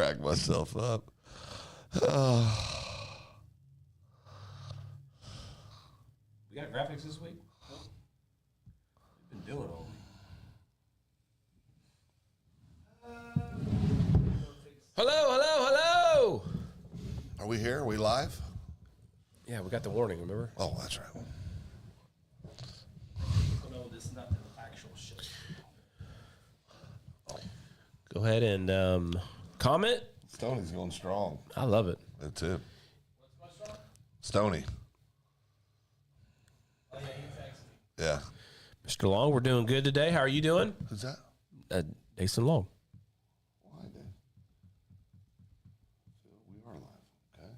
crack myself up. We got graphics this week? We've been doing all week. Hello. Are we here? Are we live? Yeah, we got the warning, remember? Oh, that's right. No, this is not the actual show. Go ahead and comment. Stoney's going strong. I love it. That's it. Stoney. Oh, yeah, he texted me. Yeah. Mr. Long, we're doing good today. How are you doing? Who's that? Jason Long. Why then? So we are live. Okay.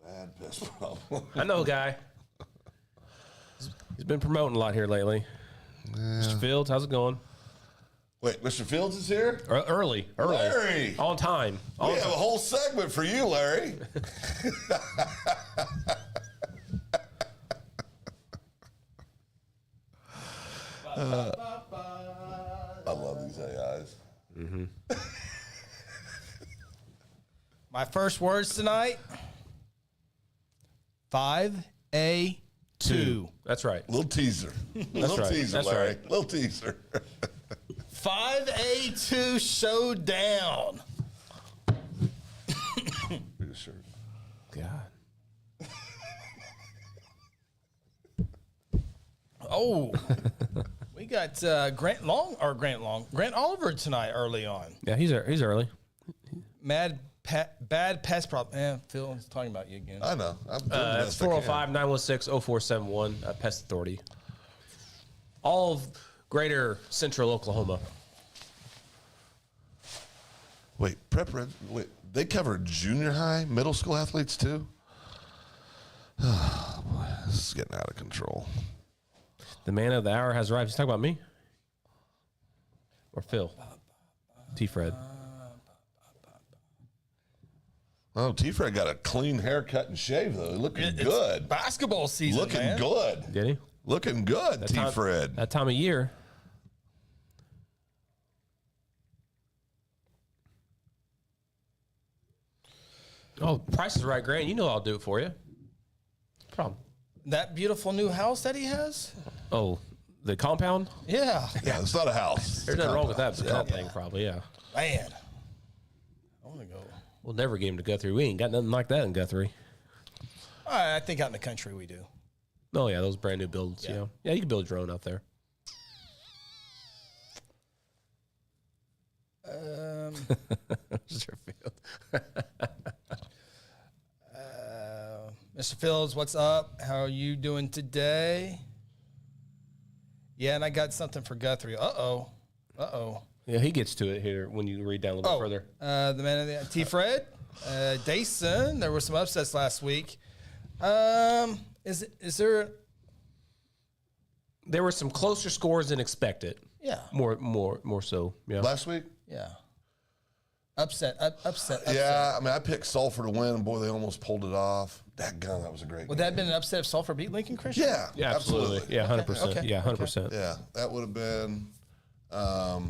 I got a bad piss problem. I know, guy. He's been promoting a lot here lately. Yeah. Mr. Fields, how's it going? Wait, Mr. Fields is here? Early. Larry. On time. We have a whole segment for you, Larry. I love these AIs. Mm-hmm. My first words tonight, 5A2. That's right. Little teaser. Little right. teaser, That's Larry. right. Little teaser. 5A2 showdown. Read a shirt. God. Oh, we got Grant Oliver tonight early on. Yeah, he's early. Bad pass problem. Phil is talking about you again. I know. I'm doing the That's best I can. 405-916-0471, Pest Authority. All of greater central Oklahoma. Wait, wait, they cover junior high, middle school athletes too? Oh, boy, this is getting out of control. The man of the hour has arrived. He's talking about me? Or Phil? T-Fred. Oh, T-Fred got a clean haircut and shave, though. Looking good. Basketball season, Looking man. good. Did he? Looking good, T-Fred. That time of year. Oh, Price is Right, Grant. You know I'll do it for you. No problem. That beautiful new house that he has? Oh, the compound? Yeah. Yeah, it's not a house. There's nothing wrong with that. It's a comp thing, probably, yeah. Man. I want to go. We'll never give him to Guthrie. We ain't got nothing like that in Guthrie. I think out in the country we do. Oh, yeah, those brand new builds, you know. Yeah, you can build your own out there. Mr. Field. Mr. Fields, what's up? How are you doing today? Yeah, and I got something for Guthrie. Uh-oh. Yeah, he gets to it here when you read down a little bit further. The man of the T-Fred, Dason. There were some upsets last week. Is there? There were some closer scores than expected. Yeah. More so. Yeah. Last week? Yeah. Upset. Yeah, I mean, I picked Sulphur to win, and boy, they almost pulled it off. That was a great Would game. that have been an upset if Sulphur beat Lincoln Christian? Yeah, Yeah, absolutely. Yeah, 100%. Okay. Yeah, 100%. Yeah, that would have been. Well,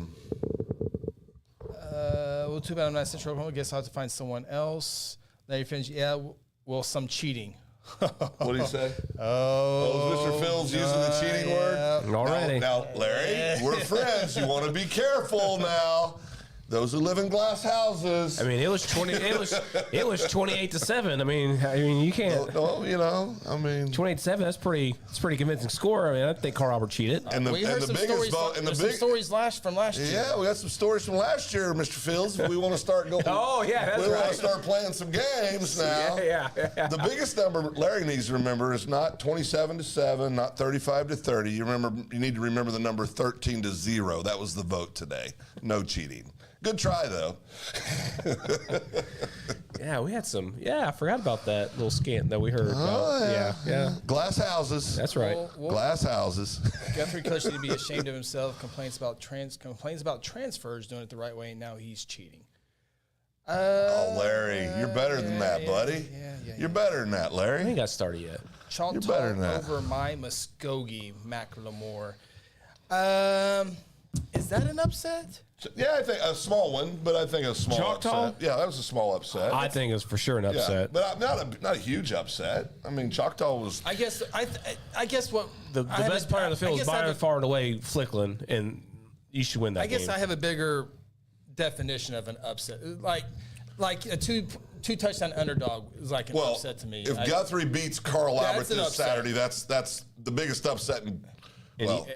too bad I'm not Central Oklahoma. I guess I'll have to find someone else. Larry Finch. Yeah. Well, some cheating. What did he say? Oh, Was Mr. Phil's using the cheating word? Already. Now, Larry, we're friends. You want to be careful now. Those who live in glass houses. I mean, it was 28-7. I mean, you can't. Oh, you know, I mean, 28-7. That's pretty convincing score. I mean, I think Carl Robert cheated. and We heard the some biggest stories. and the Some big stories from last year. Yeah, we got some stories from last year, Mr. Fields. If we want to start going. Oh, yeah, that's we want right. to start playing some games now. Yeah. The biggest number Larry needs to remember is not 27-7, not 35-30. You need to remember the number 13-0. That was the vote today. No cheating. Good try, though. Yeah, we had some. Yeah, I forgot about that little scant that we heard about. Yeah. Glass houses. That's right. Glass houses. Guthrie coach need to be ashamed of himself. Complains about transfers doing it the right way, and now he's cheating. Oh, Larry, you're better than that, buddy. You're better than that, I Larry. ain't got started yet. Chalk You're better than that. over my Muskogee, Macklemore. Is that an upset? Yeah, I think a small one, but I think a small Choctaw? upset. Yeah, that was a small upset. I think it's for sure an yeah, upset. but not a huge upset. I mean, Choctaw was. I guess what The best player on the field is by far and away Flickland, and you should win that game. I guess I have a bigger definition of an upset. Like a two touchdown underdog is like an upset to me. If Guthrie beats Carl Albert That's an this upset. Saturday, that's the biggest upset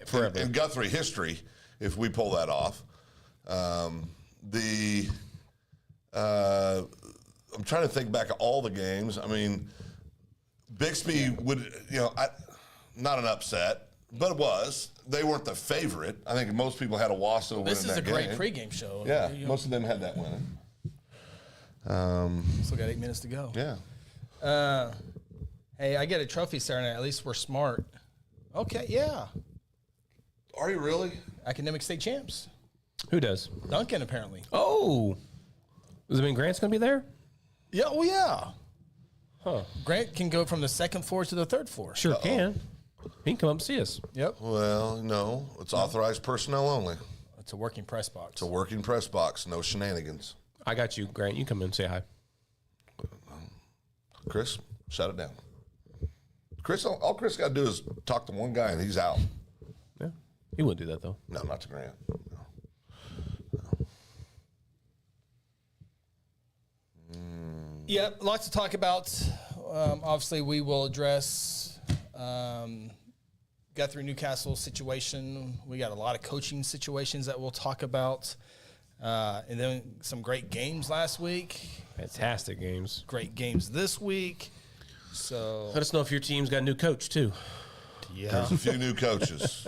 forever. in Guthrie history. If we pull that off, I'm trying to think back at all the games. I mean, Bixby would, not an upset, but it was. They weren't the favorite. I think most people had a Wasso win This in is that a great game. pregame show. Yeah, most of them had that winning. Still got 8 minutes to go. Yeah. Hey, I get a trophy Saturday night. At least we're smart. Okay, yeah. Are you really? Academic state champs. Who does? Duncan, apparently. Oh. Does it mean Grant's going to be there? Yeah, oh, yeah. Huh. Grant can go from the second floor to the third floor. Sure can. He can come up and see us. Yep. Well, no. It's authorized personnel only. It's a working press box. It's a working press box. No shenanigans. I got you, Grant. You come in and say hi. Chris, shut it down. Chris, all Chris got to do is talk to one guy and he's out. Yeah. He wouldn't do that, though. No, not to Grant. No. Yeah, lots to talk about. Obviously, we will address Guthrie-Newcastle situation. We got a lot of coaching situations that we'll talk about. And then some great games last week. Fantastic games. Great games this week. So Let us know if your team's got a new coach, too. yeah, There's a few new coaches.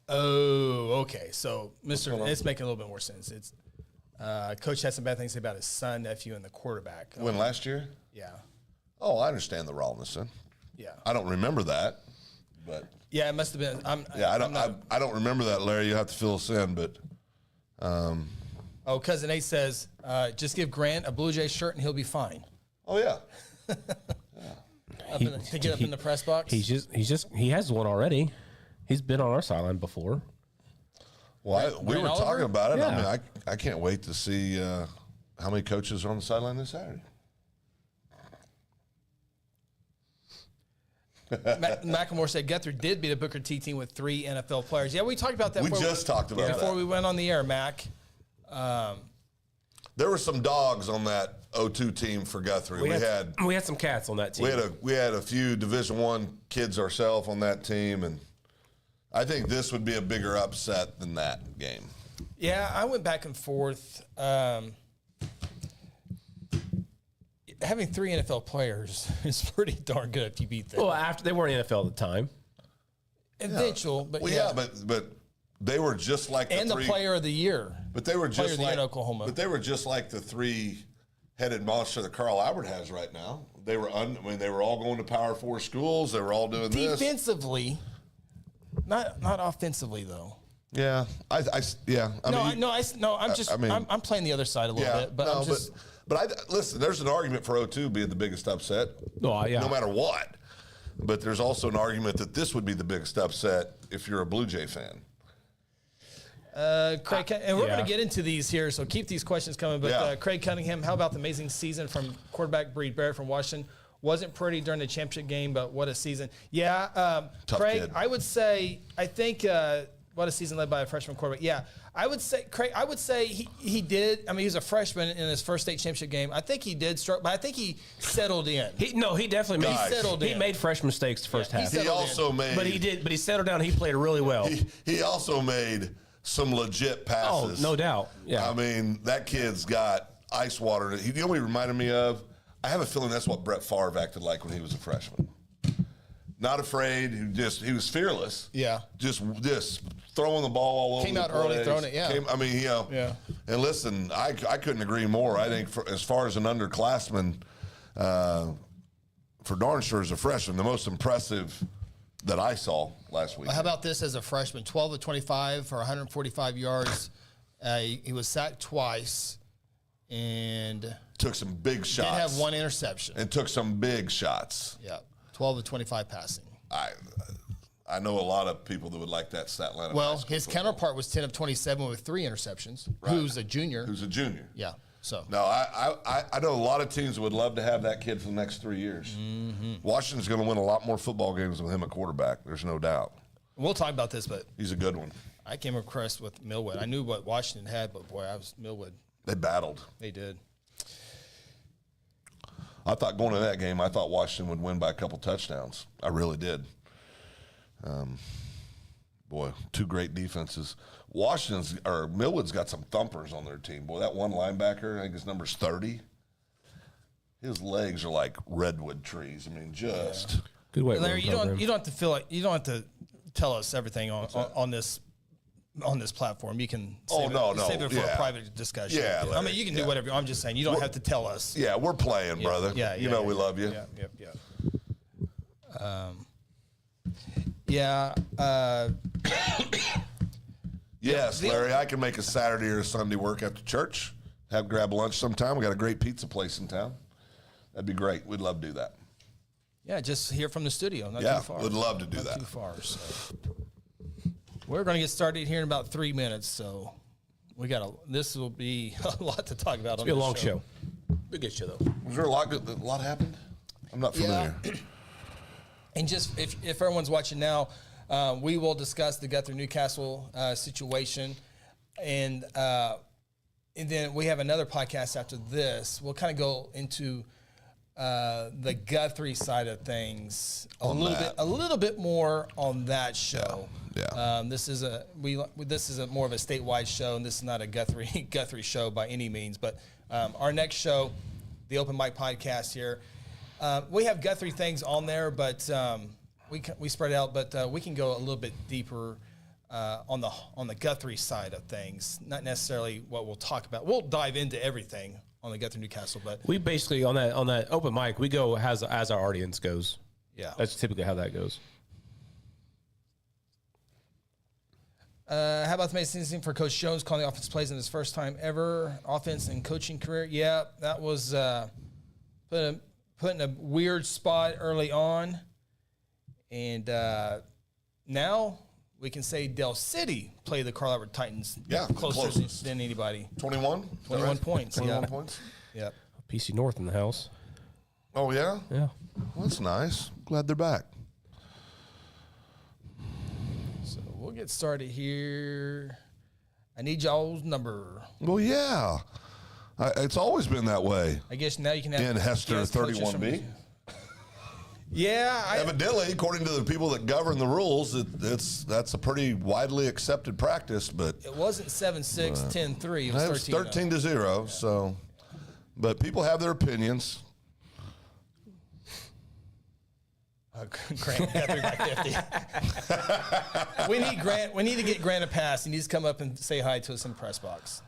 Oh, okay. So, it's making a little bit more sense. It's Coach had some bad things to say about his son, nephew, and the quarterback. When last year? Yeah, Oh, I understand the rawness. Son. yeah, I don't remember that, but yeah. It must have been. I don't remember that, Larry. You have to fill us in, but Oh, Cousin Nate says, just give Grant a Blue Jay shirt and he'll be fine. oh yeah, To get up in the press box. He has one already. He's been on our sideline before. well, we Ryan were Oliver? talking about it. Yeah. I mean, I can't wait to see how many coaches are on the sideline this Saturday. McElmore said Guthrie did beat a Booker T team with 3 NFL players. Yeah, we talked about that. We just talked about before that. we went on the air, Mac. There were some dogs on that 0-2 team for Guthrie. We had some cats on that team. we had a few Division I kids ourselves on that team, and I think this would be a bigger upset than that game. Yeah, I went back and forth. Having 3 NFL players is pretty darn good if you beat them. Well, after they weren't NFL at the time. Eventual, but Well, yeah, but they were just like and the the three. player of the year. But they were Player just of the year like in Oklahoma. But they were just like the 3-headed monster that Carl Albert has right now. They were they were all going to Power 4 schools. They were all doing this. Defensively, not offensively though. Yeah, I'm playing the other side a little bit, but I'm just. Listen, there's an argument for 0-2 being the biggest upset, Oh, yeah. no matter what. But there's also an argument that this would be the biggest upset if you're a Blue Jay fan. Craig, and we're yeah. going to get into these here, so keep these questions coming. But Yeah. Craig Cunningham, how about the amazing season from quarterback Breed Barrett from Washington? Wasn't pretty during the championship game, but what a season. Yeah, Tough Craig, kid. I would say, what a season led by a freshman quarterback. Yeah, I would say, Craig, he did. I mean, he was a freshman in his first state championship game. I think he did struggle, but I think he settled in. He definitely made. Guys. Settled He in. made fresh mistakes the first half. He also made. But he settled down. He played really well. He also made some legit Oh, passes. no doubt. Yeah. I mean, that kid's got ice water. You know what he reminded me of? I have a feeling that's what Brett Favre acted like when he was a freshman. Not afraid. He was fearless. Yeah. Just throwing the ball all over. Came the out early, place. throwing it, yeah. Yeah. And listen, I couldn't agree more. I think as far as an underclassman, for darn sure as a freshman, the most impressive that I saw last week. How about this as a freshman? 12 of 25 for 145 yards. He was sacked twice and Took some big shots. did have 1 interception. And took some big shots. Yeah, 12 of 25 passing. I I know a lot of people that would like that stat line. Well, his counterpart was 10 of 27 with 3 interceptions. Right. Who's a junior? Who's a junior. Yeah. So No, I know a lot of teams would love to have that kid for the next 3 years. Mm-hmm. Washington's going to win a lot more football games with him at quarterback. There's no doubt. We'll talk about this, but He's a good one. I came impressed with Millwood. I knew what Washington had, but boy, I was Millwood. They battled. They did. I thought going into that game, I thought Washington would win by a couple touchdowns. I really did. Boy, 2 great defenses. Millwood's got some thumpers on their team. Boy, that one linebacker, I think his number's 30. His legs are like redwood trees. I mean, just Good way. Larry, you don't have to feel like you don't have to tell us everything on this platform. You can save it for a private discussion. Yeah, I mean, you can do whatever. I'm just saying you don't have to tell us. Yeah, we're playing, brother. Yeah, you know we love you. Yeah. Yes, Larry, I can make a Saturday or a Sunday work after church. Grab lunch sometime. We got a great pizza place in town. That'd be great. We'd love to do that. Yeah, just here from the studio. Not Yeah, too far. would love to do Not that. too far. So. We're going to get started here in about 3 minutes. So this will be a lot to talk about. It'll be a long show. Be a good show though. Was there a lot happened? I'm not familiar. Yeah. And just if everyone's watching now, we will discuss the Guthrie-Newcastle situation, and then we have another podcast after this. We'll kind of go into the Guthrie side of things a little bit more on that show. Yeah. This is more of a statewide show, and this is not a Guthrie show by any means. But our next show, the Open Mic Podcast here. We have Guthrie things on there, but we spread out. But we can go a little bit deeper on the Guthrie side of things. Not necessarily what we'll talk about. We'll dive into everything on the Guthrie-Newcastle, but We basically on that open mic we go as our audience goes. yeah. That's typically how that goes. How about the amazing thing for Coach Jones calling the offense plays in his first time ever offense and coaching career? Yeah, that was put in a weird spot early on, and now we can say Del City played the Carl Albert Titans closer closest. than anybody. 21? 21 points. 21 yeah. points? Yep. PC North in the house. Oh, yeah? Yeah. Well, that's nice. Glad they're back. So we'll get started here. I need y'all's number. Well, yeah. It's always been that way. I guess now you can have In Hester guest coaches 31B. Yeah. Evidently, according to the people that govern the rules, that's a pretty widely accepted practice. But It wasn't 7-6, 10-3. It was it was 13. 13-0. So, but people have their opinions. Grant Guthrie by 50. We need Grant. We need to get Grant a pass. He needs to come up and say hi to us in the press box.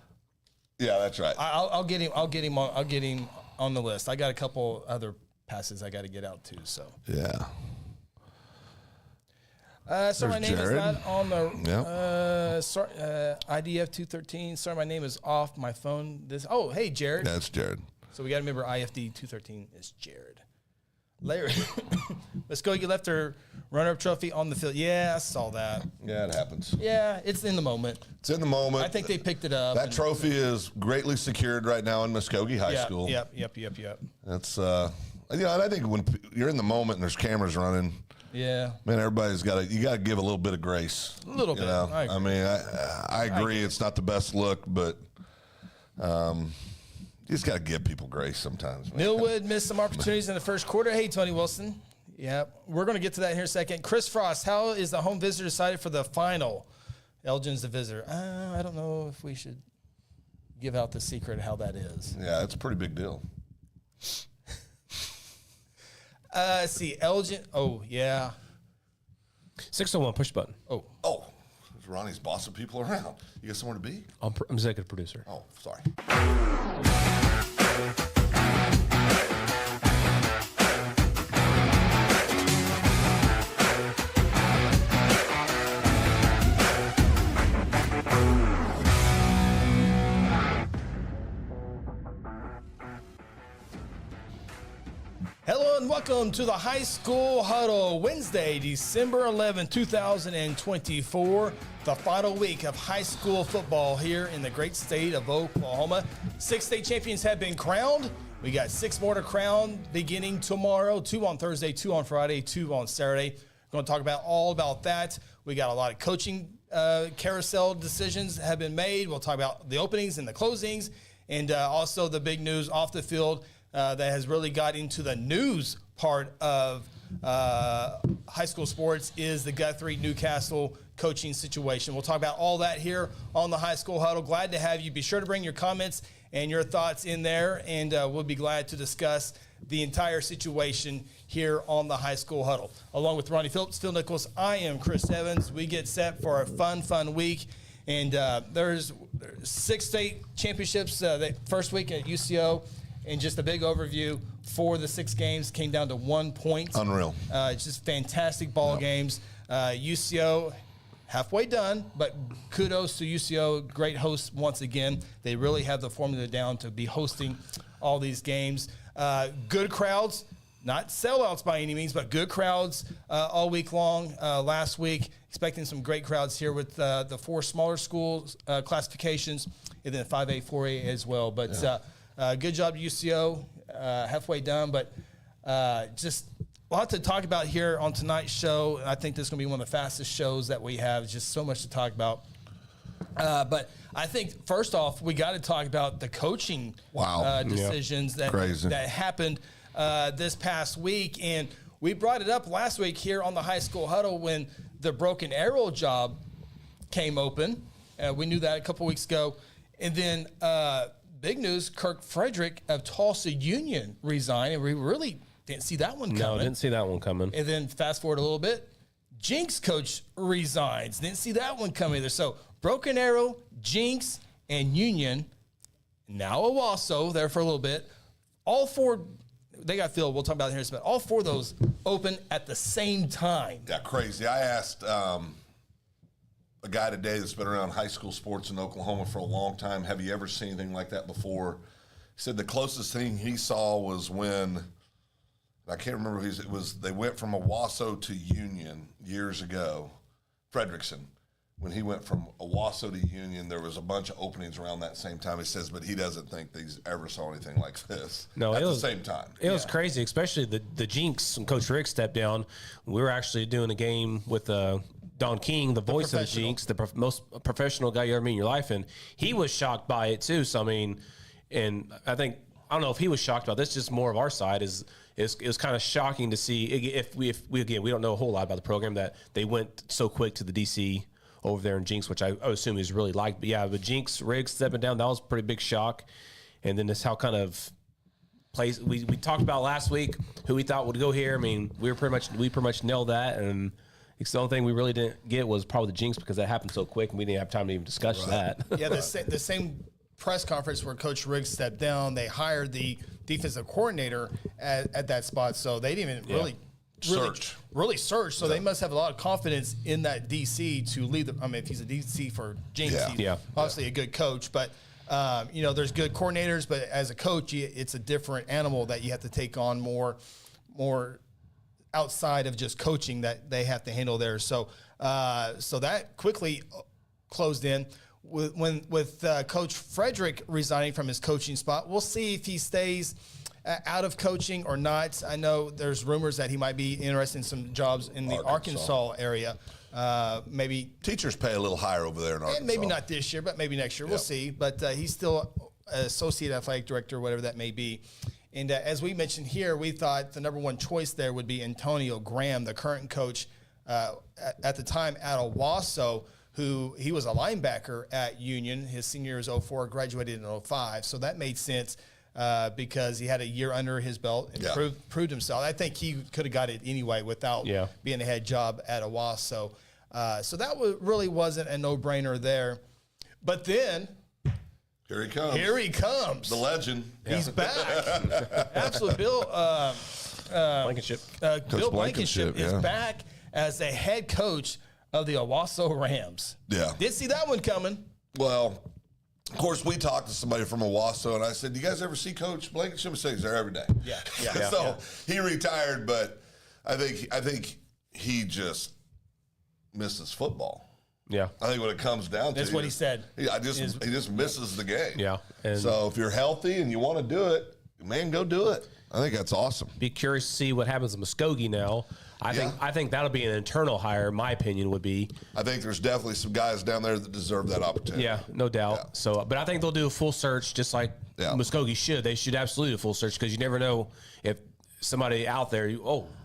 Yeah, that's right. I'll get him. I'll get him on the list. I got a couple other passes I got to get out too. So. Yeah. Sorry, my name Jared. is not on the IDF 213. Sorry, my name is off my phone. Hey, Jared. That's Jared. So we got to remember IFD 213 is Jared. Larry, let's go. You left her runner-up trophy on the field. Yeah, I saw that. Yeah, it happens. Yeah, it's in the moment. It's in the moment. I think they picked it up. That trophy is greatly secured right now in Muskogee High School. Yep. That's and I think when you're in the moment and there's cameras running, Yeah. man, everybody's got you got to give a little bit of grace. A little bit. know? I agree. I mean, I agree. It's not the best look, but you just got to give people grace sometimes. Man. Millwood missed some opportunities in the first quarter. Hey, Tony Wilson. Yeah, we're going to get to that in here in a second. Chris Frost, how is the home visitor decided for the final? Elgin's the visitor. I don't know if we should give out the secret of how that is. Yeah, it's a pretty big deal. Let's see, Elgin. Oh, yeah. 601 push button. Oh, Ronnie's bossing people around. You got somewhere to be? I'm executive producer. Oh, sorry. hello and welcome to the High School Huddle, Wednesday, December 11, 2024, the final week of high school football here in the great state of Oklahoma. 6 state champions have been crowned. We got 6 more to crown beginning tomorrow, 2 on Thursday, 2 on Friday, 2 on Saturday. We're going to talk about all about that. We got a lot of coaching carousel decisions that have been made. We'll talk about the openings and the closings, and also the big news off the field that has really got into the news part of high school sports is the Guthrie-Newcastle coaching situation. We'll talk about all that here on the High School Huddle. Glad to have you. Be sure to bring your comments and your thoughts in there, and we'll be glad to discuss the entire situation here on the High School Huddle. Along with Ronnie Phillips, Phil Nichols, I am Chris Evans. We get set for a fun week, and there's 6 state championships. The first week at UCO, and just a big overview for the 6 games came down to 1 point. Unreal. It's just fantastic ball games. UCO halfway done, but kudos to UCO. Great hosts once again. They really have the formula down to be hosting all these games. Good crowds, not sellouts by any means, but good crowds all week long. Last week, expecting some great crowds here with the 4 smaller schools classifications, and then 5A, 4A as well. But good job, UCO. Halfway done, but just a lot to talk about here on tonight's show. I think this is going to be one of the fastest shows that we have. Just so much to talk about. But I think, first off, we got to talk about the coaching decisions that happened this past week. And we brought it up last week here on the High School Huddle when the Broken Arrow job came open. We knew that a couple weeks ago. And then big news, Kirk Frederick of Tulsa Union resigned, and we really didn't see that one coming. No, didn't see that one coming. And then fast forward a little bit, Jinx coach resigns. Didn't see that one coming either. So Broken Arrow, Jinx, and Union, now Owasso there for a little bit. All 4, they got filled. We'll talk about it here in a minute. All 4 of those open at the same time. Yeah, crazy. I asked a guy today that's been around high school sports in Oklahoma for a long time, have you ever seen anything like that before? He said the closest thing he saw was when, I can't remember who it was, they went from Owasso to Union years ago, Frederickson. When he went from Owasso to Union, there was a bunch of openings around that same time, he says, but he doesn't think he's ever saw anything like this at the same time. It was crazy, especially the Jinx when Coach Rick stepped down. We were actually doing a game with Don King, the voice of the Jinx, the most professional guy you ever meet in your life, and he was shocked by it too. So I mean, and I don't know if he was shocked about this. Just more of our side is it was kind of shocking to see if we again we don't know a whole lot about the program that they went so quick to the DC over there in Jinx, which I assume he's really liked. But yeah, but Jinx Riggs stepping down, that was a pretty big shock. And then this how kind of plays we talked about last week who we thought would go here. I mean, we pretty much nailed that, and the only thing we really didn't get was probably the Jinx because that happened so quick and we didn't have time to even discuss that. Yeah, the same press conference where Coach Riggs stepped down, they hired the defensive coordinator at that spot, so they didn't even really search. So they must have a lot of confidence in that DC to lead them. I mean, if he's a DC for Jinx, he's obviously a good coach, but there's good coordinators, but as a coach, it's a different animal that you have to take on more outside of just coaching that they have to handle there. So that quickly closed in. With Coach Frederick resigning from his coaching spot, we'll see if he stays out of coaching or not. I know there's rumors that he might be interested in some jobs in the Arkansas area. Maybe teachers pay a little higher over there in Arkansas. Maybe not this year, but maybe next year. We'll see. But he's still associate athletic director, whatever that may be. And as we mentioned here, we thought the number 1 choice there would be Antonio Graham, the current coach at the time at Owasso, who he was a linebacker at Union. His senior year was 04, graduated in 05. So that made sense because he had a year under his belt and proved himself. I think he could have got it anyway without being a head job at Owasso. So that really wasn't a no-brainer there. But then Here he comes. Here he comes. The legend. He's back. Absolutely. Bill Blankenship. Bill Blankenship is back as the head coach of the Owasso Rams. Yeah. Did see that one coming. Well, Of course, we talked to somebody from Owasso, and I said, "Do you guys ever see Coach Blankenship?" He's there every day. Yeah. So he retired, but I think he just misses football. Yeah. I think when it comes down to That's what he said. he just misses the game. Yeah. And So if you're healthy and you want to do it, man, go do it. I think that's awesome. be curious to see what happens to Muskogee now. I think that'll be an internal hire. My opinion would be. I think there's definitely some guys down there that deserve that opportunity. Yeah, no doubt. Yeah. So, but I think they'll do a full search, just like Muskogee should. They should absolutely do a full search because you never know if somebody out there,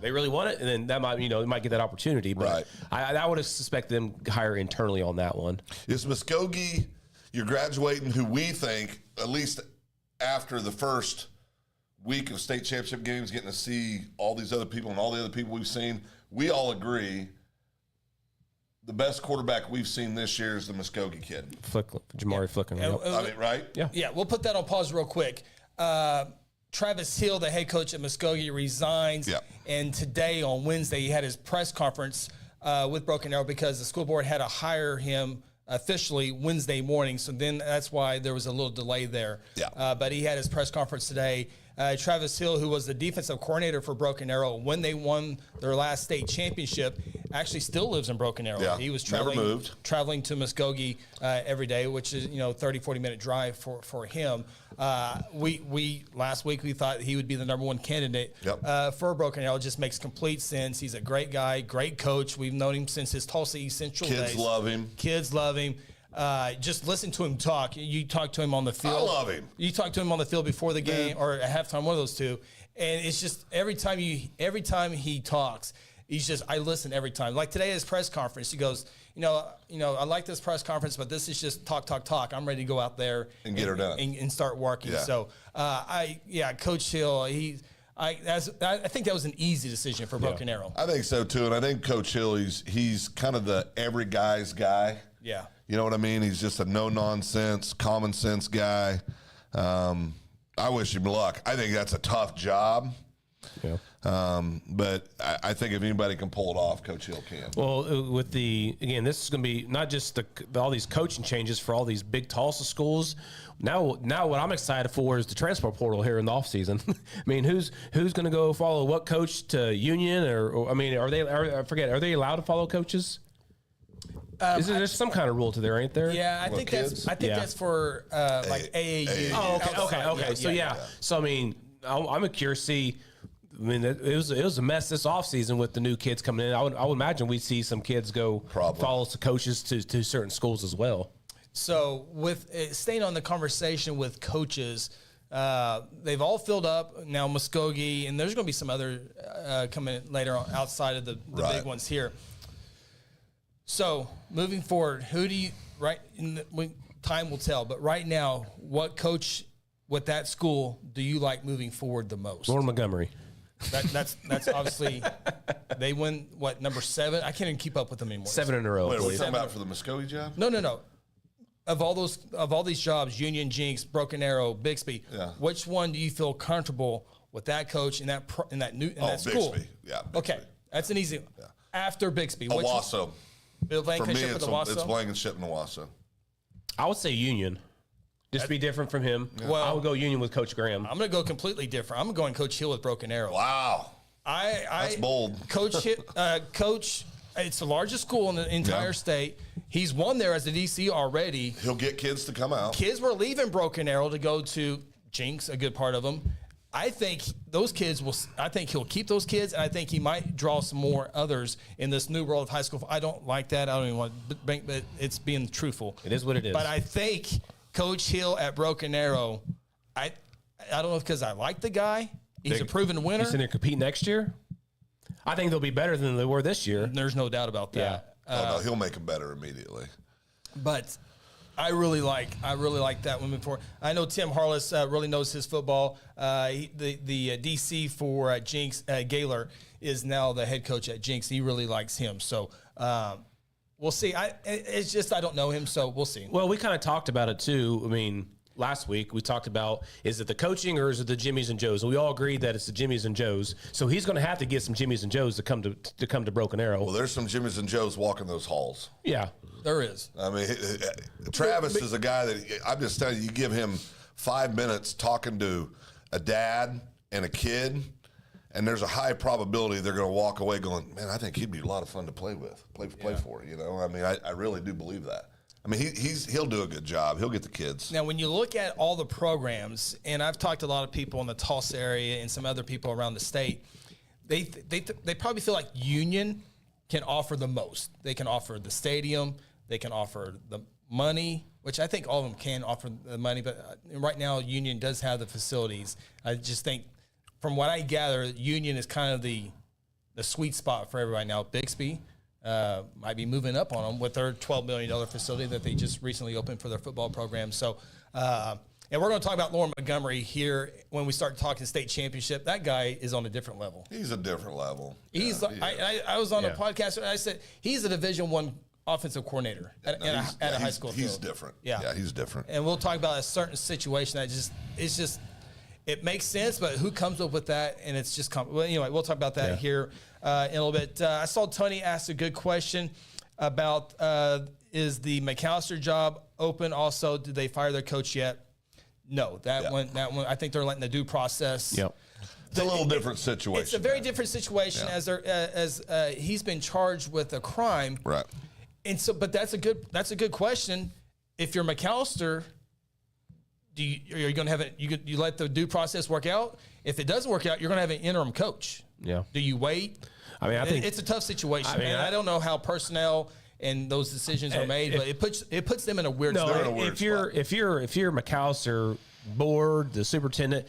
they really want it, and then that might, they might get that opportunity. But Right. I would suspect them to hire internally on that one. Is Muskogee, you're graduating who we think, at least after the first week of state championship games, getting to see all these other people and all the other people we've seen, we all agree the best quarterback we've seen this year is the Muskogee kid. Jamari Flicken. Yep. I mean, right? Yeah. Yeah, we'll put that on pause real quick. Travis Hill, the head coach at Muskogee, resigns. Yeah. And today, on Wednesday, he had his press conference with Broken Arrow because the school board had to hire him officially Wednesday morning. So then that's why there was a little delay there. Yeah. But he had his press conference today. Travis Hill, who was the defensive coordinator for Broken Arrow when they won their last state championship, actually still lives in Broken Arrow. Yeah, He was never traveling, moved. traveling to Muskogee every day, which is 30, 40-minute drive for him. We last week we thought he would be the number one candidate for Broken Arrow. It just makes complete sense. He's a great guy, great coach. We've known him since his Tulsa East Central days. Kids love him. Kids love him. Just listen to him talk. You talk to him on the field. I love him. You talk to him on the field before the game or at halftime, one of those two. And it's just every time he talks, I listen every time. Like today at his press conference, he goes, I like this press conference, but this is just talk. I'm ready to go out there and get her done and start working. Yeah. So Coach Hill, I think that was an easy decision for Broken Arrow. I think so too, and I think Coach Hill, he's kind of the every guy's guy. Yeah. You know what I mean? He's just a no-nonsense, common-sense guy. I wish him luck. I think that's a tough job. Yeah. But I think if anybody can pull it off, Coach Hill can. Well, this is going to be not just all these coaching changes for all these big Tulsa schools. Now what I'm excited for is the transfer portal here in the offseason. I mean, who's going to go follow what coach to Union or are they allowed to follow coaches? There's some kind of rule to there, ain't there? Yeah, I think that's for like AAU. Oh, okay. So I mean, I'm curious to see. I mean, it was a mess this offseason with the new kids coming in. I would imagine we'd see some kids go follow the coaches to certain schools as well. So with staying on the conversation with coaches, they've all filled up now. Muskogee, and there's going to be some other coming later on outside of the big ones here. So moving forward, who do you time will tell, but right now, what coach with that school do you like moving forward the most? Lauren Montgomery. That's obviously they win number 7. I can't even keep up with them anymore. 7 in a row. Wait, are we talking about for the Muskogee job? No. Of all these jobs, Union, Jinx, Broken Arrow, Bixby, which one do you feel comfortable with that coach and that school? Bixby. Yeah. Bixby. Okay, that's an easy one. Yeah. After Bixby, Owasso. Bill For me, Blankenship with Owasso. it's Blankenship and Owasso. I would say Union. Just to be different from him. Well, I would go Union with Coach Graham. I'm going to go completely different. I'm going Coach Hill with Broken Arrow. Wow. That's bold. Coach, it's the largest school in the entire state. He's won there as a DC already. He'll get kids to come out. Kids were leaving Broken Arrow to go to Jinx, a good part of them. I think those kids I think he'll keep those kids, and I think he might draw some more others in this new world of high school. I don't like that. I don't even want to bank, but it's being truthful. It is what it is. But I think Coach Hill at Broken Arrow, I don't know if because I like the guy. He's a proven winner. He's in there compete next year. I think they'll be better than they were this year. There's no doubt about that. No, he'll make them better immediately. But I really like that one before. I know Tim Harless really knows his football. The DC for Jinx, Gaylor, is now the head coach at Jinx. He really likes him. So we'll see. It's just I don't know him, so we'll see. Well, we kind of talked about it too. I mean, last week, we talked about, is it the coaching or is it the Jimmys and Joes? And we all agreed that it's the Jimmys and Joes. So he's going to have to get some Jimmys and Joes to come to Broken Arrow. Well, there's some Jimmys and Joes walking those halls. Yeah. There is. I mean, Travis is a guy that I'm just telling you give him 5 minutes talking to a dad and a kid, and there's a high probability they're going to walk away going, man, I think he'd be a lot of fun to play with, play for. You know, I mean, I really do believe that. I mean, he'll do a good job. He'll get the kids. Now, when you look at all the programs, and I've talked to a lot of people in the Tulsa area and some other people around the state, they probably feel like Union can offer the most. They can offer the stadium. They can offer the money, which I think all of them can offer the money. But right now, Union does have the facilities. I just think, from what I gather, Union is kind of the sweet spot for everybody now. Bixby might be moving up on them with their $12 million facility that they just recently opened for their football program. So, and we're going to talk about Lauren Montgomery here when we start talking state championship. That guy is on a different level. He's a different level. He's. I was on a podcast and I said he's a Division I offensive coordinator at a high school. He's field. different. Yeah, he's different. And we'll talk about a certain situation that it makes sense, but who comes up with that? And it's just well, anyway, we'll talk about that here in a little bit. I saw Tony ask a good question about is the McAllister job open? Also, did they fire their coach yet? No, that one. I think they're letting the due process. Yep. It's a little different situation. It's a very different situation as he's been charged with a crime. Right. And so, but that's a good question. If you're McAllister, are you going to have it? You let the due process work out. If it doesn't work out, you're going to have an interim coach. Yeah. Do you wait? I mean, I think it's a tough situation. I mean, I don't know how personnel and those decisions are made, but it puts them in a weird spot. If you're McAllister board, the superintendent,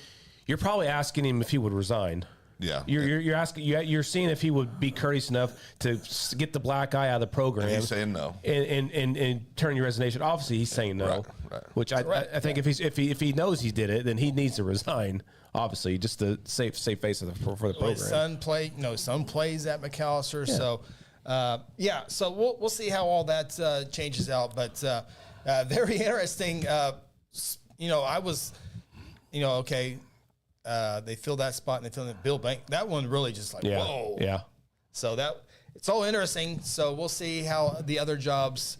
you're probably asking him if he would resign. Yeah, you're asking, you're seeing if he would be courteous enough to get the black eye out of the program. And he's saying no, and turn your resignation. Obviously, he's saying no. Right. Which I think if he knows he did it, then he needs to resign. Obviously, just to save face for the program. His son plays at McAllister, so so we'll see how all that changes out. But very interesting. I was, okay. They fill that spot and they fill in Bill Bank. That one really just whoa. Yeah. So it's all interesting. So we'll see how the other jobs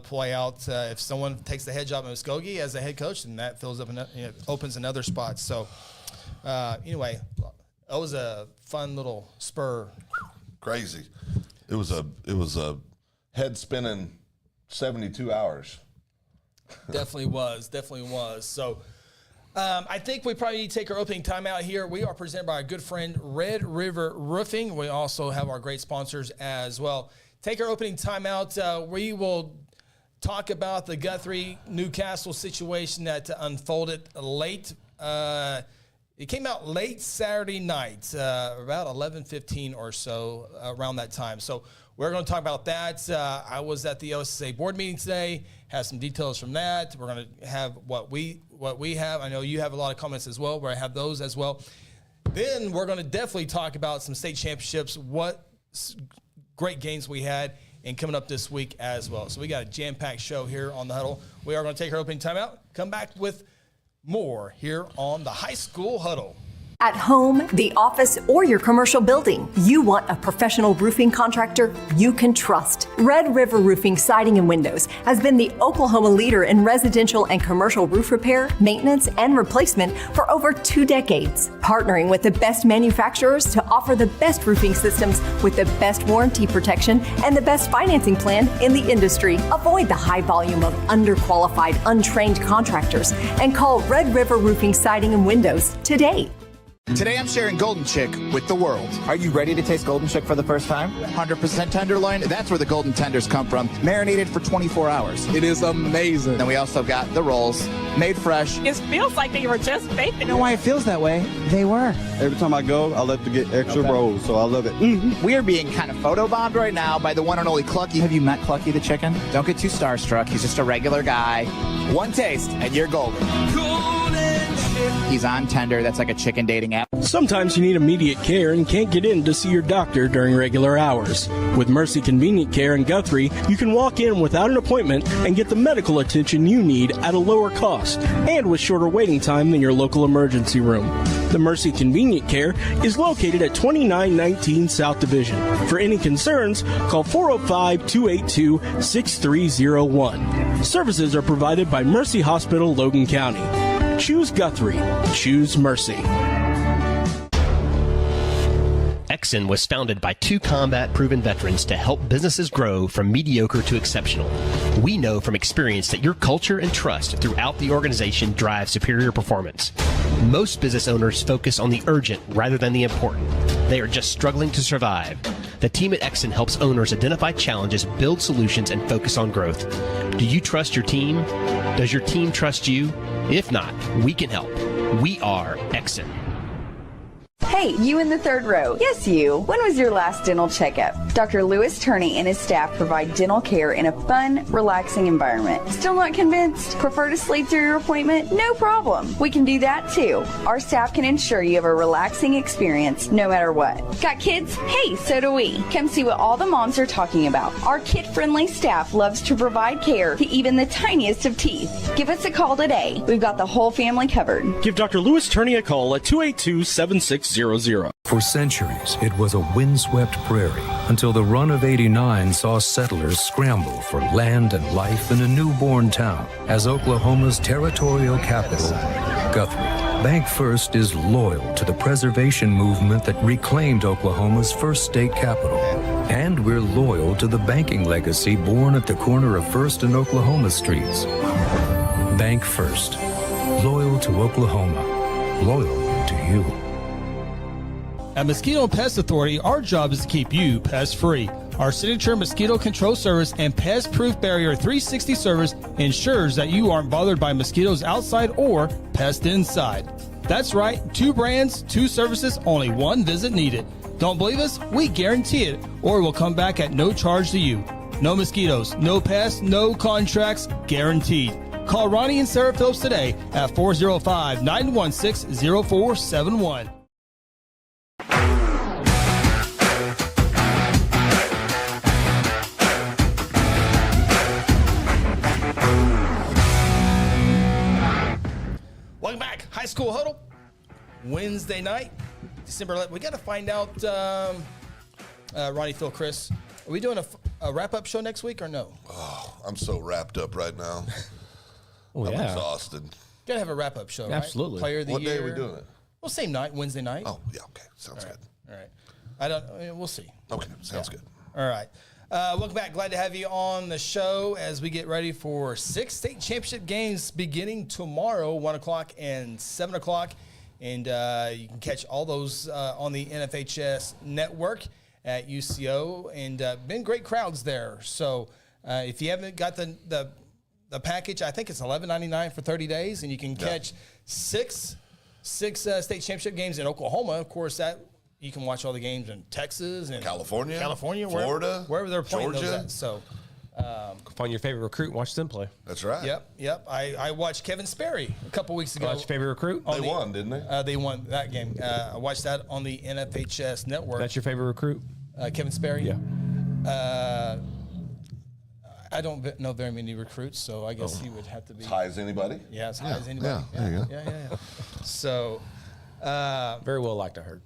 play out. If someone takes the head job in Muskogee as a head coach, then that fills up opens another spot. So anyway, that was a fun little spur. Crazy. It was a head spinning 72 hours. Definitely was. So. I think we probably need to take our opening timeout here. We are presented by our good friend Red River Roofing. We also have our great sponsors as well. Take our opening timeout. We will talk about the Guthrie-Newcastle situation that unfolded late. It came out late Saturday night, about 11:15 or so, around that time. So we're going to talk about that. I was at the OSSA board meeting today. Have some details from that. We're going to have what we have. I know you have a lot of comments as well, where I have those as well. Then we're going to definitely talk about some state championships, what great games we had, and coming up this week as well. So we got a jam-packed show here on The Huddle. We are going to take our opening timeout, come back with more here on the High School Huddle. At home, the office, or your commercial building, you want a professional roofing contractor you can trust. Red River Roofing Siding and Windows has been the Oklahoma leader in residential and commercial roof repair, maintenance, and replacement for over 2 decades. Partnering with the best manufacturers to offer the best roofing systems with the best warranty protection and the best financing plan in the industry. Avoid the high volume of underqualified, untrained contractors and call Red River Roofing Siding and Windows today. Today I'm sharing Golden Chick with the world. Are you ready to taste Golden Chick for the first time? 100% tenderloin. That's where the golden tenders come from. Marinated for 24 hours. It is amazing. Then we also got the rolls, made fresh. It feels like they were just baked. You know why it feels that way? They were. Every time I go, I love to get extra rolls, so I love it. We are being kind of photobombed right now by the one and only Clucky. Have you met Clucky the chicken? Don't get too starstruck. He's just a regular guy. One taste, and you're golden. Golden He's on Tender. That's like a chicken dating app. Sometimes you need immediate care and can't get in to see your doctor during regular hours. With Mercy Convenient Care in Guthrie, you can walk in without an appointment and get the medical attention you need at a lower cost and with shorter waiting time than your local emergency room. The Mercy Convenient Care is located at 2919 South Division. For any concerns, call 405-282-6301. Services are provided by Mercy Hospital, Logan County. Choose Guthrie. Choose Mercy. Exxon was founded by two combat-proven veterans to help businesses grow from mediocre to exceptional. We know from experience that your culture and trust throughout the organization drive superior performance. Most business owners focus on the urgent rather than the important. They are just struggling to survive. The team at Exxon helps owners identify challenges, build solutions, and focus on growth. Do you trust your team? Does your team trust you? If not, we can help. We are Exxon. Hey, you in the third row. Yes, you. When was your last dental checkup? Dr. Louis Turney and his staff provide dental care in a fun, relaxing environment. Still not convinced? Prefer to sleep through your appointment? No problem. We can do that too. Our staff can ensure you have a relaxing experience no matter what. Got kids? Hey, so do we. Come see what all the moms are talking about. Our kid-friendly staff loves to provide care to even the tiniest of teeth. Give us a call today. We've got the whole family covered. Give Dr. Louis Turney a call at 282-7600. For centuries, it was a windswept prairie until the run of '89 saw settlers scramble for land and life in a newborn town as Oklahoma's territorial capital, Guthrie. Bank First is loyal to the preservation movement that reclaimed Oklahoma's first state capital. And we're loyal to the banking legacy born at the corner of First and Oklahoma streets. Bank First. Loyal to Oklahoma. Loyal to you. At Mosquito and Pest Authority, our job is to keep you pest-free. Our signature mosquito control service and pest-proof barrier 360 service ensures that you aren't bothered by mosquitoes outside or pests inside. That's right, 2 brands, 2 services, only 1 visit needed. Don't believe us? We guarantee it, or we'll come back at no charge to you. No mosquitoes, no pests, no contracts, guaranteed. Call Ronnie and Sarah Phillips today at 405-916-0471. Welcome back. High School Huddle. Wednesday night, December 11th. We got to find out, Ronnie, Phil, Chris, are we doing a wrap-up show next week or no? Oh, I'm so wrapped up right now. I'm exhausted. Got to have a wrap-up show, Absolutely. Right? Player of the What year. day are we doing it? Well, same night, Wednesday night. Oh, yeah, okay. Sounds good. All right. We'll see. Okay, sounds good. All right. Welcome back. Glad to have you on the show as we get ready for 6 state championship games beginning tomorrow, 1 o'clock and 7 o'clock. And you can catch all those on the NFHS network at UCO. And been great crowds there. So if you haven't got the package, I think it's $11.99 for 30 days. And you can catch six state championship games in Oklahoma. Of course, that you can watch all the games in Texas and California, Florida, wherever they're playing Georgia. those at. So find your favorite recruit and watch them play. That's right. Yep. I watched Kevin Sperry a couple weeks ago. Watch your favorite recruit? They won, didn't they? They won that game. I watched that on the NFHS network. That's your favorite recruit? Kevin Sperry? Yeah. I don't know very many recruits, so I guess he would have to be. As high as anybody? Yeah, as high as anybody. Yeah, there you go. Yeah. So. Very well liked, I heard.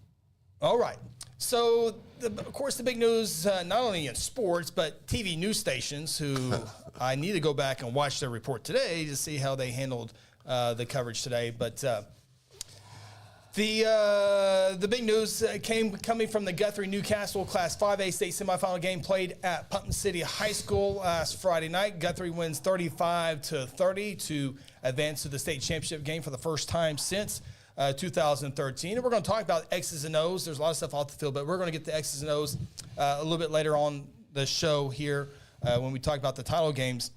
All right. So, of course, the big news, not only in sports, but TV news stations who I need to go back and watch their report today to see how they handled the coverage today. But the big news coming from the Guthrie-Newcastle Class 5A state semifinal game played at Putnam City High School last Friday night. Guthrie wins 35-30 to advance to the state championship game for the first time since 2013. And we're going to talk about X's and O's. There's a lot of stuff off the field, but we're going to get to X's and O's a little bit later on the show here when we talk about the title games.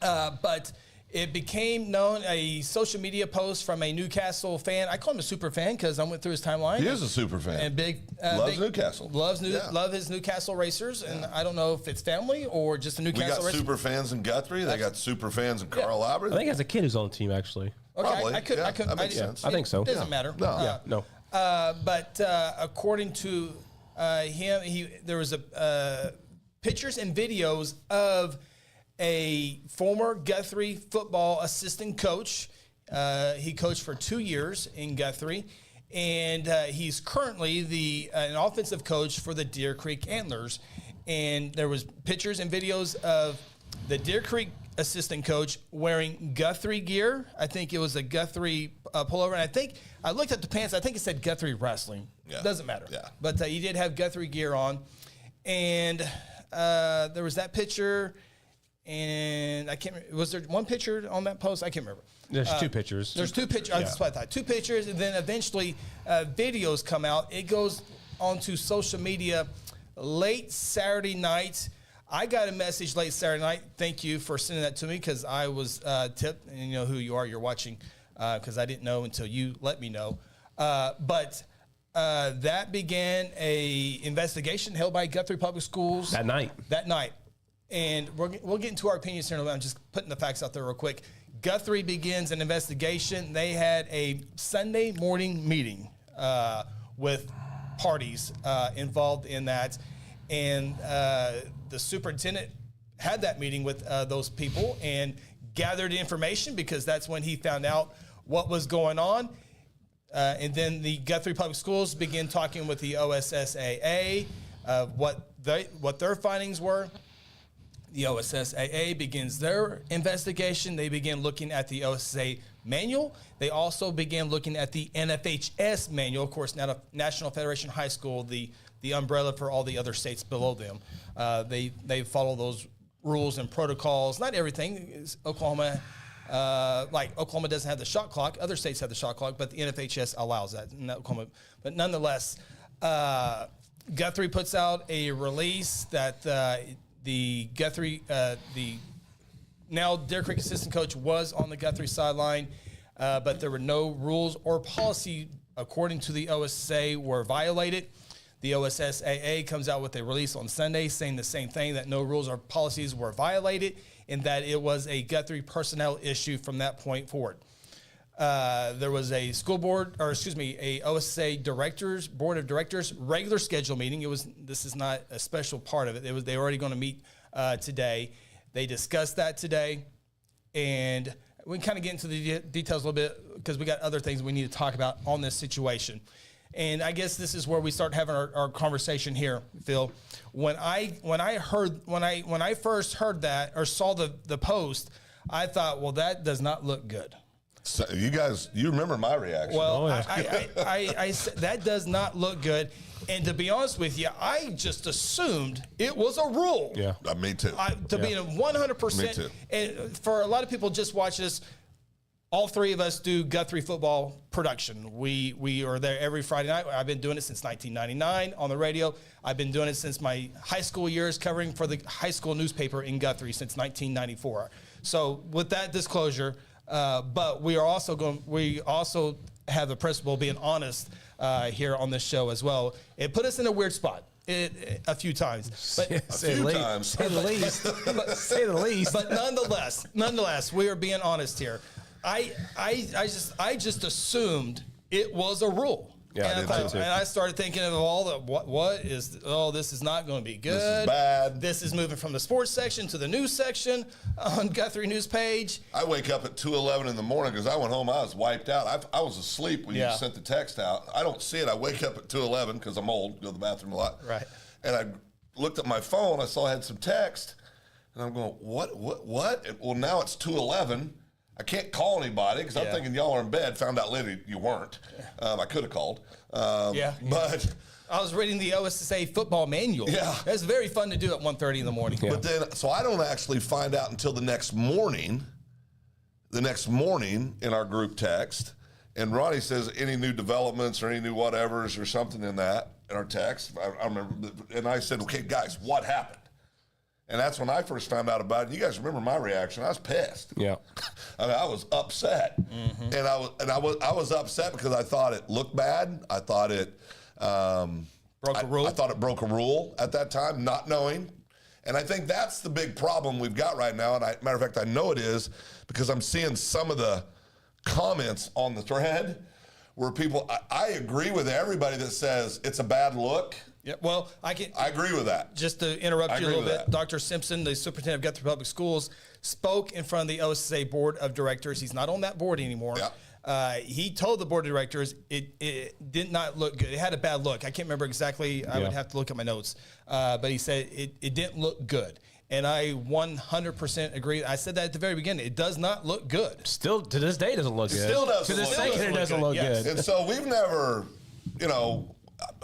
But it became known, a social media post from a Newcastle fan. I call him a super fan because I went through his timeline. He is a super fan. And loves Newcastle. Love his Newcastle racers. And I don't know if it's family or just a Newcastle racer. We got super fans in Guthrie. They got super fans in Carl Albert. I think he has a kid who's on the team, actually. Probably. I could. Yeah, I could. that makes sense. I think so. It doesn't Yeah. matter. No. No. But according to him, there was pictures and videos of a former Guthrie football assistant coach. He coached for 2 years in Guthrie, and he's currently an offensive coach for the Deer Creek Antlers. And there was pictures and videos of the Deer Creek assistant coach wearing Guthrie gear. I think it was a Guthrie pullover, and I think I looked at the pants. I think it said Guthrie Wrestling. Yeah. Doesn't matter. Yeah. But he did have Guthrie gear on, and there was that picture. And I can't remember. Was there one picture on that post? I can't remember. There's two pictures. There's two pictures. Yeah. That's what I thought. Two pictures, and then eventually videos come out. It goes onto social media late Saturday night. I got a message late Saturday night. Thank you for sending that to me because I was tipped, and you know who you are. You're watching because I didn't know until you let me know. But that began a investigation held by Guthrie Public Schools That night. And we'll get into our opinions here in a minute. I'm just putting the facts out there real quick. Guthrie begins an investigation. They had a Sunday morning meeting with parties involved in that. And the superintendent had that meeting with those people and gathered information because that's when he found out what was going on. And then the Guthrie Public Schools began talking with the OSSAA what their findings were. The OSSAA begins their investigation. They begin looking at the OSSA manual. They also began looking at the NFHS manual, of course, National Federation High School, the umbrella for all the other states below them. They follow those rules and protocols. Not everything. Oklahoma, Oklahoma doesn't have the shot clock. Other states have the shot clock, but the NFHS allows that in Oklahoma. But nonetheless, Guthrie puts out a release that the Guthrie, the now Deer Creek assistant coach was on the Guthrie sideline, but there were no rules or policy, according to the OSSA, were violated. The OSSAA comes out with a release on Sunday saying the same thing, that no rules or policies were violated and that it was a Guthrie personnel issue from that point forward. There was a a OSSA board of directors regular schedule meeting. This is not a special part of it. They were already going to meet today. They discussed that today, and we can kind of get into the details a little bit because we got other things we need to talk about on this situation. And I guess this is where we start having our conversation here, Phil. When I first heard that or saw the post, I thought, well, that does not look good. So you remember my reaction. Well, I said that does not look good. And to be honest with you, I just assumed it was a rule. Yeah. Me too. Be 100%. Me too. And for a lot of people just watch this, all three of us do Guthrie football production. We are there every Friday night. I've been doing it since 1999 on the radio. I've been doing it since my high school years, covering for the high school newspaper in Guthrie since 1994. So with that disclosure, but we also have the principle of being honest here on this show as well. It put us in a weird spot a few times, but say the least. But nonetheless, we are being honest here. I just assumed it was a rule. Yeah, and I started thinking of all the this is not going to be good. This is bad. This is moving from the sports section to the news section on Guthrie News page. I wake up at 2:11 in the morning because I went home. I was wiped out. I was asleep when you sent the text out. I don't see it. I wake up at 2:11 because I'm old, go to the bathroom a lot. Right. And I looked at my phone. I saw I had some text, and I'm going, what? Well, now it's 2:11. I can't call anybody because I'm thinking y'all are in bed. Found out later you weren't. I could have called. But I was reading the OSSA football manual. Yeah. That's very fun to do at 1:30 in the morning. But then, so I don't actually find out until the next morning in our group text. And Ronnie says, any new developments or any new whatevers or something in our text. I remember, and I said, okay, guys, what happened? And that's when I first found out about it. You guys remember my reaction? I was pissed. Yeah. I mean, I was upset. Mm-hmm. And I was upset because I thought it looked bad. I thought it broke a rule. I thought it broke a rule at that time, not knowing. And I think that's the big problem we've got right now. And matter of fact, I know it is because I'm seeing some of the comments on the thread where people, I agree with everybody that says it's a bad look. Yeah, well, I agree with that. Just to interrupt you a little bit, that. Dr. Simpson, the superintendent of Guthrie Public Schools, spoke in front of the OSSA board of directors. He's not on that board anymore. Yeah. He told the board of directors it did not look good. It had a bad look. I can't remember exactly. I would have to look at my notes. But he said it didn't look good. And I 100% agree. I said that at the very beginning. It does not look good. Still, to this day, doesn't look good. Still doesn't to this look second, good. it doesn't look Yes. good. And so we've never,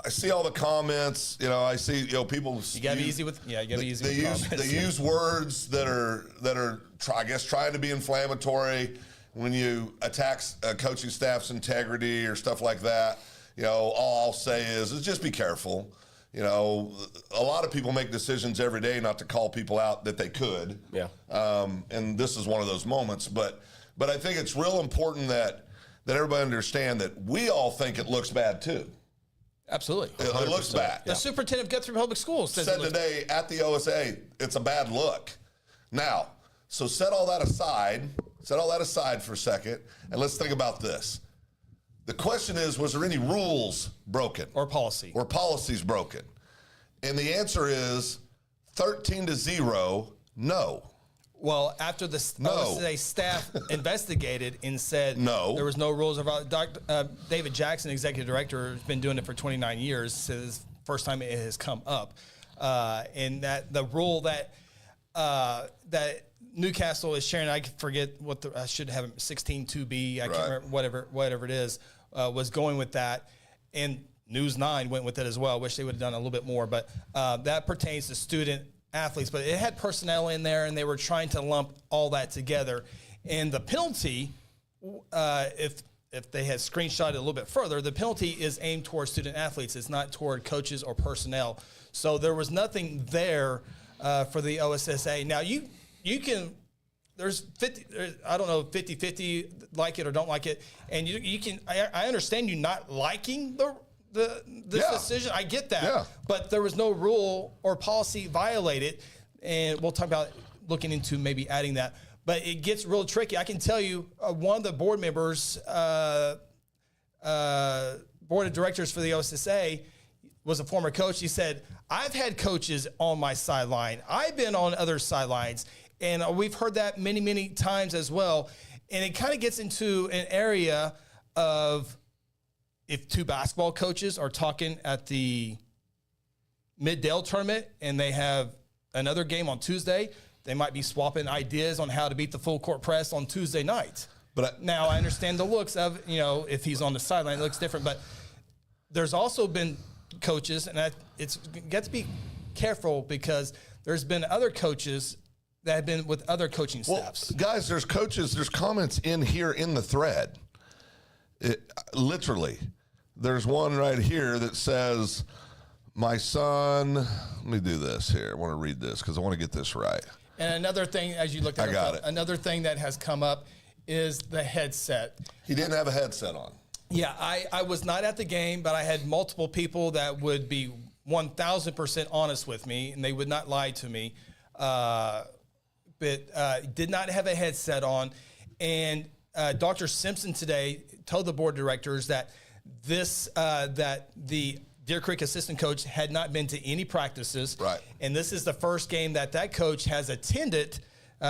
I see all the comments. I see people. You gotta be easy with. Yeah, you gotta be easy with comments. They use words that are I guess trying to be inflammatory when you attack coaching staff's integrity or stuff like that. All I'll say is just be careful. A lot of people make decisions every day not to call people out that they could. Yeah. And this is one of those moments. But I think it's real important that everybody understand that we all think it looks bad too. Absolutely. It looks bad. The superintendent of Guthrie Public Schools said today at the OSA, it's a bad look. Now, so set all that aside for a second, and let's think about this. The question is, was there any rules broken? Or policy. Or policies broken? And the answer is 13-0, no. Well, after the OSSA staff investigated and said there was no rules about David Jackson, executive director, has been doing it for 29 years. Says first time it has come up, and that the rule that Newcastle is sharing, I forget what I should have 16-2B. I can't remember whatever it is. Was going with that, and News 9 went with it as well. Wish they would have done a little bit more, but that pertains to student athletes. But it had personnel in there, and they were trying to lump all that together. And the penalty, if they had screenshot it a little bit further, the penalty is aimed towards student athletes. It's not toward coaches or personnel. So there was nothing there for the OSSA. Now you can. There's 50-50, like it or don't like it. And you can, I understand you not liking this decision. I get that. Yeah. But there was no rule or policy violated. And we'll talk about looking into maybe adding that. But it gets real tricky. I can tell you, one of the board members, board of directors for the OSSA, was a former coach. He said, I've had coaches on my sideline. I've been on other sidelines. And we've heard that many, many times as well. And it kind of gets into an area of if two basketball coaches are talking at the mid-Dale tournament and they have another game on Tuesday, they might be swapping ideas on how to beat the full court press on Tuesday night. But now I understand the looks of, if he's on the sideline, it looks different. But there's also been coaches, and it's got to be careful because there's been other coaches that have been with other coaching staffs. Well, guys, there's comments in here in the thread. Literally, there's one right here that says, my son, let me do this here. I want to read this because I want to get this right. And another thing, as you looked at another thing that has come up is the headset. He didn't have a headset on. Yeah, I was not at the game, but I had multiple people that would be 1,000% honest with me, and they would not lie to me. But did not have a headset on. And Dr. Simpson today told the board of directors that that the Deer Creek assistant coach had not been to any practices. Right. And this is the first game that coach has attended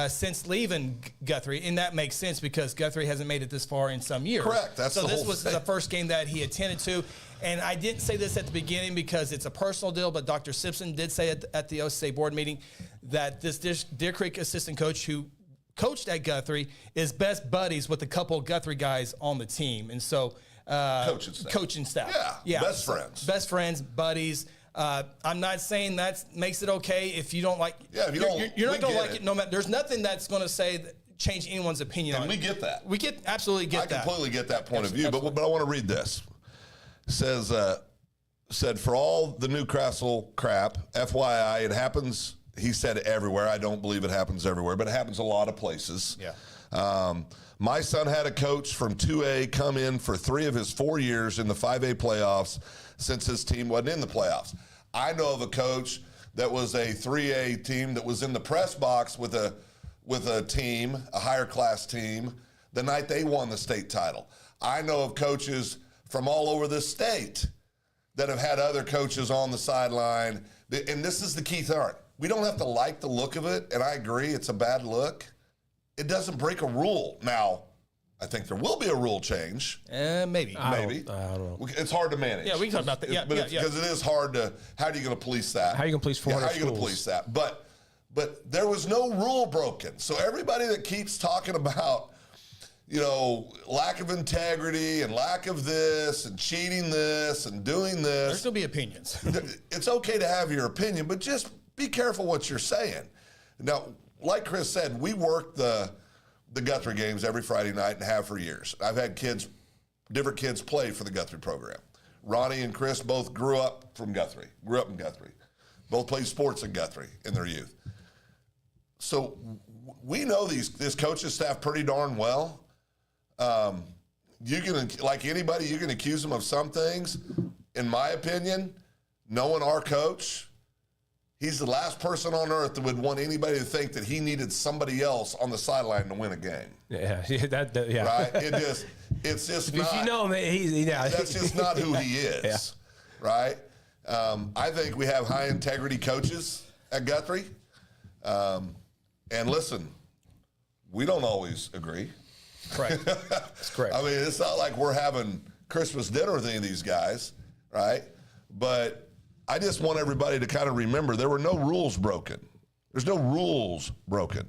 since leaving Guthrie. And that makes sense because Guthrie hasn't made it this far in some years. Correct. That's so this was the first game that he attended to. And I didn't say this at the beginning because it's a personal deal, but Dr. Simpson did say at the OSSA board meeting that this Deer Creek assistant coach who coached at Guthrie is best buddies with a couple of Guthrie guys on the team. And so coaching staff. Yeah, best friends. Best friends, buddies. I'm not saying that makes it okay if you don't like. Yeah, if you don't, you're not going to like it. No matter. There's nothing that's going to say change anyone's opinion. And we get that. We absolutely get that. I completely get that point of view. But I want to read this. It said for all the Newcastle crap, FYI, it happens. He said everywhere. I don't believe it happens everywhere, but it happens a lot of places. Yeah. My son had a coach from 2A come in for 3 of his 4 years in the 5A playoffs since his team wasn't in the playoffs. I know of a coach that was a 3A team that was in the press box with a team, a higher class team, the night they won the state title. I know of coaches from all over this state that have had other coaches on the sideline. And this is the key thing. We don't have to like the look of it, and I agree it's a bad look. It doesn't break a rule. Now, I think there will be a rule change. Maybe. I don't know. It's hard to manage. Yeah, we can talk about that. Yeah, Because it is hard to, how are you going to police that? How are you going to police 400 How are you going to police that? But there was no rule broken. So everybody that keeps talking about, lack of integrity and lack of this and cheating this and doing this. There's still be opinions. It's okay to have your opinion, but just be careful what you're saying. Now, like Chris said, we work the Guthrie games every Friday night and have for years. I've had different kids play for the Guthrie program. Ronnie and Chris both grew up in Guthrie. Both played sports in Guthrie in their youth. So we know this coaching staff pretty darn well. You can, like anybody, you can accuse them of some things. In my opinion, knowing our coach, he's the last person on earth that would want anybody to think that he needed somebody else on the sideline to win a game. Yeah. Right? It's just not. If you know him, that's just not who he is. Yeah. Right? I think we have high integrity coaches at Guthrie. And listen, we don't always agree. Correct. That's correct. I mean, it's not like we're having Christmas dinner with any of these guys, right? But I just want everybody to kind of remember there were no rules broken. There's no rules broken.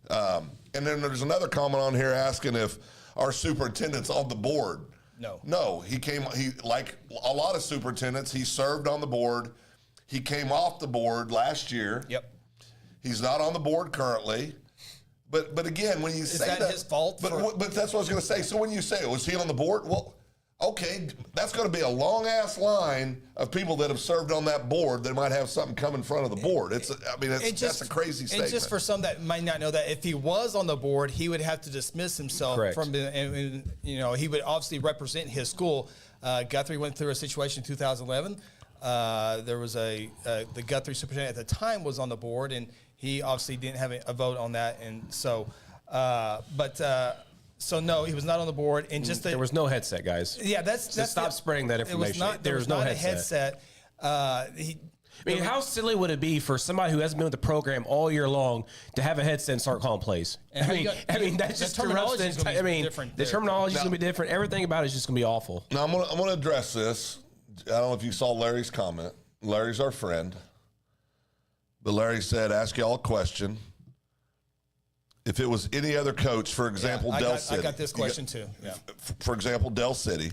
And then there's another comment on here asking if our superintendent's on the board. No, he like a lot of superintendents, he served on the board. He came off the board last year. Yep. He's not on the board currently. But again, when you say that. Is that his fault? But that's what I was going to say. So when you say, was he on the board? Well, okay, that's going to be a long-ass line of people that have served on that board that might have something come in front of the board. That's a crazy statement. And just for some that might not know that, if he was on the board, he would have to dismiss himself from, and he would obviously represent his school. Guthrie went through a situation in 2011. There was the Guthrie superintendent at the time was on the board, and he obviously didn't have a vote on that, and so, so no, he was not on the board, and just there was no headset, guys. Yeah, that's stop spreading that information. There was no headset. I mean, how silly would it be for somebody who hasn't been with the program all year long to have a headset and start calling plays? I mean, that's just terminology is going to be different. The terminology is going to be different. Everything about it is just going to be awful. Now I'm going to address this. I don't know if you saw Larry's comment. Larry's our friend. But Larry said, ask y'all a question. If it was any other coach, for example, Del City. I got this question too. Yeah. For example, Del City,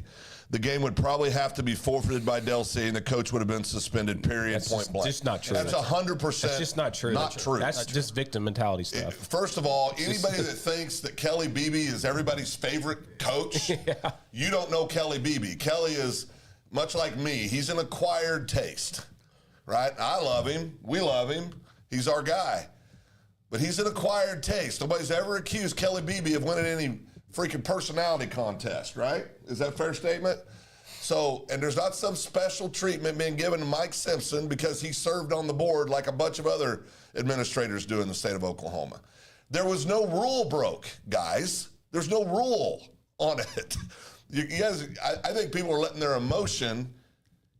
the game would probably have to be forfeited by Del City, and the coach would have been suspended, period, that's point blank. Just not true. That's 100%. That's just not true. Not true. That's just victim mentality stuff. First of all, anybody that thinks that Kelly Beebe is everybody's favorite coach, you don't know Kelly Beebe. Kelly is much like me. He's an acquired taste. Right? I love him. We love him. He's our guy. But he's an acquired taste. Nobody's ever accused Kelly Beebe of winning any freaking personality contest, right? Is that a fair statement? So, and there's not some special treatment being given to Mike Simpson because he served on the board like a bunch of other administrators do in the state of Oklahoma. There was no rule broke, guys. There's no rule on it. You guys, I think people are letting their emotion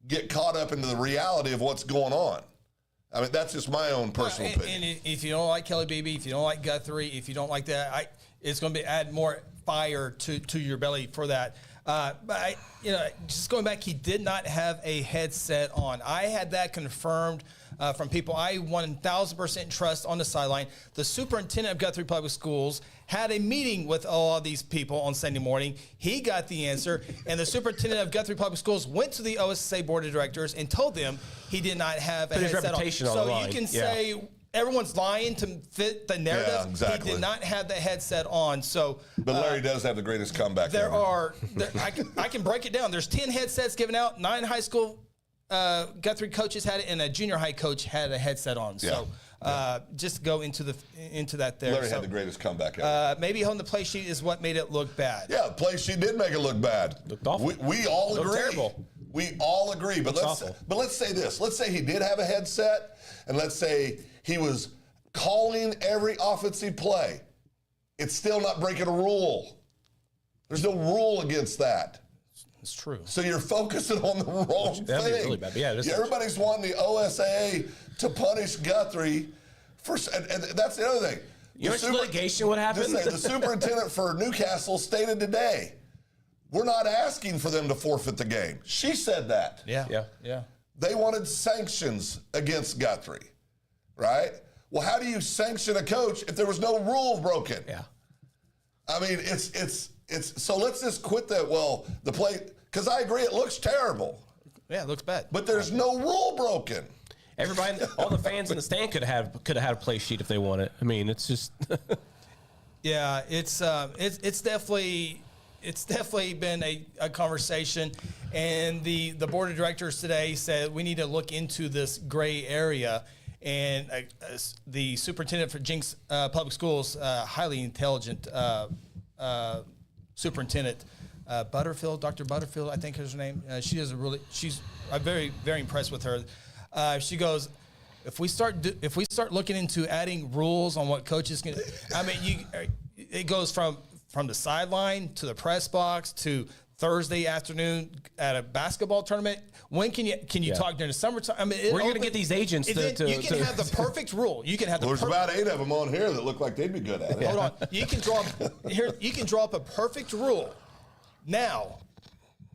get caught up into the reality of what's going on. I mean, that's just my own personal opinion. And if you don't like Kelly Beebe, if you don't like Guthrie, if you don't like that, it's going to add more fire to your belly for that. But just going back, he did not have a headset on. I had that confirmed from people I 1,000% trust on the sideline. The superintendent of Guthrie Public Schools had a meeting with all of these people on Sunday morning. He got the answer, and the superintendent of Guthrie Public Schools went to the OSSA board of directors and told them he did not have a headset on. So you can say everyone's lying to fit the narrative. Yeah, exactly. He did not have the headset on. So, but Larry does have the greatest comeback ever. I can break it down. There's 10 headsets given out. 9 high school Guthrie coaches had it, and a junior high coach had a headset on. So just go into that there. Larry had the greatest comeback ever. Maybe on the play sheet is what made it look bad. Yeah, the play sheet did make it look bad. Looked awful. We all agree. Terrible. We all agree. But let's say this. Let's say he did have a headset, and let's say he was calling every offensive play. It's still not breaking a rule. There's no rule against that. It's true. So you're focusing on the wrong thing. That'd be really bad. Yeah, everybody's wanting the OSA to punish Guthrie for, and that's the other thing. You know what litigation would happen? The superintendent for Newcastle stated today, we're not asking for them to forfeit the game. She said that. Yeah. They wanted sanctions against Guthrie, right? Well, how do you sanction a coach if there was no rule broken? Yeah. I mean, it's so let's just quit that. Well, the play, because I agree, it looks terrible. Yeah, it looks bad. But there's no rule broken. Everybody, all the fans in the stand could have had a play sheet if they wanted. I mean, it's just. Yeah, it's definitely been a conversation, and the board of directors today said we need to look into this gray area. And the superintendent for Jinx Public Schools, highly intelligent superintendent, Butterfield, Dr. Butterfield, I think is her name. I'm very, very impressed with her. She goes, if we start looking into adding rules on what coaches can, I mean, it goes from the sideline to the press box to Thursday afternoon at a basketball tournament. When can you talk during the summertime? I mean, we're going to get these agents you can have the perfect rule. You can have There's about 8 of them on here that look like they'd be good at it. Hold on. You can draw up a perfect rule. Now,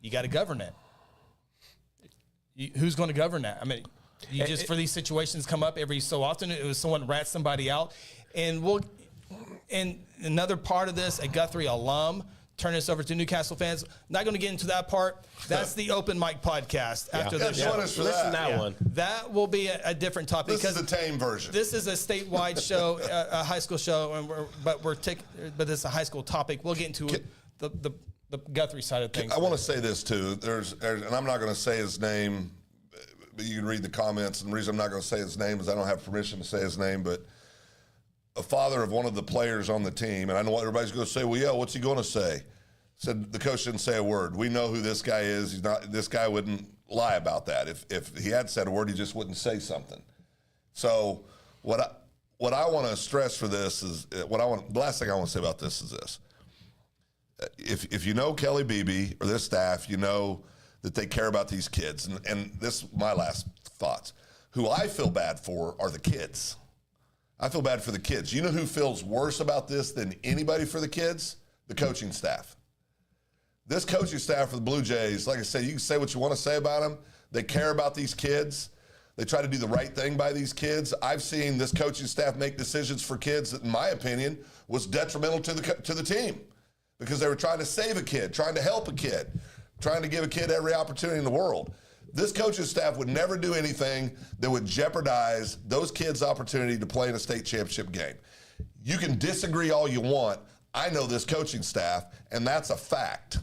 you got to govern it. Who's going to govern that? I mean, for these situations come up every so often. It was someone rats somebody out, and another part of this, a Guthrie alum. Turn this over to Newcastle fans. Not going to get into that part. That's the open mic podcast after the show. Listen to that one. That will be a different topic. This is the tame version. This is a statewide show, a high school show, but this is a high school topic. We'll get into the Guthrie side of things. I want to say this too. And I'm not going to say his name, but you can read the comments. And the reason I'm not going to say his name is I don't have permission to say his name, but a father of one of the players on the team, and I know what everybody's going to say, well, yeah, what's he going to say? Said the coach didn't say a word. We know who this guy is. This guy wouldn't lie about that. If he had said a word, he just wouldn't say something. So what I want to stress for this is, the last thing I want to say about this is this. If you know Kelly Beebe or this staff, you know that they care about these kids. And this is my last thoughts. Who I feel bad for are the kids. I feel bad for the kids. You know who feels worse about this than anybody for the kids? The coaching staff. This coaching staff for the Blue Jays, like I said, you can say what you want to say about them. They care about these kids. They try to do the right thing by these kids. I've seen this coaching staff make decisions for kids that, in my opinion, was detrimental to the team because they were trying to save a kid, trying to help a kid, trying to give a kid every opportunity in the world. This coaching staff would never do anything that would jeopardize those kids' opportunity to play in a state championship game. You can disagree all you want. I know this coaching staff, and that's a fact.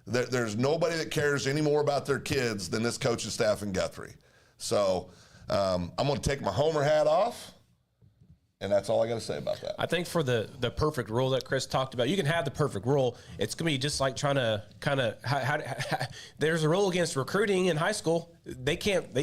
There's nobody that cares any more about their kids than this coaching staff in Guthrie. So I'm going to take my Homer hat off, and that's all I got to say about that. I think for the perfect rule that Chris talked about, you can have the perfect rule. It's going to be just like trying to kind of there's a rule against recruiting in high school. You can't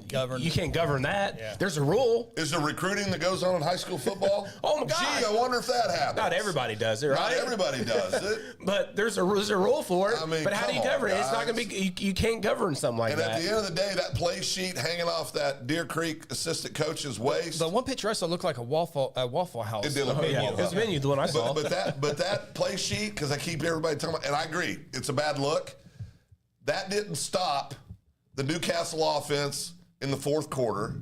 govern that. Yeah. There's a rule. Is there recruiting that goes on in high school football? Oh my God! Gee, I wonder if that happens. Not everybody does it, right? Not everybody does it. But there's a rule for it. I mean, but how do you govern it? It's not going to be. You can't govern something like that. And at the end of the day, that play sheet hanging off that Deer Creek assistant coach's waist. The one picture I saw looked like a Waffle House. It did look like a Waffle House. It was menu, the one I saw. But that play sheet, because I keep everybody talking about, and I agree, it's a bad look. That didn't stop the Newcastle offense in the fourth quarter.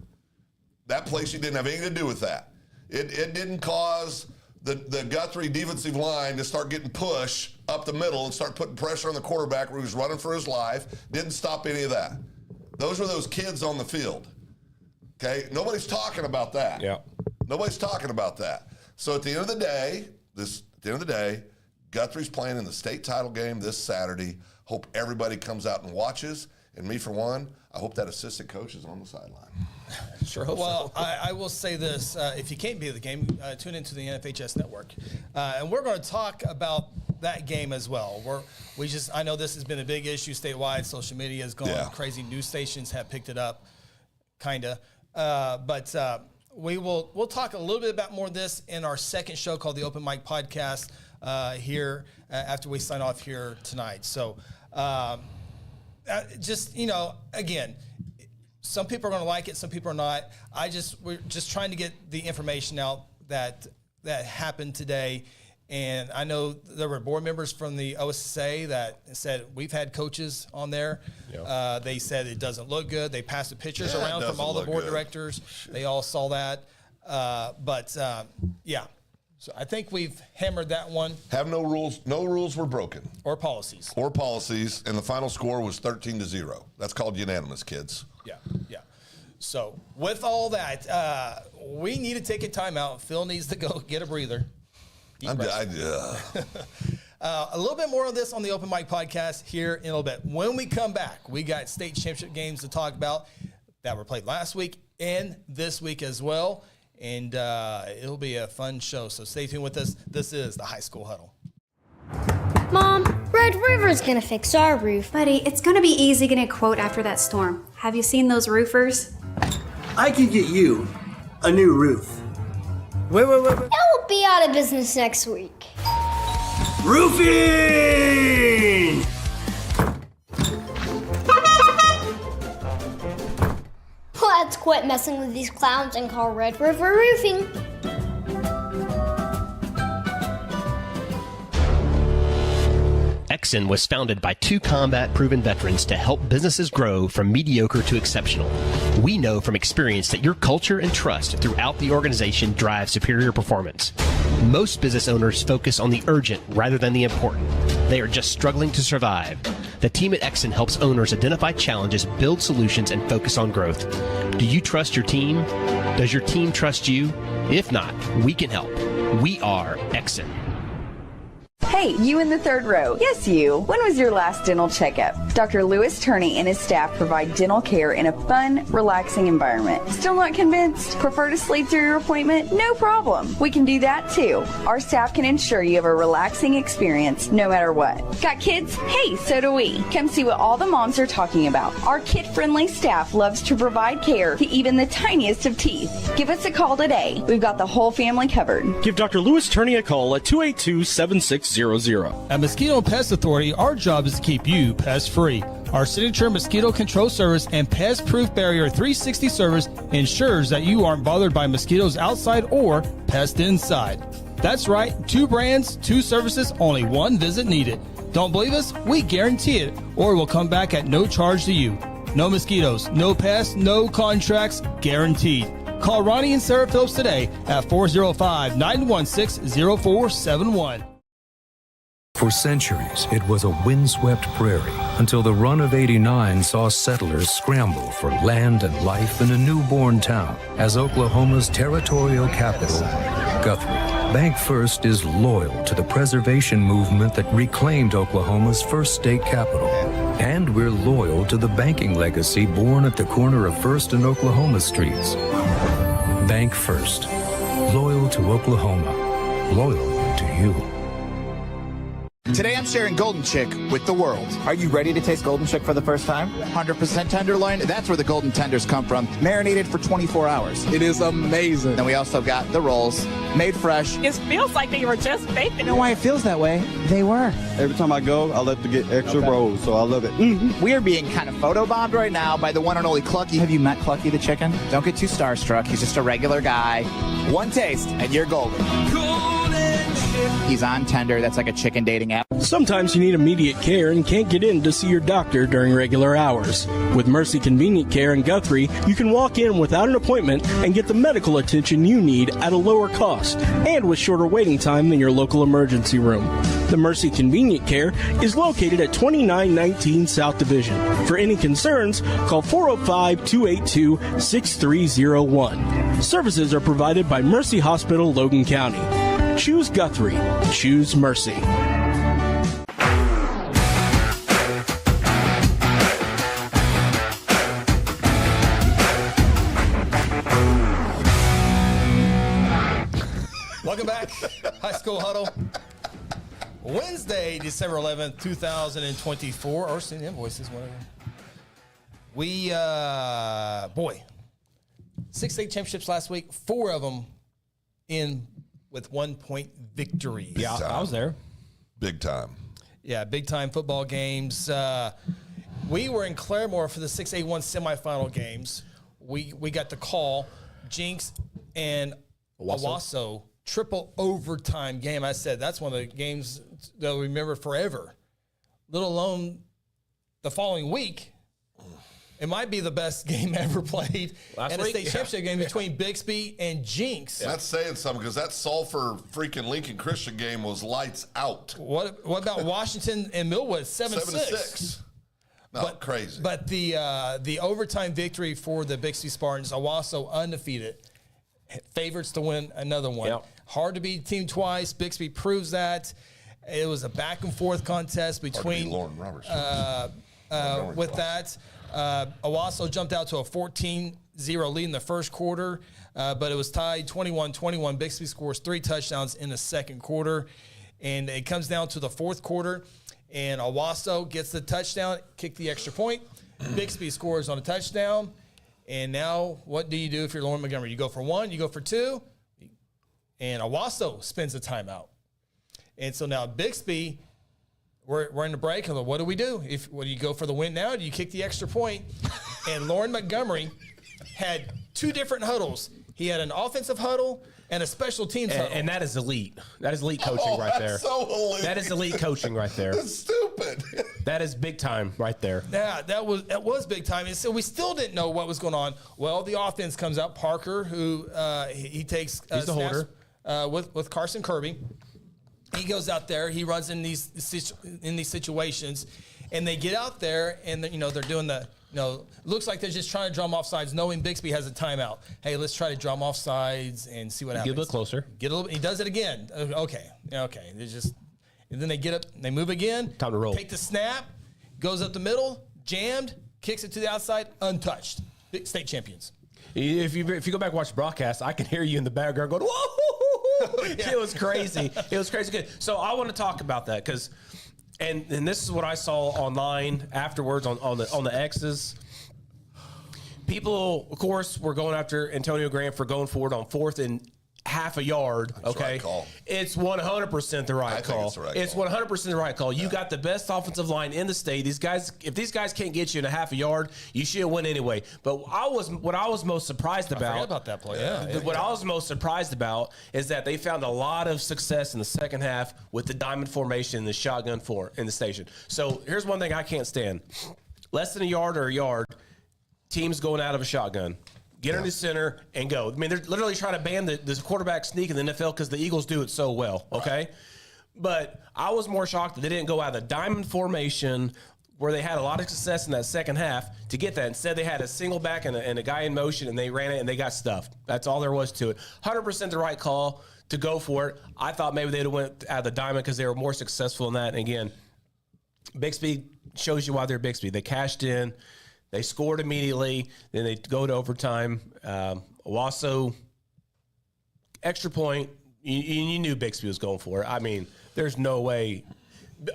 That play sheet didn't have anything to do with that. It didn't cause the Guthrie defensive line to start getting pushed up the middle and start putting pressure on the quarterback where he was running for his life. Didn't stop any of that. Those were those kids on the field. Okay? Nobody's talking about that. Yeah. Nobody's talking about that. So at the end of the day, Guthrie's playing in the state title game this Saturday. Hope everybody comes out and watches. And me, for one, I hope that assistant coach is on the sideline. Sure hope so. I will say this. If you can't be at the game, tune into the NFHS network. And we're going to talk about that game as well. I know this has been a big issue statewide. Social media has gone crazy. News stations have picked it up, kind of. But we'll talk a little bit about more of this in our second show called the Open Mic Podcast here after we sign off here tonight. So just, again, some people are going to like it, some people are not. We're just trying to get the information out that happened today. And I know there were board members from the OSSA that said we've had coaches on there. Yep. They said it doesn't look good. They passed the pictures around from all the board directors. They all saw that. So I think we've hammered that one. Have no rules. No rules were broken. Or policies. And the final score was 13-0. That's called unanimous, kids. Yeah. So with all that, we need to take a timeout. Phil needs to go get a breather. A little bit more of this on the Open Mic Podcast here in a little bit. When we come back, we got state championship games to talk about that were played last week and this week as well. And it'll be a fun show. So stay tuned with us. This is the High School Huddle. Mom, Red River's gonna fix our roof. Buddy, it's gonna be easy getting a quote after that storm. Have you seen those roofers? I could get you a new roof. Wait. It will be out of business next week. Roofing! Let's quit messing with these clowns and call Red River Roofing. Exxon was founded by two combat-proven veterans to help businesses grow from mediocre to exceptional. We know from experience that your culture and trust throughout the organization drive superior performance. Most business owners focus on the urgent rather than the important. They are just struggling to survive. The team at Exxon helps owners identify challenges, build solutions, and focus on growth. Do you trust your team? Does your team trust you? If not, we can help. We are Exxon. Hey, you in the third row. Yes, you. When was your last dental checkup? Dr. Lewis Turney and his staff provide dental care in a fun, relaxing environment. Still not convinced? Prefer to sleep through your appointment? No problem. We can do that too. Our staff can ensure you have a relaxing experience no matter what. Got kids? Hey, so do we. Come see what all the moms are talking about. Our kid-friendly staff loves to provide care to even the tiniest of teeth. Give us a call today. We've got the whole family covered. Give Dr. Lewis Turney a call at 282-7600. At Mosquito Pest Authority, our job is to keep you pest-free. Our signature mosquito control service and pest-proof barrier 360 service ensures that you aren't bothered by mosquitoes outside or pests inside. That's right, 2 brands, 2 services, only 1 visit needed. Don't believe us? We guarantee it, or we'll come back at no charge to you. No mosquitoes, no pests, no contracts, guaranteed. Call Ronnie and Sarah Phillips today at 405-916-0471. For centuries, it was a windswept prairie until the run of '89 saw settlers scramble for land and life in a newborn town as Oklahoma's territorial capital, Guthrie. Bank First is loyal to the preservation movement that reclaimed Oklahoma's first state capital. And we're loyal to the banking legacy born at the corner of First and Oklahoma Streets. Bank First. Loyal to Oklahoma. Loyal to you. Today I'm sharing Golden Chick with the world. Are you ready to taste Golden Chick for the first time? 100% tenderloin. That's where the golden tenders come from. Marinated for 24 hours. It is amazing. Then we also got the rolls, made fresh. It feels like they were just baked. You know why it feels that way? They were. Every time I go, I like to get extra rolls, so I love it. We are being kind of photobombed right now by the one and only Clucky. Have you met Clucky the chicken? Don't get too starstruck. He's just a regular guy. One taste, and you're golden. He's on Tender. That's like a chicken dating app. Sometimes you need immediate care and can't get in to see your doctor during regular hours. With Mercy Convenient Care in Guthrie, you can walk in without an appointment and get the medical attention you need at a lower cost and with shorter waiting time than your local emergency room. The Mercy Convenient Care is located at 2919 South Division. For any concerns, call 405-282-6301. Services are provided by Mercy Hospital, Logan County. Choose Guthrie. Choose Mercy. Welcome back, High School Huddle. Wednesday, December 11th, 2024, or send invoices, whatever. We, 6 state championships last week, 4 of them in with 1-point victories. Yeah, I was there. Big time. Yeah, big time football games. We were in Claremore for the 6A1 semifinal games. We got the call. Jinx and Owasso triple overtime game. I said that's one of the games that we remember forever. Let alone the following week. It might be the best game ever played. Last a week? state championship game between Bixby and Jinx. That's saying something because that Sulphur freaking Lincoln Christian game was lights out. What about Washington and Millwood? 7-6. No, crazy. But the overtime victory for the Bixby Spartans, Owasso undefeated, favorites to win another one. Yep. Hard to beat team twice. Bixby proves that. It was a back and forth contest between Lauren Roberts. with that. Owasso jumped out to a 14-0 lead in the first quarter, but it was tied 21-21. Bixby scores 3 touchdowns in the second quarter, and it comes down to the fourth quarter, and Owasso gets the touchdown, kick the extra point. Bixby scores on a touchdown, and now what do you do if you're Lauren Montgomery? You go for 1, you go for 2, and Owasso spins a timeout. And so now Bixby, we're in the break. What do we do? Do you go for the win now? Or do you kick the extra point? And Lauren Montgomery had 2 different huddles. He had an offensive huddle and a special teams huddle. And that is elite. That is elite coaching right there. So elite. That is elite coaching right there. That's stupid. That is big time right there. Yeah, that was big time. And so we still didn't know what was going on. Well, the offense comes out. Parker, who he takes He's the holder. With Carson Kirby. He goes out there. He runs in these situations, and they get out there, and they're doing the looks like they're just trying to drum off sides, knowing Bixby has a timeout. Hey, let's try to drum off sides and see what happens. Get a little closer. He does it again. Okay. They just, and then they get up, they move again. Time to roll. Take the snap, goes up the middle, jammed, kicks it to the outside, untouched. Big state champions. If you go back and watch the broadcast, I can hear you in the background going, whoa! It was crazy. It was crazy good. So I want to talk about that because, and this is what I saw online afterwards on the X's. People, of course, were going after Antonio Grant for going forward on 4th and half a yard. That's the right call. It's 100% the right call. It's 100% the right call. You got the best offensive line in the state. These guys, if these guys can't get you in a half a yard, you should win anyway. But what I was most surprised about. I forgot about that play. Yeah. What I was most surprised about is that they found a lot of success in the second half with the diamond formation and the shotgun in the station. So here's one thing I can't stand: less than a yard or a yard, teams going out of a shotgun. Get under the center and go. I mean, they're literally trying to ban the quarterback sneak in the NFL because the Eagles do it so well, okay? Right. But I was more shocked that they didn't go out of the diamond formation where they had a lot of success in that second half to get that. Instead, they had a single back and a guy in motion, and they ran it, and they got stuffed. That's all there was to it. 100% the right call to go for it. I thought maybe they'd have went out of the diamond because they were more successful in that. And again, Bixby shows you why they're Bixby. They cashed in. They scored immediately. Then they go to overtime. Owasso, extra point. You knew Bixby was going for it. I mean, there's no way.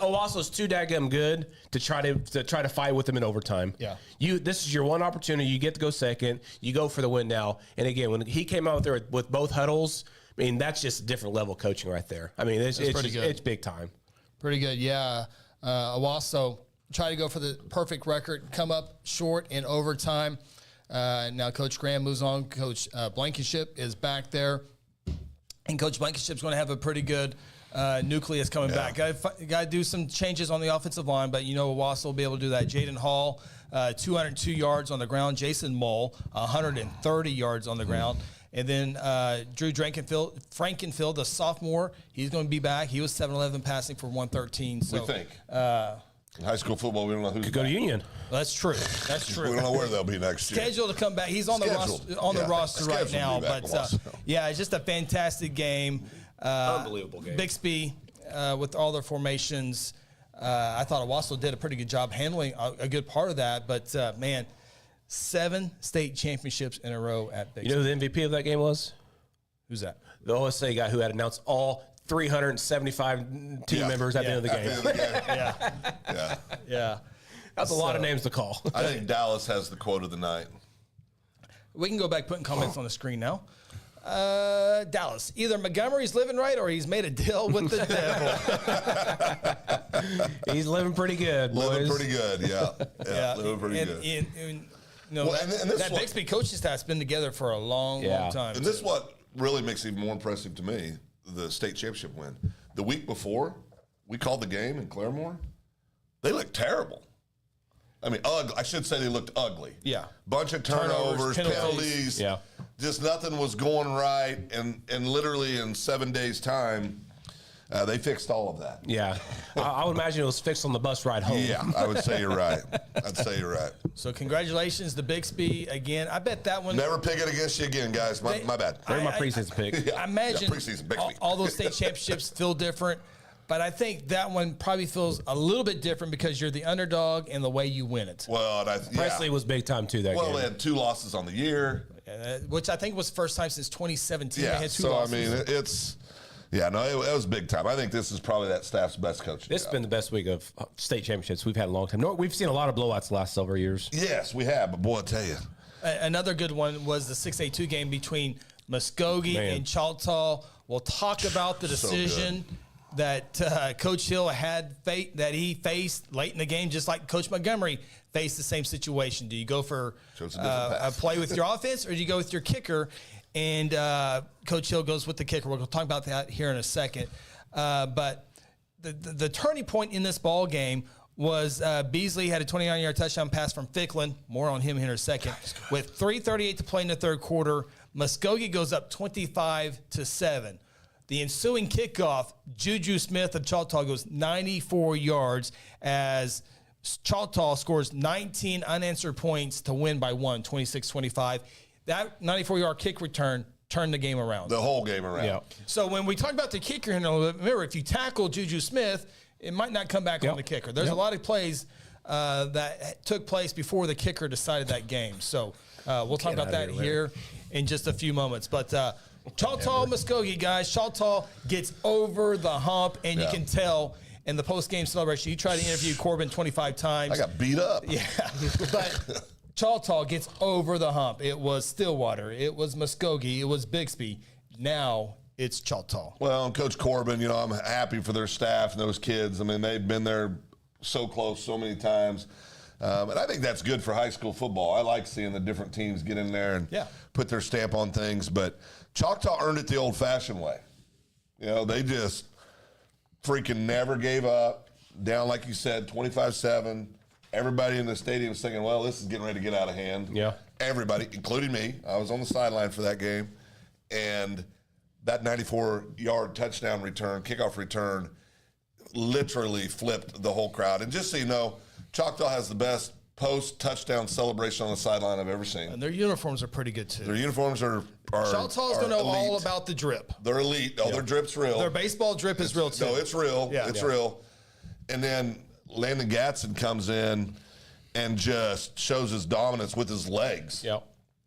Owasso's too daggum good to try to fight with them in overtime. Yeah. This is your one opportunity. You get to go second. You go for the win now. And again, when he came out there with both huddles, I mean, that's just a different level of coaching right there. I mean, it's pretty good. It's big time. Pretty good, yeah. Owasso try to go for the perfect record, come up short in overtime. Now Coach Graham moves on. Coach Blankenship is back there. And Coach Blankenship's going to have a pretty good nucleus coming back. Got to do some changes on the offensive line, but Owasso will be able to do that. Jaden Hall, 202 yards on the ground. Jason Mull, 130 yards on the ground. And then Drew Frankenfield, the sophomore, he's going to be back. He was 7-11 passing for 113. So, we think. In high school football, we don't know who could go to Union. That's true. That's true. We don't know where they'll be next year. Scheduled to come back. He's on the roster right now. But it's just a fantastic game. Unbelievable game. Bixby with all their formations. I thought Owasso did a pretty good job handling a good part of that. But 7 state championships in a row at Bixby. You know who the MVP of that game was? Who's that? The OSA guy who had announced all 375 team members at the end of the game. Yeah. That's a lot of names to call. I think Dallas has the quote of the night. We can go back putting comments on the screen now. Dallas. Either Montgomery's living right or he's made a deal with the devil. He's living pretty good, boys. Living pretty good, yeah. Living pretty good. And that Bixby coaching staff's been together for a long time. And this is what really makes it even more impressive to me, the state championship win. The week before, we called the game in Claremore. They looked terrible. I mean, ugly. I should say they looked ugly. Yeah. Bunch of turnovers, penalties. Yeah. Just nothing was going right. And literally in 7 days' time, they fixed all of that. Yeah. I would imagine it was fixed on the bus ride home. Yeah, I would say you're right. So congratulations to Bixby again. I bet that one. Never pick it against you again, guys. My bad. They're my preseason pick. I imagine preseason Bixby. all those state championships feel different. But I think that one probably feels a little bit different because you're the underdog and the way you win it. Well, Presley was big time too that game. Well, they had 2 losses on the year. Which I think was first time since 2017. Yeah, they had 2 losses. I mean, it was big time. I think this is probably that staff's best coaching This has been the best week of state championships we've had in a long time. We've seen a lot of blowouts the last several years. Yes, we have. But boy, I tell you. Another good one was the 6A2 game between Muskogee and Choctaw. We'll talk about the decision that Coach Hill that he faced late in the game, just like Coach Montgomery faced the same situation. Do you go for a play with your offense, or do you go with your kicker? And Coach Hill goes with the kicker. We're going to talk about that here in a second. But the turning point in this ball game was Beasley had a 29-yard touchdown pass from Ficklin. More on him here in a second. With 3:38 to play in the third quarter, Muskogee goes up 25-7. The ensuing kickoff, Juju Smith of Choctaw goes 94 yards as Choctaw scores 19 unanswered points to win by 26-25. That 94-yard kick return turned the game around. The whole game around. Yeah. So when we talk about the kicker here in a little bit, remember, if you tackle Juju Smith, it might not come back on the kicker. There's a lot of plays that took place before the kicker decided that game. So we'll talk about that here in just a few moments. But Choctaw, Muskogee, guys. Choctaw gets over the hump, and you can tell in the post-game celebration. You tried to interview Corbin 25 times. I got beat up. Yeah, but Choctaw gets over the hump. It was Stillwater. It was Muskogee. It was Bixby. Now it's Choctaw. Well, and Coach Corbin, I'm happy for their staff and those kids. I mean, they've been there so close so many times. And I think that's good for high school football. I like seeing the different teams get in there and put their stamp on things. But Choctaw earned it the old-fashioned way. They just freaking never gave up. Down, like you said, 25-7. Everybody in the stadium was thinking, well, this is getting ready to get out of hand. Yeah. Everybody, including me. I was on the sideline for that game. And that 94-yard touchdown return, kickoff return, literally flipped the whole crowd. And just so you know, Choctaw has the best post-touchdown celebration on the sideline I've ever seen. And their uniforms are pretty good, too. Their uniforms are Choctaw's going to know all about the drip. They're elite. Oh, their drip's real. Their baseball drip is real, too. No, it's real. Yeah. It's real. And then Landon Gatson comes in and just shows his dominance with his legs. Yep.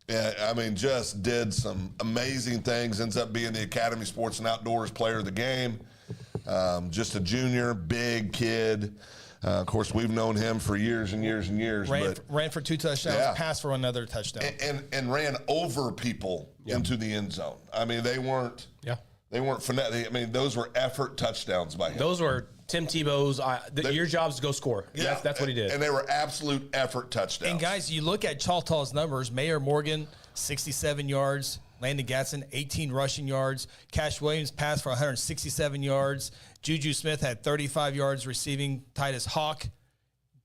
Yeah, I mean, just did some amazing things. Ends up being the Academy Sports and Outdoors Player of the Game. Just a junior, big kid. Of course, we've known him for years and years and years. Ran for 2 touchdowns, passed for another touchdown. And ran over people into the end zone. I mean, they weren't phonetic. I mean, those were effort touchdowns by him. Those were Tim Tebow's. Your job is to go score. Yeah, that's what he did. And they were absolute effort touchdowns. And guys, you look at Choctaw's numbers. Mayor Morgan, 67 yards. Landon Gatson, 18 rushing yards. Cash Williams passed for 167 yards. Juju Smith had 35 yards receiving. Titus Hawk,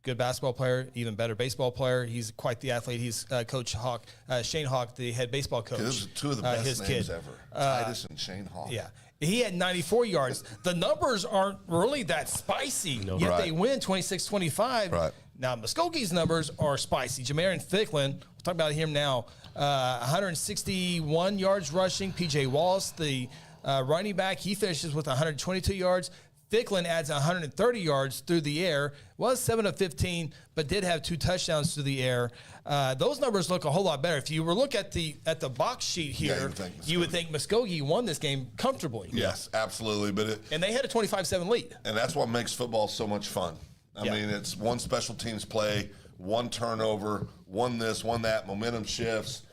good basketball player, even better baseball player. He's quite the athlete. He's Coach Hawk, Shane Hawk, the head baseball coach. Those are 2 of the best names ever. Titus and Shane Hawk. Yeah. He had 94 yards. The numbers aren't really that spicy, yet they win 26-25. Right. Now, Muskogee's numbers are spicy. Jamarian Ficklin, we'll talk about him now, 161 yards rushing. P.J. Wallace, the running back, he finishes with 122 yards. Ficklin adds 130 yards through the air, was 7 of 15, but did have 2 touchdowns through the air. Those numbers look a whole lot better. If you were look at the box sheet here, you would think Muskogee won this game comfortably. Yes, absolutely. And they had a 25-7 lead. And that's what makes football so much fun. I mean, it's one special teams play, one turnover, one this, one that, momentum shifts.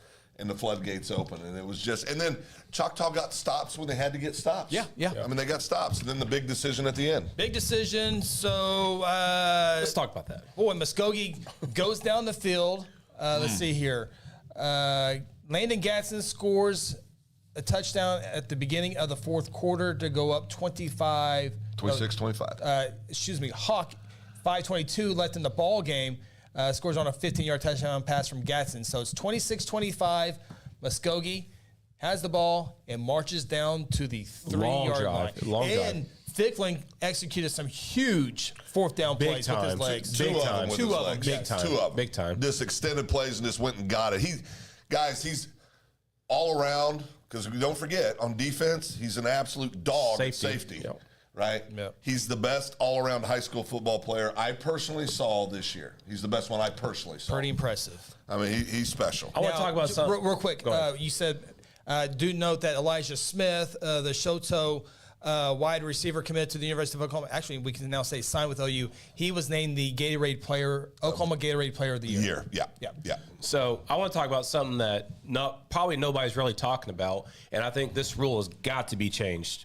and the floodgates open, and it was just. And then Choctaw got stops when they had to get stops. Yeah. I mean, they got stops, and then the big decision at the end. Big decision. So let's talk about that. Boy, Muskogee goes down the field. Let's see here. Landon Gatson scores a touchdown at the beginning of the fourth quarter to go up 26-25. Hawk, 5:22 left in the ball game. Scores on a 15-yard touchdown pass from Gatson. So it's 26-25. Muskogee has the ball and marches down to the 3-yard line. Long drive. And Ficklin executed some huge fourth down plays with his legs. Two of them. Big time. Just extended plays and just went and got it. He's all around, because don't forget, on defense, he's an absolute dog at safety. Yep. Right? Yep. He's the best all-around high school football player I personally saw this year. He's the best one I personally saw. Pretty impressive. I mean, he's special. I want to talk about something. Real quick, you said, do note that Elijah Smith, the Shoto wide receiver committed to the University of Oklahoma. Actually, we can now say signed with OU. He was named the Oklahoma Gatorade Player of the Year. Yeah. So I want to talk about something that probably nobody's really talking about, and I think this rule has got to be changed.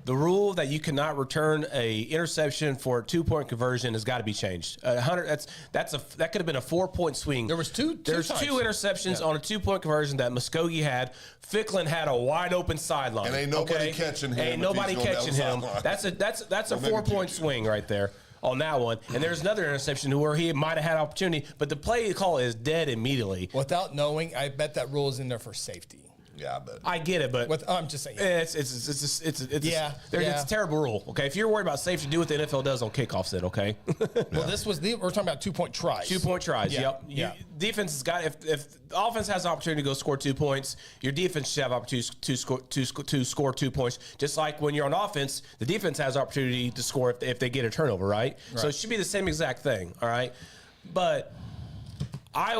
The rule that you cannot return a interception for a 2-point conversion has got to be changed. 100. That could have been a 4-point swing. There was two interceptions on a 2-point conversion that Muskogee had. Ficklin had a wide open sideline, and ain't nobody catching him. Ain't nobody catching him. That's a 4-point swing right there on that one. And there's another interception where he might have had opportunity, but the play call is dead immediately. Without knowing, I bet that rule is in there for safety. Yeah, but I get it, but I'm just saying it's a terrible rule. Okay, if you're worried about safety, do what the NFL does on kickoffs. Then okay. Well, we're talking about 2-point tries. 2-point tries. Yeah. Yep. Defense has got if the offense has the opportunity to go score 2 points, your defense should have opportunity to score 2 points. Just like when you're on offense, the defense has opportunity to score if they get a turnover, right? So it should be the same exact thing. All right, but. I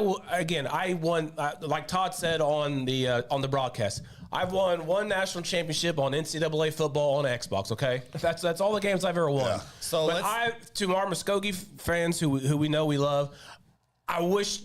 won, like Todd said on the broadcast. I've won one national championship on NCAA football on Xbox. Okay, that's all the games I've ever won. Yeah. So to our Muskogee fans who we know we love, I wish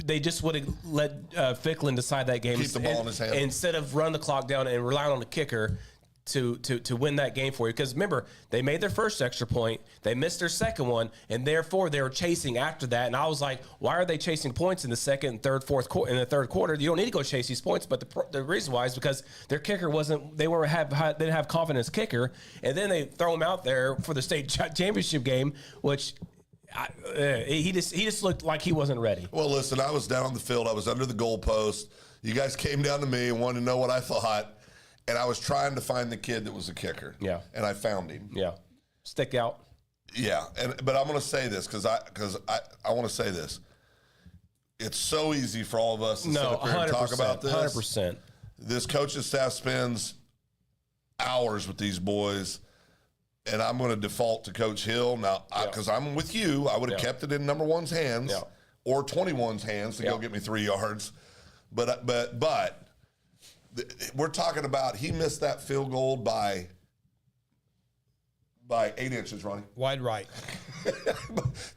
they just would have let Ficklin decide that game. Keep the ball in his hand instead of run the clock down and rely on the kicker to win that game for you. Because remember, they made their first extra point, they missed their second one, and therefore they were chasing after that. And I was like, why are they chasing points in the second, and third, fourth quarter? In the third quarter, you don't need to go chase these points. But the reason why is because their kicker they didn't have confidence kicker, and then they throw him out there for the state championship game, which. He just looked like he wasn't ready. Well, listen, I was down on the field. I was under the goalpost. You guys came down to me and wanted to know what I thought. And I was trying to find the kid that was a kicker. Yeah. And I found him. Yeah. Stick out. Yeah. But I'm going to say this because I want to say this. It's so easy for all of us to sit up here and talk about this. 100%. This coaching staff spends hours with these boys, and I'm going to default to Coach Hill now because I'm with you. I would have kept it in number one's hands or 21's hands to go get me 3 yards. But we're talking about he missed that field goal by 8 inches, Ronnie. Wide right.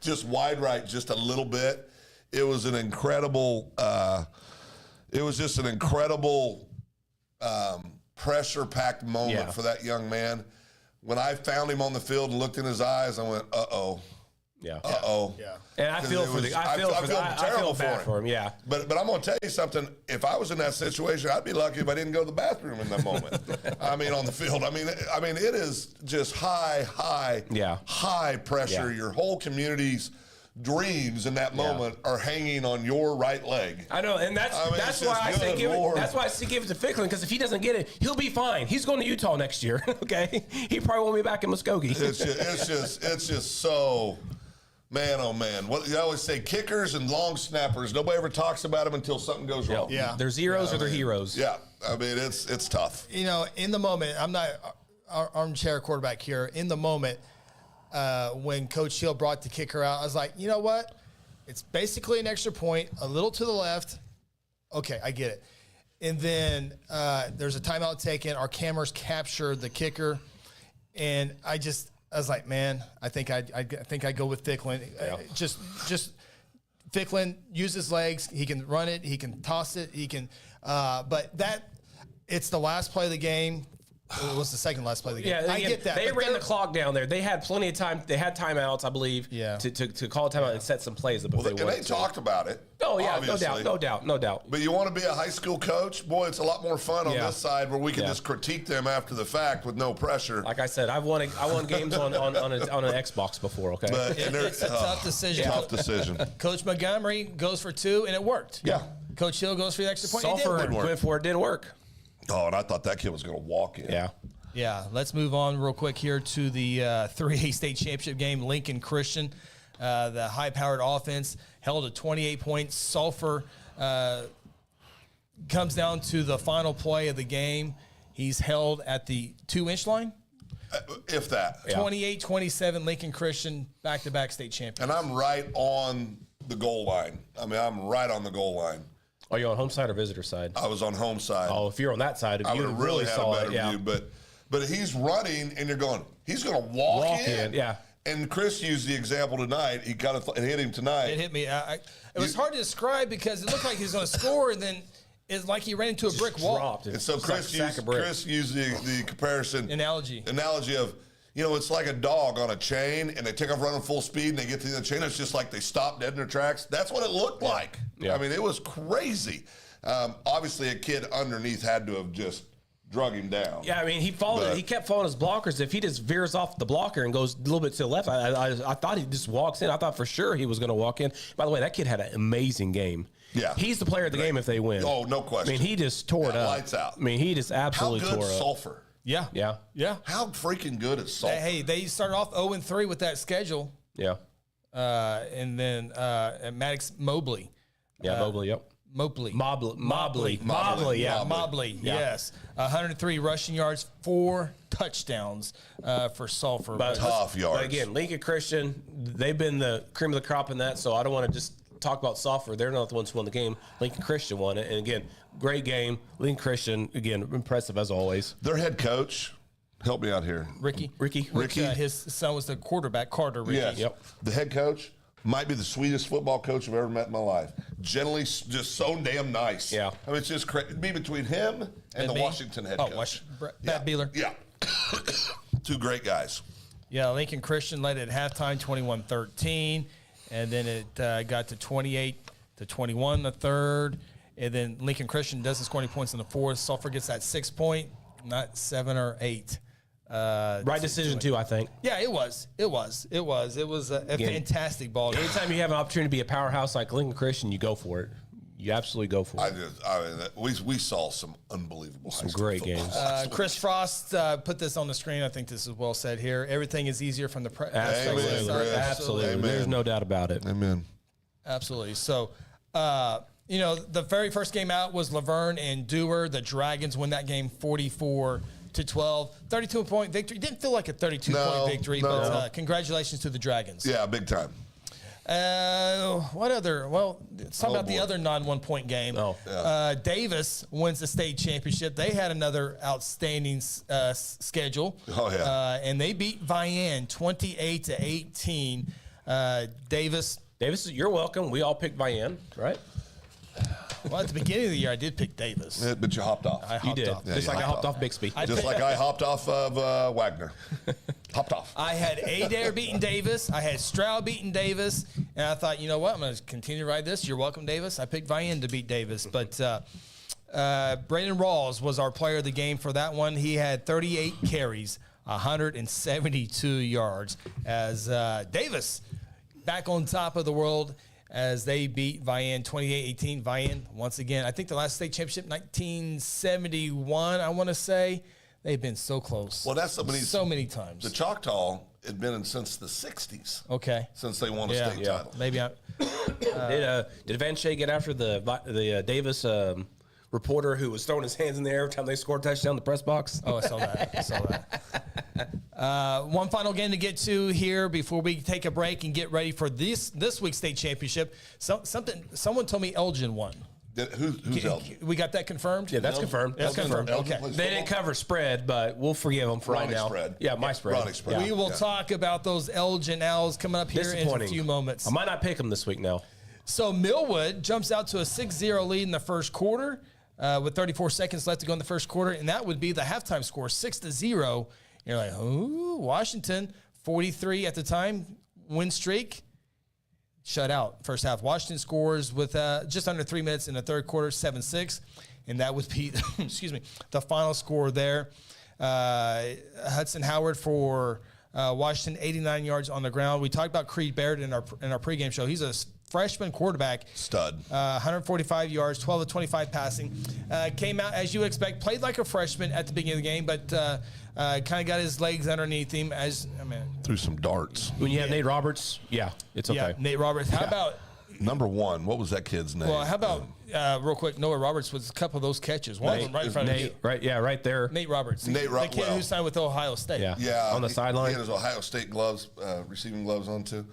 Just wide right, just a little bit. It was an incredible. It was just an incredible pressure-packed moment for that young man. When I found him on the field and looked in his eyes, I went, "Uh-oh." Yeah. Uh-oh. Yeah. And I feel bad for him. Yeah. But I'm going to tell you something. If I was in that situation, I'd be lucky if I didn't go to the bathroom in that moment. I mean, on the field. I mean, it is just high pressure. Yeah. Your whole community's dreams in that moment are hanging on your right leg. I know, and that's why I say give it to Ficklin, because if he doesn't get it, he'll be fine. He's going to Utah next year. Okay, he probably won't be back in Muskogee. It's just so. Man, oh man! What you always say, kickers and long snappers. Nobody ever talks about them until something goes wrong. Yeah, they're zeros or they're heroes. Yeah, I mean it's tough. You know, in the moment, I'm not armchair quarterback here. In the moment, when Coach Hill brought the kicker out, I was like, you know what? It's basically an extra point, a little to the left. Okay, I get it. And then there's a timeout taken. Our cameras capture the kicker, and I was like, man, I think I go with Ficklin. Yeah. Just Ficklin used his legs. He can run it. He can toss it. He can, it's the last play of the game. It was the second last play of the game. Yeah, I get that. They ran the clock down there. They had plenty of time. They had timeouts, I believe, Yeah. to call a timeout and set some plays up if they And wanted they to. talked about it. Oh, yeah, obviously. no doubt. But you want to be a high school coach? Boy, it's a lot more fun on Yeah. this side where we can Yeah. just critique them after the fact with no pressure. Like I said, I won games on an Xbox before, okay? But and It's a tough decision. Tough decision. Coach Montgomery goes for 2, and it worked. Yeah. Coach Hill goes for the extra point. It Sulfur didn't work. went for it, didn't work. Oh, and I thought that kid was going to walk in. Yeah. Yeah, let's move on real quick here to the 3A state championship game. Lincoln Christian, the high-powered offense, held to 28 points. Sulfur comes down to the final play of the game. He's held at the 2-inch line. If that. Yeah. 28-27, Lincoln Christian, back-to-back state champions. And I'm right on the goal line. I mean, I'm right on the goal line. Are you on home side or visitor side? I was on home side. Oh, if you're on that side, I you would have really had saw a better it. Yeah. view. But he's running, and you're going, he's going to walk in. Yeah. And Chris used the example tonight. He kind of it hit him tonight. It hit me. It was hard to describe because it looked like he was going to score, and then it's like he ran into a brick wall. Dropped. And so It's Chris like a sack of bricks. used the comparison Analogy of, it's like a dog on a chain, and they take off running full speed, and they get to the chain. It's just like they stop dead in their tracks. That's what it looked like. Yeah. I mean, it was crazy. Obviously, a kid underneath had to have just drug him down. Yeah, I mean, he kept following his blockers. If he just veers off the blocker and goes a little bit to the left, I thought he just walks in. I thought for sure he was going to walk in. By the way, that kid had an amazing game. Yeah. He's the player of the game if they win. Oh, no question. I mean, he just tore it up. Lights out. I mean, he just absolutely How good tore it up. Sulfur? Yeah. Yeah. How freaking good is Sulfur? Hey, they started off 0-3 with that schedule. Yeah. And then Maddox Mobley. Yeah, Mobley, yep. Mobley. Yeah. Mobley, yes. 103 rushing yards, 4 touchdowns for Sulfur. But tough yards. But again, Lincoln Christian, they've been the cream of the crop in that, so I don't want to just talk about Sulfur. They're not the ones who won the game. Lincoln Christian won it. And again, great game. Lincoln Christian, again, impressive as always. Their head coach, help me out here. Ricky. His son was the quarterback, Carter Ricky. Yes. Yep. The head coach might be the sweetest football coach I've ever met in my life. Generally, just so damn nice. Yeah. I mean, it's just crazy. It'd be between him and the Washington head coach. Pat Beeler. Yeah. Two great guys. Yeah, Lincoln Christian led at halftime, 21-13. And then it got to 28-21 the third. And then Lincoln Christian doesn't score any points in the fourth. Sulfur gets that 6 point, not 7 or 8. Right decision too, I think. Yeah, it was. It was a fantastic ball game. Anytime you have an opportunity to be a powerhouse like Lincoln Christian, you go for it. You absolutely go for it. We saw some unbelievable, some great games. Chris Frost put this on the screen. I think this is well said here. Everything is easier from the Absolutely. There's no doubt about it. Amen. Absolutely. So, the very first game out was Laverne and Dewar. The Dragons win that game 44-12. 32-point victory. Didn't feel like a 32-point victory, but congratulations to the Dragons. Yeah, big time. What other? Well, let's talk about the other non-1-point game. Davis wins the state championship. They had another outstanding schedule. Oh, yeah. And they beat Vian 28-18. Davis, you're welcome. We all picked Vian, right? Well, at the beginning of the year, I did pick Davis. Yeah, but you hopped off. I hopped off. Yeah, just like I hopped off Bixby. Just like I hopped off of Wagner. Hopped off. I had Adair beating Davis. I had Stroud beating Davis. And I thought, you know what? I'm going to continue to ride this. You're welcome, Davis. I picked Vian to beat Davis. But Braden Rawls was our player of the game for that one. He had 38 carries, 172 yards. As Davis back on top of the world as they beat Vian 28-18. Vian, once again, I think the last state championship, 1971, I want to say. They've been so close. Well, that's so many times. The Choctaw had been in since the 60s. Okay. Since they won a state title. Maybe I did Van Shea get after the Davis reporter who was throwing his hands in the air every time they scored a touchdown in the press box? Oh, I saw that. One final game to get to here before we take a break and get ready for this week's state championship. Someone told me Elgin won. Who's Elgin? We got that confirmed? Yeah, that's confirmed. That's confirmed. Okay. They didn't cover spread, but we'll forgive them for right now. Spread. Yeah, my spread. Ronnie spread. We will talk about those Elgin Owls coming up here in a few moments. I might not pick them this week now. So Millwood jumps out to a 6-0 lead in the first quarter with 34 seconds left to go in the first quarter, and that would be the halftime score, 6-0. You're like, ooh, Washington, 43 at the time, win streak, shut out first half. Washington scores with just under 3 minutes in the third quarter, 7-6, and that would be, excuse me, the final score there. Hudson Howard for Washington, 89 yards on the ground. We talked about Creed Barrett in our pregame show. He's a freshman quarterback. Stud. 145 yards, 12 to 25 passing. Came out, as you would expect, played like a freshman at the beginning of the game, but kind of got his legs underneath him. Threw some darts. When you have Nate Roberts, it's okay. Yeah, Nate Roberts. How about number one? What was that kid's name? How about real quick? Noah Roberts with a couple of those catches. One of them right in front of you. Right, right there. Nate Roberts. Nate the kid who signed with Ohio State. Yeah, on the sideline. He had his Ohio State gloves, receiving gloves on too.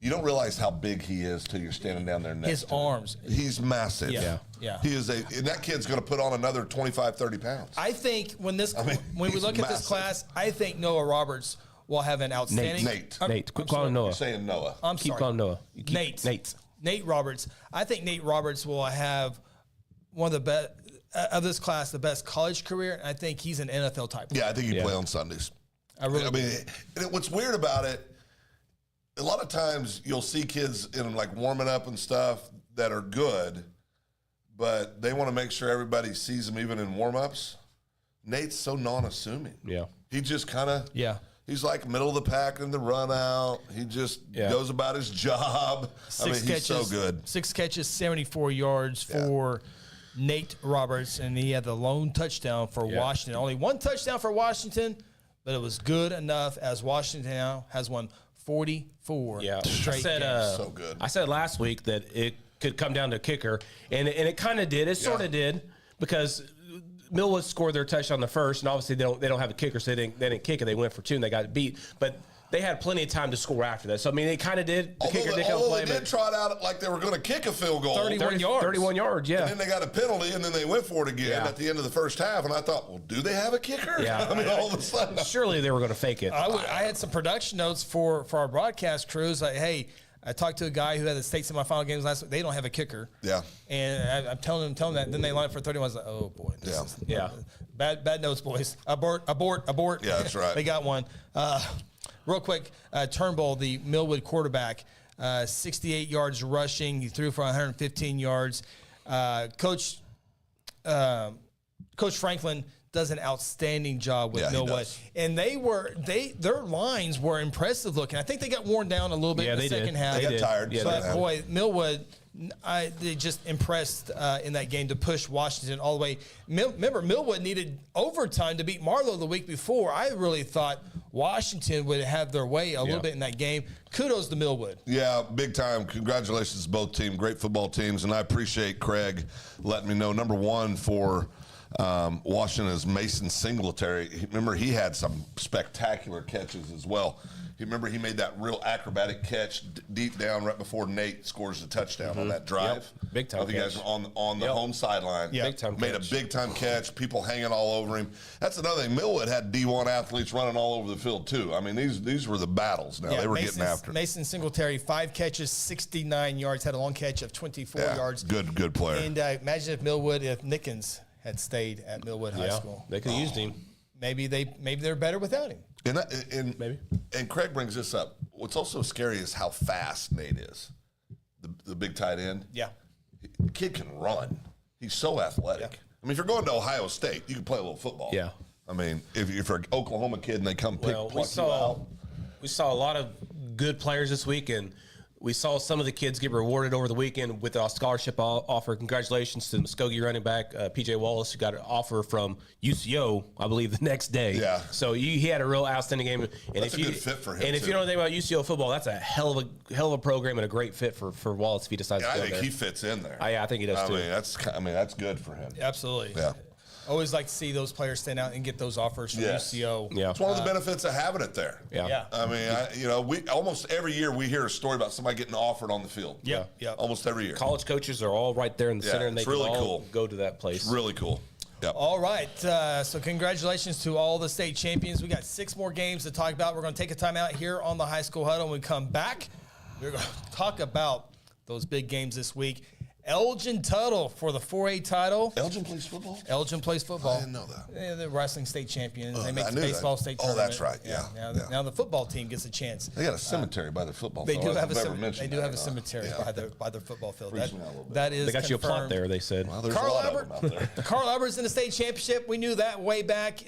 You don't realize how big he is till you're standing down there next His to him. arms. He's massive. Yeah. He is and that kid's going to put on another 25, 30 pounds. I think when we look at this class, I think Noah Roberts will have an outstanding. Nate. Quit calling Noah. You're saying Noah. I'm Keep sorry. calling Noah. Nate Roberts. I think Nate Roberts will have one of the best of this class, the best college career. And I think he's an NFL type. Yeah, I think he'd play on Sundays. What's weird about it, a lot of times you'll see kids in like warming up and stuff that are good, but they want to make sure everybody sees them even in warm-ups. Nate's so non-assuming. Yeah. He just kind of he's like middle of the pack in the run out. He just goes about his job. He's so good. 6 catches, 74 yards for Nate Roberts, and he had the lone touchdown for Washington. Only one touchdown for Washington, but it was good enough as Washington now has won 44 straight games. So good. I said last week that it could come down to a kicker, and it kind of did. It sort of did, because Millwood scored their touchdown the first, and obviously they don't have a kicker, so they didn't kick it. They went for 2 and they got beat, but they had plenty of time to score after that. So it kind of did. The kicker did come play, they did trot out like they were going to kick a field goal, 31 yards. 31 yards, yeah. And then they got a penalty, and then they went for it again at the end of the first half. And I thought, well, do they have a kicker? Yeah. All of a sudden, surely they were going to fake it. I had some production notes for our broadcast crews. Like, hey, I talked to a guy who had the state semifinal games last week. They don't have a kicker. Yeah. And I'm telling them that. Then they line up for 31. I was like, oh, boy. This is bad notes, boys. Abort. Yeah, that's right. They got one. Real quick, Turnbull, the Millwood quarterback, 68 yards rushing. He threw for 115 yards. Coach Franklin does an outstanding job with Millwood, and their lines were impressive looking. I think they got worn down a little bit in the second half. They got tired. But boy, Millwood, they just impressed in that game to push Washington all the way. Remember, Millwood needed overtime to beat Marlow the week before. I really thought Washington would have their way a little bit in that game. Kudos to Millwood. Yeah, big time. Congratulations to both teams. Great football teams, and I appreciate Craig letting me know. Number one for Washington is Mason Singletary. Remember, he had some spectacular catches as well. Remember, he made that real acrobatic catch deep down right before Nate scores the touchdown on that drive. Big time catch. You guys are on the home sideline. Big time made catch. a big time catch. People hanging all over him. That's another thing. Millwood had D1 athletes running all over the field too. I mean, these were the battles. Now they were getting after it. Mason Singletary, 5 catches, 69 yards. Had a long catch of 24 yards. Good player. And imagine if Nichols had stayed at Millwood High School. They could have used him. Maybe they're better without him. And Craig brings this up. What's also scary is how fast Nate is, the big tight end. Yeah, the kid can run. He's so athletic. Yeah. I mean, if you're going to Ohio State, you can play a little football. Yeah. I mean, if you're an Oklahoma kid and they come pluck you out. We saw a lot of good players this week, and we saw some of the kids get rewarded over the weekend with a scholarship offer. Congratulations to the Muskogee running back, P.J. Wallace, who got an offer from UCO, I believe, the next day. Yeah. So he had a real outstanding game. And that's a good fit for him, And if you know anything about UCO football, that's a hell of a program and a great fit for Wallace if he decides to go there. I think he fits in there. I think he does too. I mean, that's good for him. Absolutely. Yeah. Always like to see those players stand out and get those offers from UCO. Yeah. It's one of the benefits of having it there. Yeah. I mean, we almost every year we hear a story about somebody getting offered on the field. Yeah. Almost every year. College coaches are all right there in the center, and they can really all cool. go to that place. It's really cool. Yep. All right. So congratulations to all the state champions. We got 6 more games to talk about. We're going to take a time out here on the High School Huddle. When we come back, we're going to talk about those big games this week. Elgin Tuttle for the 4A title. Elgin plays football? Elgin plays football. I didn't know that. Yeah, they're wrestling state champions. They make I the knew baseball that. state Oh, tournament. that's right. Yeah. Now the football team gets a chance. They got a cemetery by their football They field. do I have a don't know if I've ever cemetery. They mentioned do that have a or not. cemetery Yeah. by their football field. Freaks me out a little bit. That is They got you a plot confirmed. there, they said. Well, there's Carl a lot Albert, of them out there. Carl Albert's in the state championship. We knew that way back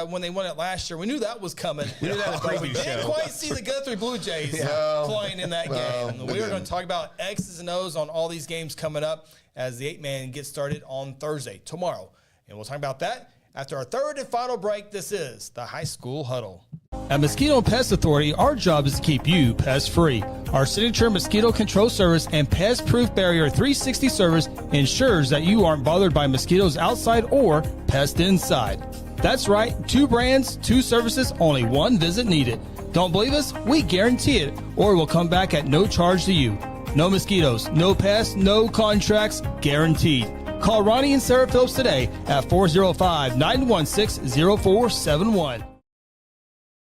when they won it last year. We knew that was coming. We knew that, but we didn't quite see the Guthrie Blue Jays playing in that game. And we were going to talk about X's and O's on all these games coming up as the 8-man gets started on Thursday, tomorrow. And we'll talk about that after our third and final break. This is the High School Huddle. At Mosquito and Pest Authority, our job is to keep you pest-free. Our signature mosquito control service and pest-proof barrier 360 service ensures that you aren't bothered by mosquitoes outside or pests inside. That's right, 2 brands, 2 services, only 1 visit needed. Don't believe us? We guarantee it, or we'll come back at no charge to you. No mosquitoes, no pests, no contracts, guaranteed. Call Ronnie and Sarah Phillips today at 405-916-0471.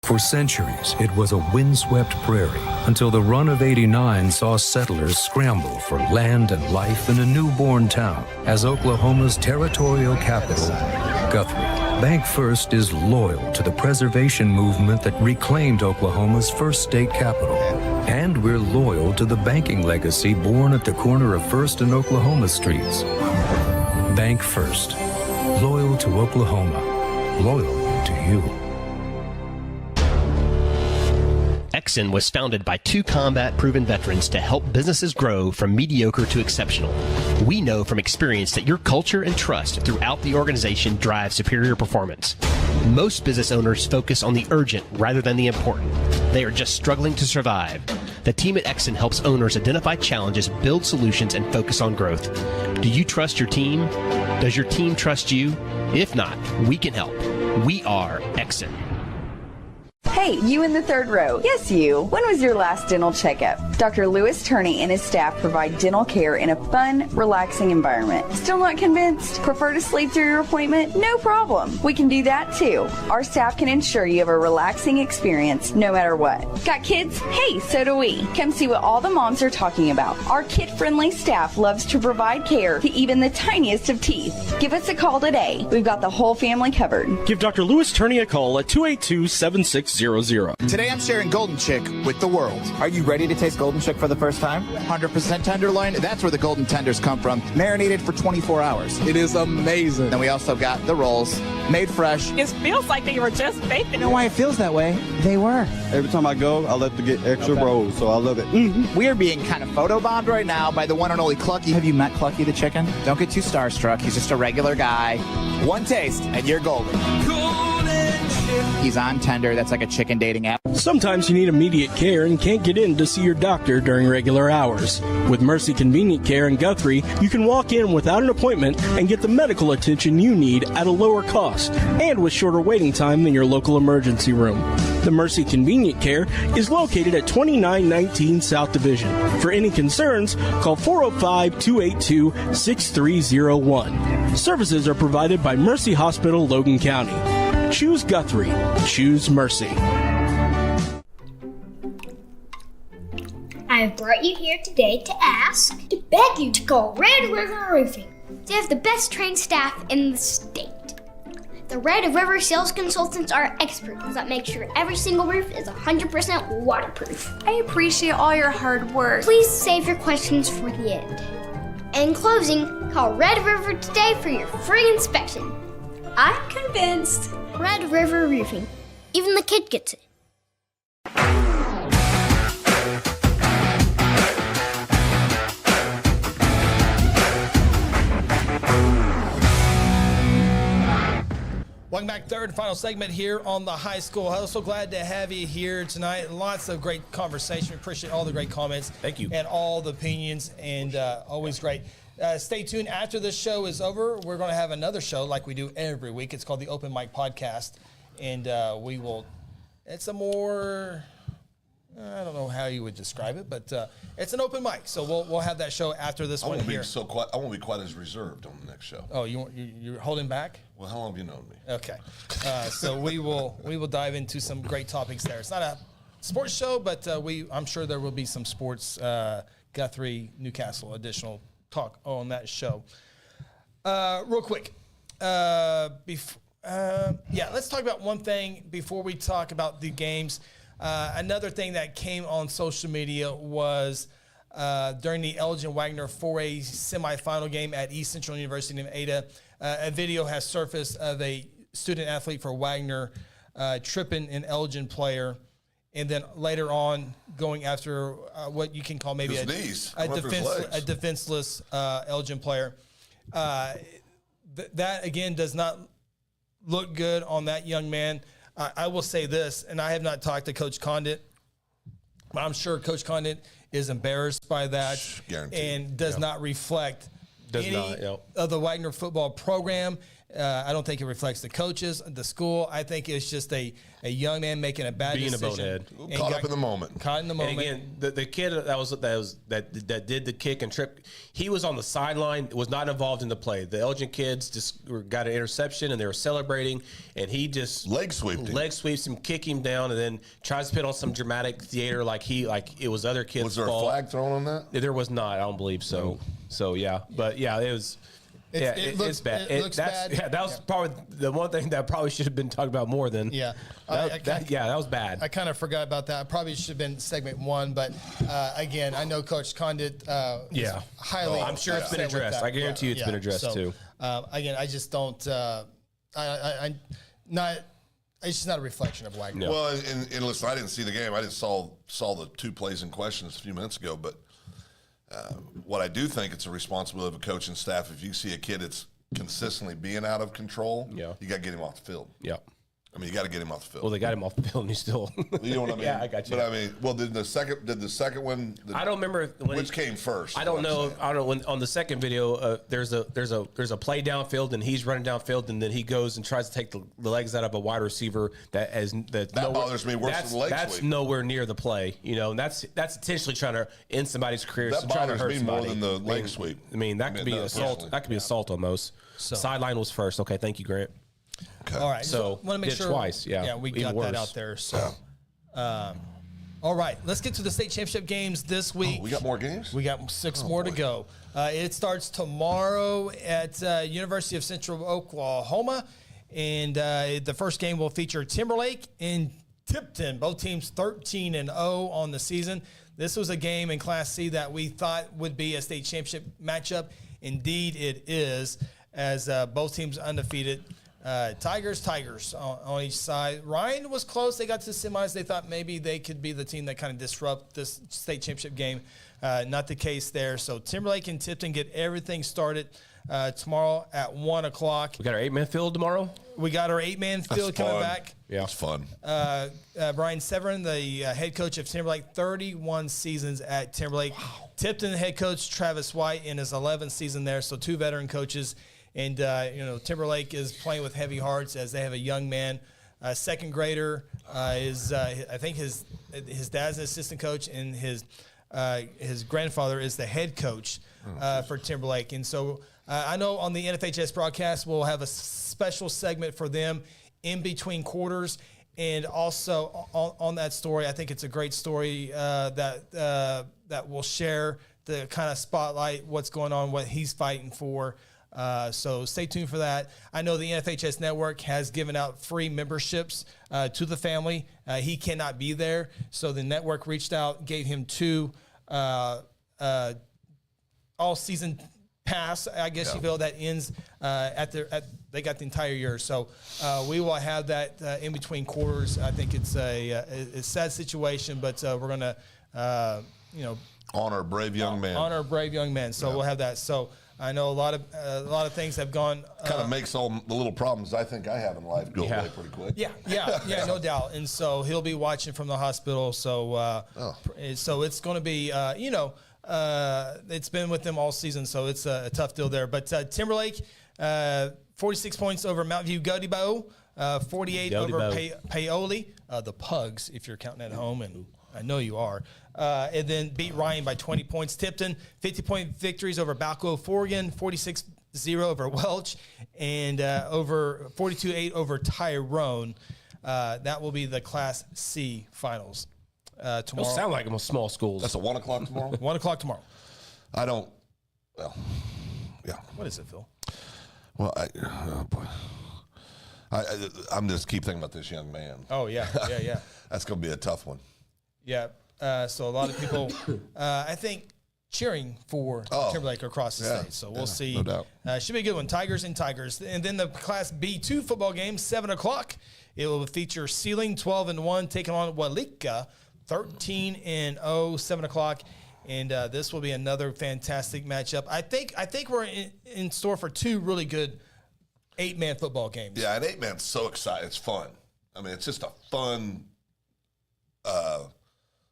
For centuries, it was a windswept prairie until the run of '89 saw settlers scramble for land and life in a newborn town as Oklahoma's territorial capital, Guthrie. Bank First is loyal to the preservation movement that reclaimed Oklahoma's first state capital. And we're loyal to the banking legacy born at the corner of First and Oklahoma Streets. Bank First. Loyal to Oklahoma. Loyal to you. Exxon was founded by 2 combat-proven veterans to help businesses grow from mediocre to exceptional. We know from experience that your culture and trust throughout the organization drive superior performance. Most business owners focus on the urgent rather than the important. They are just struggling to survive. The team at Exxon helps owners identify challenges, build solutions, and focus on growth. Do you trust your team? Does your team trust you? If not, we can help. We are Exxon. Hey, you in the third row. Yes, you. When was your last dental checkup? Dr. Lewis Turney and his staff provide dental care in a fun, relaxing environment. Still not convinced? Prefer to sleep through your appointment? No problem. We can do that too. Our staff can ensure you have a relaxing experience no matter what. Got kids? Hey, so do we. Come see what all the moms are talking about. Our kid-friendly staff loves to provide care to even the tiniest of teeth. Give us a call today. We've got the whole family covered. Give Dr. Lewis Turney a call at 282-7600. Today I'm sharing Golden Chick with the world. Are you ready to taste Golden Chick for the first time? 100% tenderloin. That's where the golden tenders come from. Marinated for 24 hours. It is amazing. Then we also got the rolls, made fresh. It feels like they were just baked. You know why it feels that way? They were. Every time I go, I like to get extra rolls, so I love it. We are being kind of photobombed right now by the one and only Clucky. Have you met Clucky the chicken? Don't get too starstruck. He's just a regular guy. One taste, and you're golden. He's on Tender. That's like a chicken dating app. Sometimes you need immediate care and can't get in to see your doctor during regular hours. With Mercy Convenient Care in Guthrie, you can walk in without an appointment and get the medical attention you need at a lower cost and with shorter waiting time than your local emergency room. The Mercy Convenient Care is located at 2919 South Division. For any concerns, call 405-282-6301. Services are provided by Mercy Hospital, Logan County. Choose Guthrie. Choose Mercy. I have brought you here today to beg you to call Red River Roofing. They have the best trained staff in the state. The Red River sales consultants are experts that make sure every single roof is 100% waterproof. I appreciate all your hard work. Please save your questions for the end. In closing, call Red River today for your free inspection. I'm convinced. Red River Roofing. Even the kid gets it. Welcome back, third and final segment here on the High School Huddle. So glad to have you here tonight. Lots of great conversation. Appreciate all the great comments. Thank you. And all the opinions, and always great. Stay tuned. After this show is over, we're going to have another show like we do every week. It's called the Open Mic Podcast. And we will, it's a more, I don't know how you would describe it, but it's an open mic. So we'll have that show after this one here. I won't be quite as reserved on the next show. Oh, you're holding back? Well, how long have you known me? Okay. So we will dive into some great topics there. It's not a sports show, but I'm sure there will be some sports Guthrie-Newcastle. Additional talk on that show. Real quick. Let's talk about one thing before we talk about the games. Another thing that came on social media was during the Elgin Wagner 4A semifinal game at East Central University in Ada, a video has surfaced of a student athlete for Wagner tripping an Elgin player, and then later on going after what you can call maybe a defenseless Elgin player. That again does not look good on that young man. I will say this, and I have not talked to Coach Condit, but I'm sure Coach Condit is embarrassed by that. Guaranteed. And does not reflect of the Wagner football program. I don't think it reflects the coaches, the school. I think it's just a young man making a bad decision. Being a bonehead. Caught up in the moment. Caught in the moment. And again, the kid that did the kick and trip, he was on the sideline, was not involved in the play. The Elgin kids just got an interception and they were celebrating, and he just leg sweeps him, kick him down, and then tries to put on some dramatic theater like it was other kids' Was there fault. a flag thrown on that? There was not. I don't believe so. No. So yeah, but yeah, it was. It's bad. It looks bad. Yeah, that was probably the one thing that probably should have been talked about more than. Yeah, that was bad. I kind of forgot about that. I probably should have been segment 1, but again, I know Coach Condit. Is highly. I'm sure it's been addressed. I guarantee you it's been addressed too. Again, I just don't. It's just not a reflection of Wagner. No. Well, and listen, I didn't see the game. I just saw the 2 plays in question a few minutes ago, but. What I do think it's a responsibility of a coach and staff. If you see a kid that's consistently being out of control, you got to get him off the field. Yeah. I mean, you got to get him off the field. Well, they got him off the field, and he's still. You know what I mean? Yeah, I got you. But I mean, well, did the second one? I don't remember which came first. I don't know. I don't know. When on the second video, there's a play downfield, and he's running downfield, and then he goes and tries to take the legs out of a wide receiver that bothers me worse than the leg That's sweep. Nowhere near the play, and that's intentionally trying to end somebody's career. That trying to bothers hurt me somebody. more than the leg sweep. I mean, that could be assault. That could be assault almost. So. Sideline was first. Okay, thank you, Grant. Okay. All right. So want to make sure twice. Yeah, we even got worse. that out there. So, all right, let's get to the state championship games this week. We got more games. We got 6 more to go. It starts tomorrow at University of Central Oklahoma, and the first game will feature Timberlake and Tipton. Both teams 13-0 on the season. This was a game in Class C that we thought would be a state championship matchup. Indeed, it is, as both teams undefeated. Tigers on each side. Ryan was close. They got to the semis. They thought maybe they could be the team that kind of disrupt this state championship game. Not the case there. So Timberlake and Tipton get everything started tomorrow at 1 o'clock. We got our 8-man field tomorrow. We got our 8-man field coming back. Yeah, it's fun. Brian Severin, the head coach of Timberlake, 31 seasons at Timberlake. Wow. Tipton head coach Travis White in his 11th season there. So 2 veteran coaches. And, Timberlake is playing with heavy hearts as they have a young man, second grader. I think his dad's an assistant coach, and his grandfather is the head coach for Timberlake. And so I know on the NFHS broadcast we'll have a special segment for them in between quarters. And also on that story, I think it's a great story that will share the kind of spotlight, what's going on, what he's fighting for. So stay tuned for that. I know the NFHS Network has given out free memberships to the family. He cannot be there, so the network reached out, gave him 2 all-season pass, I guess you will, that ends they got the entire year. So we will have that in between quarters. I think it's a sad situation, but we're going to, honor a brave young man. Honor a brave young man. So we'll have that. So I know a lot of things have gone. Kind of makes all the little problems I think I have in life go away pretty quick. Yeah, no doubt. And so he'll be watching from the hospital. So so it's going to be, it's been with them all season, so it's a tough deal there. But Timberlake, 46 points over Mount View Godibo, 48 over Paoli, the Pugs, if you're counting at home, and I know you are. And then beat Ryan by 20 points. Tipton, 50-point victories over Balco Forgan, 46-0 over Welch, and over 42-8 over Tyrone. That will be the Class C finals. tomorrow. Those sound like small schools. That's at 1 o'clock tomorrow? 1 o'clock tomorrow. I don't. Well, yeah. What is it, Phil? Well, oh boy. I'm just keep thinking about this young man. Oh, yeah. That's going to be a tough one. Yeah. So a lot of people, I think, cheering for Timberlake across the state. So we'll see. No doubt. Should be a good one. Tigers. And then the Class B2 football game, 7 o'clock. It will feature Sealing, 12-1, taking on Walika, 13-0, 7 o'clock. And this will be another fantastic matchup. I think we're in store for two really good 8-man football games. Yeah, an 8-man's so exciting. It's fun. I mean, it's just a fun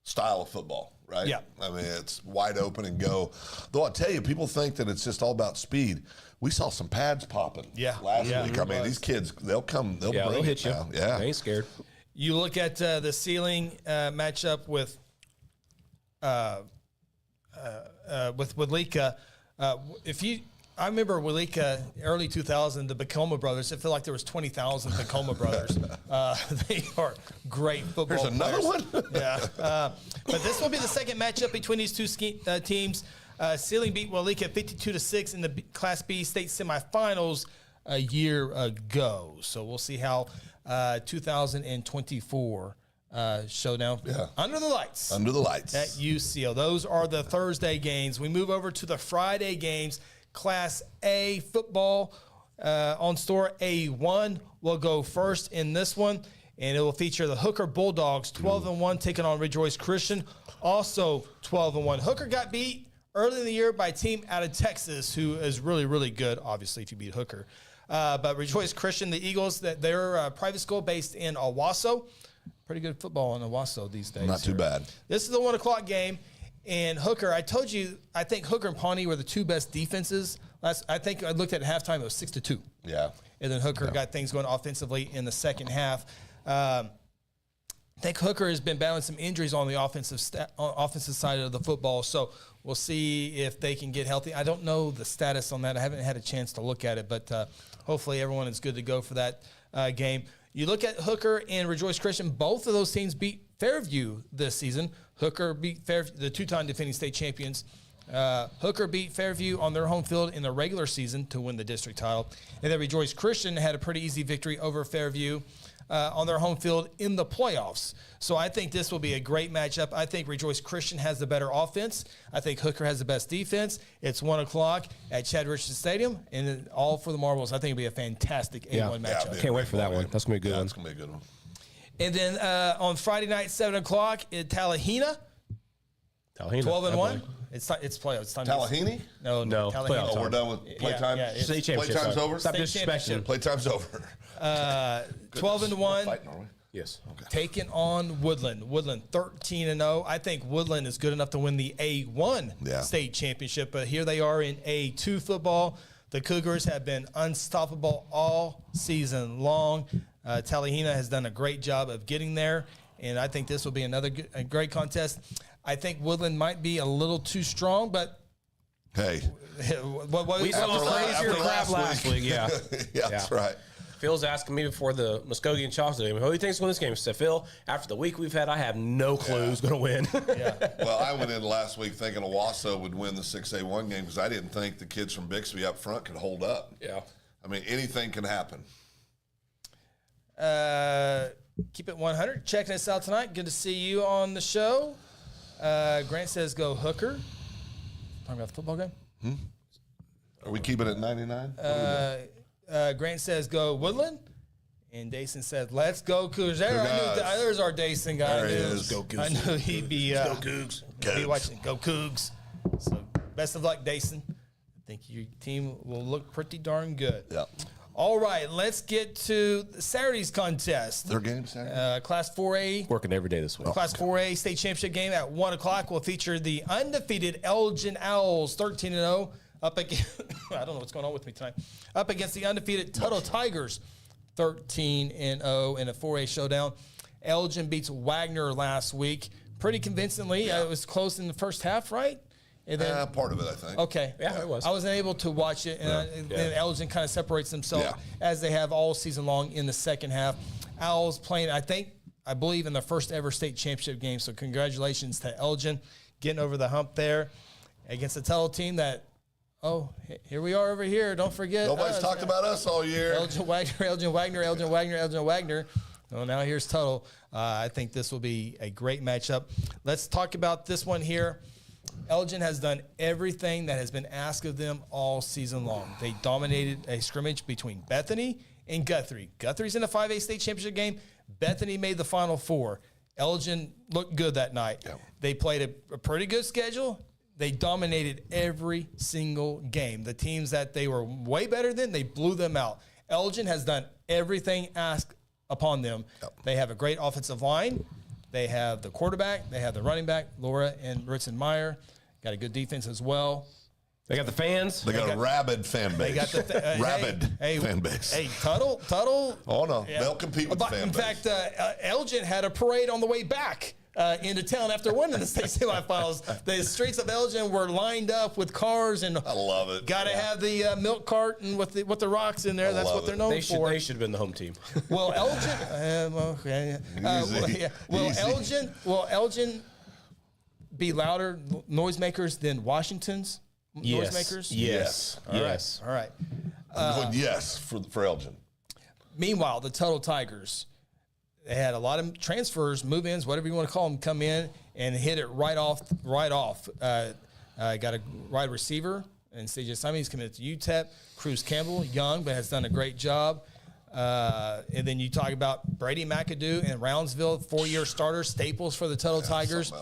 style of football, right? Yeah. I mean, it's wide open and go. Though I'll tell you, people think that it's just all about speed. We saw some pads popping last week. I mean, these kids, they'll come, they'll bring they'll hit you. Now. Yeah. They ain't scared. You look at the Sealing matchup with Walika. I remember Walika, early 2000, the Bacoma brothers. It felt like there was 20,000 Bacoma brothers. They are great football There's another players. one? Yeah. But this will be the second matchup between these two teams. Sealing beat Walika 52-6 in the Class B state semifinals a year ago. So we'll see how 2024 showdown under the lights. Under the lights. At UCO. Those are the Thursday games. We move over to the Friday games. Class A football on store. A1 will go first in this one, and it will feature the Hooker Bulldogs, 12-1, taking on Rejoice Christian, also 12-1. Hooker got beat early in the year by a team out of Texas who is really, really good, obviously, if you beat Hooker. But Rejoice Christian, the Eagles, they're a private school based in Owasso. Pretty good football in Owasso these days. Not too bad. This is the 1 o'clock game. And Hooker, I told you, I think Hooker and Pawnee were the two best defenses. I think I looked at halftime, it was 6-2. Yeah. And then Hooker got things going offensively in the second half. I think Hooker has been battling some injuries on the offensive side of the football, so we'll see if they can get healthy. I don't know the status on that. I haven't had a chance to look at it, but hopefully everyone is good to go for that game. You look at Hooker and Rejoice Christian, both of those teams beat Fairview this season. Hooker beat Fairview, the two-time defending state champions. Hooker beat Fairview on their home field in the regular season to win the district title. And then Rejoice Christian had a pretty easy victory over Fairview on their home field in the playoffs. So I think this will be a great matchup. I think Rejoice Christian has the better offense. I think Hooker has the best defense. It's 1 o'clock at Chad Richardson Stadium, and all for the marbles. I think it'll be a fantastic 8-1 matchup. Can't wait for that one. That's going to be a good one. That's going to be a good one. And then on Friday night, 7 o'clock, in Tallahena. 12-1. It's playoffs. It's time. Tallahena? No. Tallahena. Oh, we're done with playtime? State championship. Playtime's over? Stop disrespecting. Playtime's over. 12-1. Fighting, are we? Yes. Okay. Taking on Woodland. Woodland 13-0. I think Woodland is good enough to win the A1 state championship, but here they are in A2 football. The Cougars have been unstoppable all season long. Tallahena has done a great job of getting there, and I think this will be another great contest. I think Woodland might be a little too strong, but hey, we saw crazier crap last week. Yeah, that's right. Phil's asking me before the Muskogee and Chaucer game, who do you think's going to win this game? I said, Phil, after the week we've had, I have no clue who's going to win. Well, I went in last week thinking Owasso would win the 6A1 game because I didn't think the kids from Bixby up front could hold up. Yeah. I mean, anything can happen. Keep it 100. Checking us out tonight. Good to see you on the show. Grant says go Hooker. Talking about the football game? Are we keeping it 99? Grant says go Woodland. And Dason says, let's go Cougars. There's our Dason guy. There he is. Go Cougs. I knew he'd be go Cougs. Be watching. Go Cougs. So best of luck, Dason. I think your team will look pretty darn good. Yeah. All right, let's get to Saturday's contest. Their game Saturday? Class 4A. Working every day this week. Class 4A state championship game at 1 o'clock will feature the undefeated Elgin Owls, 13-0, up against, I don't know what's going on with me tonight, up against the undefeated Tuttle Tigers, 13-0 in a 4A showdown. Elgin beats Wagner last week pretty convincingly. It was close in the first half, right? And then, part of it, I think. Okay. Yeah, it was. I wasn't able to watch it, and then Elgin kind of separates themselves as they have all season long in the second half. Owls playing, I think I believe, in the first ever state championship game. So congratulations to Elgin getting over the hump there against the Tuttle team that, here we are over here. Don't forget. Nobody's talked about us all year. Elgin Wagner. Well, now here's Tuttle. I think this will be a great matchup. Let's talk about this one here. Elgin has done everything that has been asked of them all season long. They dominated a scrimmage between Bethany and Guthrie. Guthrie's in the 5A state championship game. Bethany made the Final Four. Elgin looked good that night. Yep. They played a pretty good schedule. They dominated every single game. The teams that they were way better than, they blew them out. Elgin has done everything asked upon them. Yep. They have a great offensive line. They have the quarterback. They have the running back, Laura and Ritzenmeyer. Got a good defense as well. They got the fans. They got a rabid fan base. They got the fan base. Hey, Tuttle. Oh, no. Yeah. They'll compete with the fan base. In fact, Elgin had a parade on the way back into town after winning the state semifinals. The streets of Elgin were lined up with cars, and I love it. Got to have the milk cart and with the rocks in there. That's what they're known for. They should have been the home team. Well, Elgin. Will Elgin be louder noisemakers than Washington's noisemakers? Yes. All right. I'm going yes for Elgin. Meanwhile, the Tuttle Tigers, they had a lot of transfers, move-ins, whatever you want to call them, come in and hit it right off. Got a wide receiver, and CJ Simon's committed to UTEP. Cruz Campbell, young, but has done a great job. And then you talk about Brady McAdoo and Roundsville, 4-year starter, staples for the Tuttle Tigers.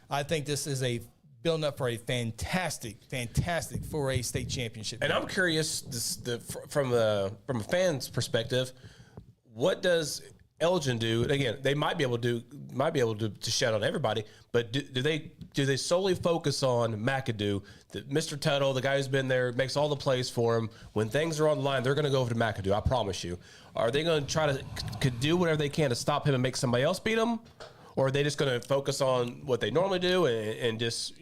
I think this is a building up for a fantastic 4A state championship. And I'm curious, from a fan's perspective, what does Elgin do? Again, they might be able to shout out everybody, but do they solely focus on McAdoo? Mr. Tuttle, the guy who's been there, makes all the plays for him. When things are on the line, they're going to go over to McAdoo. I promise you. Are they going to try to do whatever they can to stop him and make somebody else beat him? Or are they just going to focus on what they normally do and just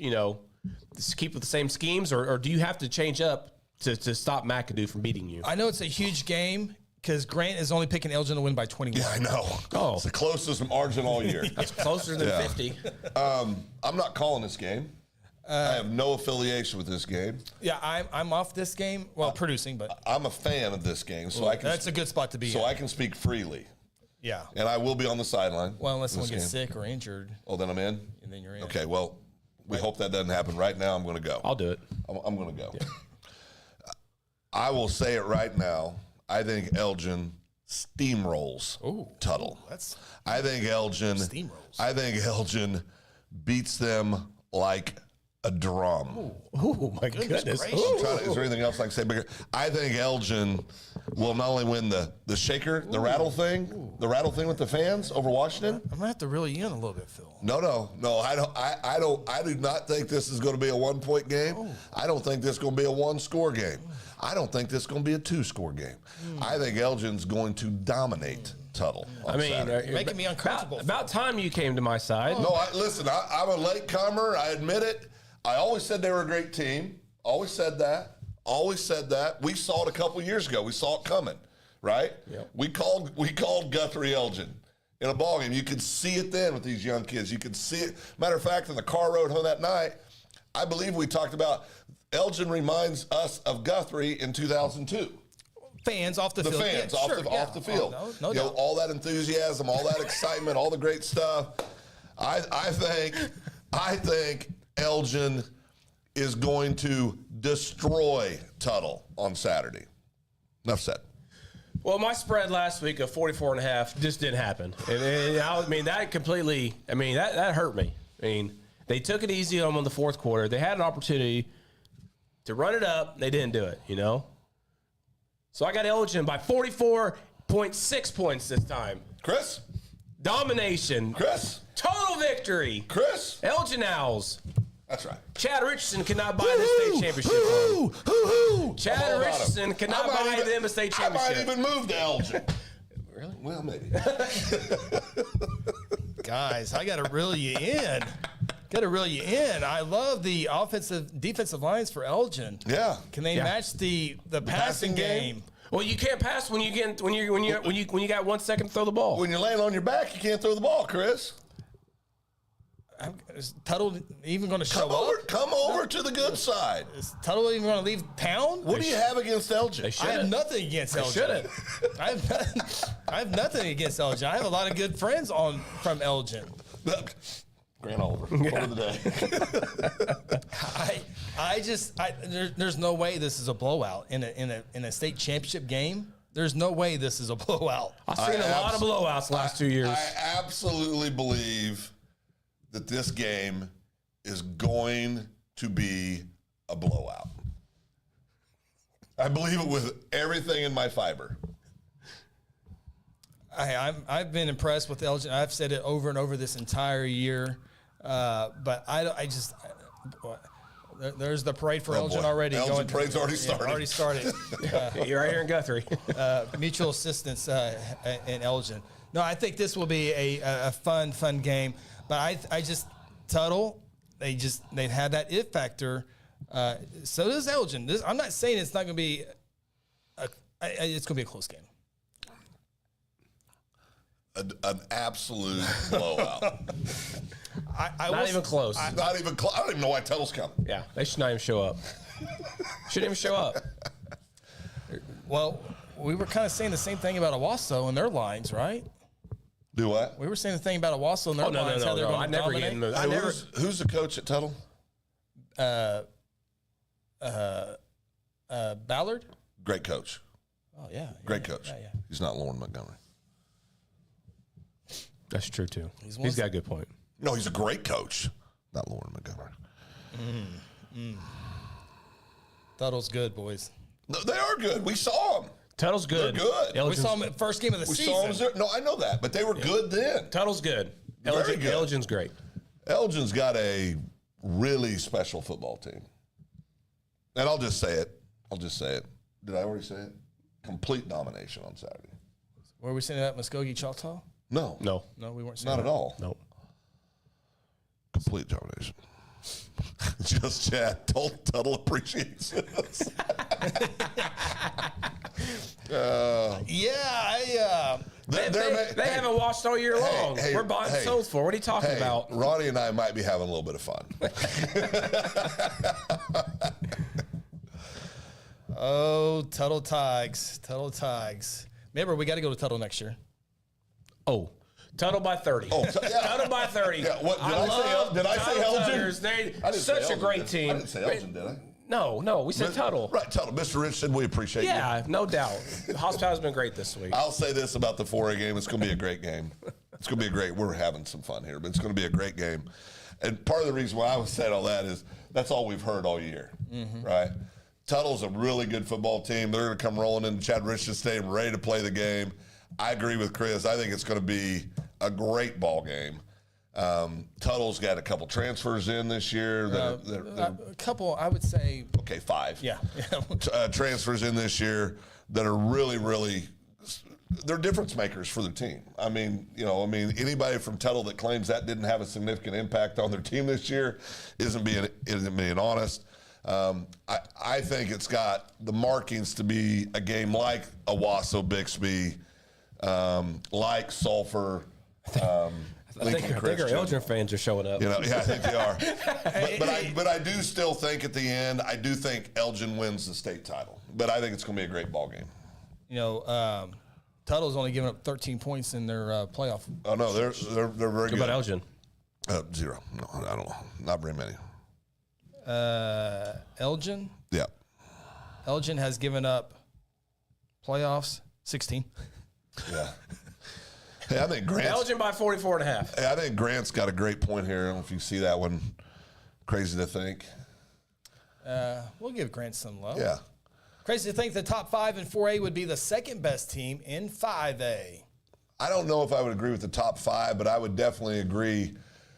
keep with the same schemes? Or do you have to change up to stop McAdoo from beating you? I know it's a huge game because Grant is only picking Elgin to win by 21. Yeah, I know. Oh. It's the closest margin all year. That's closer than 50. I'm not calling this game. I have no affiliation with this game. Yeah, I'm off this game. Well, producing, but I'm a fan of this game, so I can. That's a good spot to be. So I can speak freely. Yeah. And I will be on the sideline. Well, unless someone gets sick or injured. Oh, then I'm in? And then you're in. Okay, well, we hope that doesn't happen. Right now, I'm going to go. I'll do it. I'm going to go. Yeah. I will say it right now. I think Elgin steamrolls Tuttle. I think Elgin beats them like a drum. Oh my goodness. Is there anything else I can say bigger? I think Elgin will not only win the shaker, the rattle thing with the fans over Washington. I'm gonna have to reel you in a little bit, Phil. No. I do not think this is going to be a 1-point game. I don't think this is going to be a 1-score game. I don't think this is going to be a 2-score game. I think Elgin's going to dominate Tuttle. You're making me uncomfortable. About time you came to my side. No, listen, I'm a latecomer. I admit it. I always said they were a great team. Always said that. We saw it a couple years ago. We saw it coming, right? Yep. We called Guthrie Elgin in a ballgame. You could see it then with these young kids. You could see it. Matter of fact, in the car ride home that night, I believe we talked about Elgin reminds us of Guthrie in 2002. Fans off the field. The fans off the field. No doubt. All that enthusiasm, all that excitement, all the great stuff. I think Elgin is going to destroy Tuttle on Saturday. Enough said. Well, my spread last week of 44.5 just didn't happen. That hurt me. They took it easy on them in the fourth quarter. They had an opportunity to run it up. They didn't do it, So I got Elgin by 44.6 points this time. Chris? Domination. Chris? Total victory. Chris? Elgin Owls. That's right. Chad Richardson cannot buy this state championship. Chad Richardson cannot buy them a state championship. I might even move to Elgin. Really? Well, maybe. Guys, I got to reel you in. I love the defensive lines for Elgin. Yeah. Can they match the passing game? Well, you can't pass when you got 1 second to throw the ball. When you're laying on your back, you can't throw the ball, Chris. Is Tuttle even going to show up? Come over to the good side. Is Tuttle even going to leave town? What do you have against Elgin? I have nothing against Elgin. I have nothing against Elgin. I have a lot of good friends from Elgin. Grant Oliver, quote of the day. There's no way this is a blowout in a state championship game. There's no way this is a blowout. I've seen a lot of blowouts last 2 years. I absolutely believe that this game is going to be a blowout. I believe it with everything in my fiber. I've been impressed with Elgin. I've said it over and over this entire year, but there's the parade for Elgin already. Elgin parade's already started. Already started. You're right here in Guthrie. Mutual assistance in Elgin. No, I think this will be a fun game. But I just Tuttle, they've had that it factor. So does Elgin. I'm not saying it's not going to be it's going to be a close game. An absolute blowout. Not even close. Not even close. I don't even know why Tuttle's coming. Yeah, they should not even show up. Shouldn't even show up. Well, we were kind of saying the same thing about Owasso and their lines, right? Do what? We were saying the thing about Owasso and their lines. How they're going to dominate. Who's the coach at Tuttle? Ballard. Great coach. Oh yeah. Great coach. Yeah. He's not Lauren Montgomery. That's true too. He's got a good point. No, he's a great coach. Not Lauren Montgomery. Tuttle's good, boys. No, they are good. We saw them. Tuttle's good. They're good. We saw them at first game of the season. No, I know that, but they were good then. Tuttle's good. Very good. Elgin's great. Elgin's got a really special football team. And I'll just say it. Did I already say it? Complete domination on Saturday. Were we saying that Muskogee Choctaw? No. No, we weren't saying Not that. at all. No. Complete domination. Just Chad. Tuttle appreciates this. They haven't watched all year long. We're buying souls for. What are you talking about? Ronnie and I might be having a little bit of fun. Oh, Tuttle Tigers. Remember, we got to go to Tuttle next year. Oh, Tuttle by 30. Oh, Tuttle by 30. Yeah, did I say Elgin? They're such a great team. I didn't say Elgin, did I? No, we said Tuttle. Right, Tuttle. Mr. Richardson, we appreciate you. Yeah, no doubt. Hospitality's been great this week. I'll say this about the 4A game. It's going to be a great game. We're having some fun here, but it's going to be a great game. And part of the reason why I was saying all that is that's all we've heard all year, right? Tuttle's a really good football team. They're going to come rolling into Chad Richardson Stadium ready to play the game. I agree with Chris. I think it's going to be a great ball game. Tuttle's got a couple transfers in this year. A couple, I would say. Okay, 5. Yeah. Transfers in this year that are really, really, they're difference makers for their team. I mean, anybody from Tuttle that claims that didn't have a significant impact on their team this year isn't being honest. I think it's got the markings to be a game like Owasso Bixby, like Sulphur. I think our Elgin fans are showing up. I think they are. but I do still think at the end, I do think Elgin wins the state title. But I think it's going to be a great ball game. Tuttle's only given up 13 points in their playoff. Oh no, they're very good. What about Elgin? 0. No, I don't know. Not very many. Elgin? Yeah. Elgin has given up playoffs 16. Yeah. Hey, I think Elgin by 44.5. Hey, I think Grant's got a great point here. I don't know if you see that one. Crazy to think. We'll give Grant some love. Yeah. Crazy to think the top 5 in 4A would be the second best team in 5A. I don't know if I would agree with the top 5, but I would definitely agree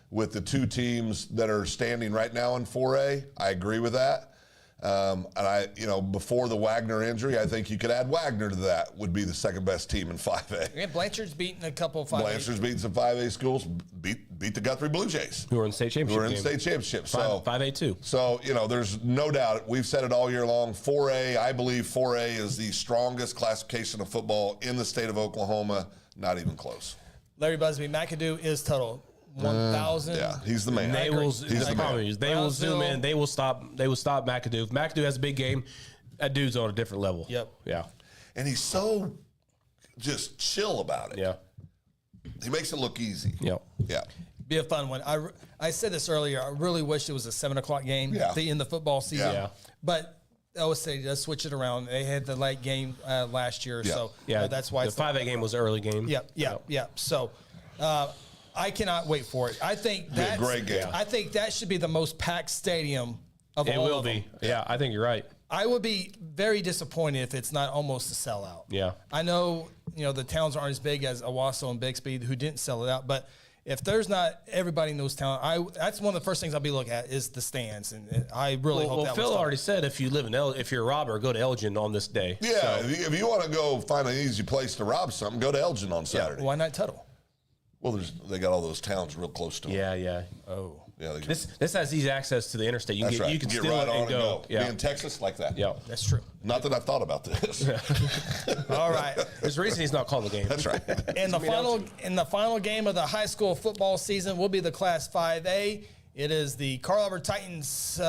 with the 2 teams that are standing right now in 4A. I agree with that. And before the Wagner injury, I think you could add Wagner to that. Would be the second best team in 5A. Yeah, Blanchard's beaten a couple of 5A. Blanchard's beaten some 5A schools. Beat the Guthrie Blue Jays, who are in state championship. So 5A too. So there's no doubt. We've said it all year long. 4A, I believe 4A is the strongest classification of football in the state of Oklahoma. Not even close. Larry Busby, McAdoo is total 1,000. Yeah, he's the man. They will zoom in. They will stop McAdoo. If McAdoo has a big game, that dude's on a different level. Yep. Yeah. And he's so just chill about it. Yeah. He makes it look easy. Yep. Yeah. Be a fun one. I said this earlier. I really wish it was a 7:00 game in the football season. Yeah. But OSA does switch it around. They had the late game last year, so that's why the 5A game was an early game. Yeah. So I cannot wait for it. I think that's a great game. I think that should be the most packed stadium of all of them. It will be. Yeah, I think you're right. I would be very disappointed if it's not almost a sellout. Yeah. I know, the towns aren't as big as Owasso and Bixby who didn't sell it out, but if there's not everybody in those towns, that's one of the first things I'll be looking at is the stands, and I really hope that. Phil already said if you live in if you're a robber, go to Elgin on this day. Yeah, so. If you want to go find an easy place to rob something, go to Elgin on Saturday. Yeah, why not Tuttle? Well, they got all those towns real close to them. Yeah. Oh. Yeah, this has easy access to the interstate. You can get steal right it on and go. Yeah. Be in Texas like that. Yeah, that's true. Not that I've thought about this. All right. There's a reason he's not calling the game. That's right. And the final game of the high school football season will be the Class 5A. It is the Carl Albert Titans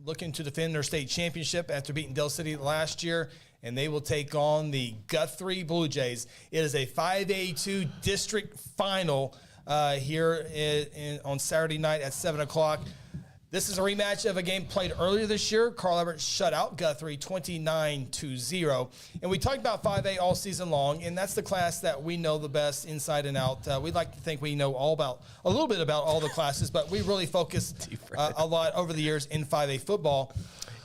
looking to defend their state championship after beating Dell City last year, and they will take on the Guthrie Blue Jays. It is a 5A2 district final here on Saturday night at 7:00. This is a rematch of a game played earlier this year. Carl Albert shut out Guthrie 29-0. And we talked about 5A all season long, and that's the class that we know the best inside and out. We like to think we know a little bit about all the classes, but we really focused a lot over the years in 5A football.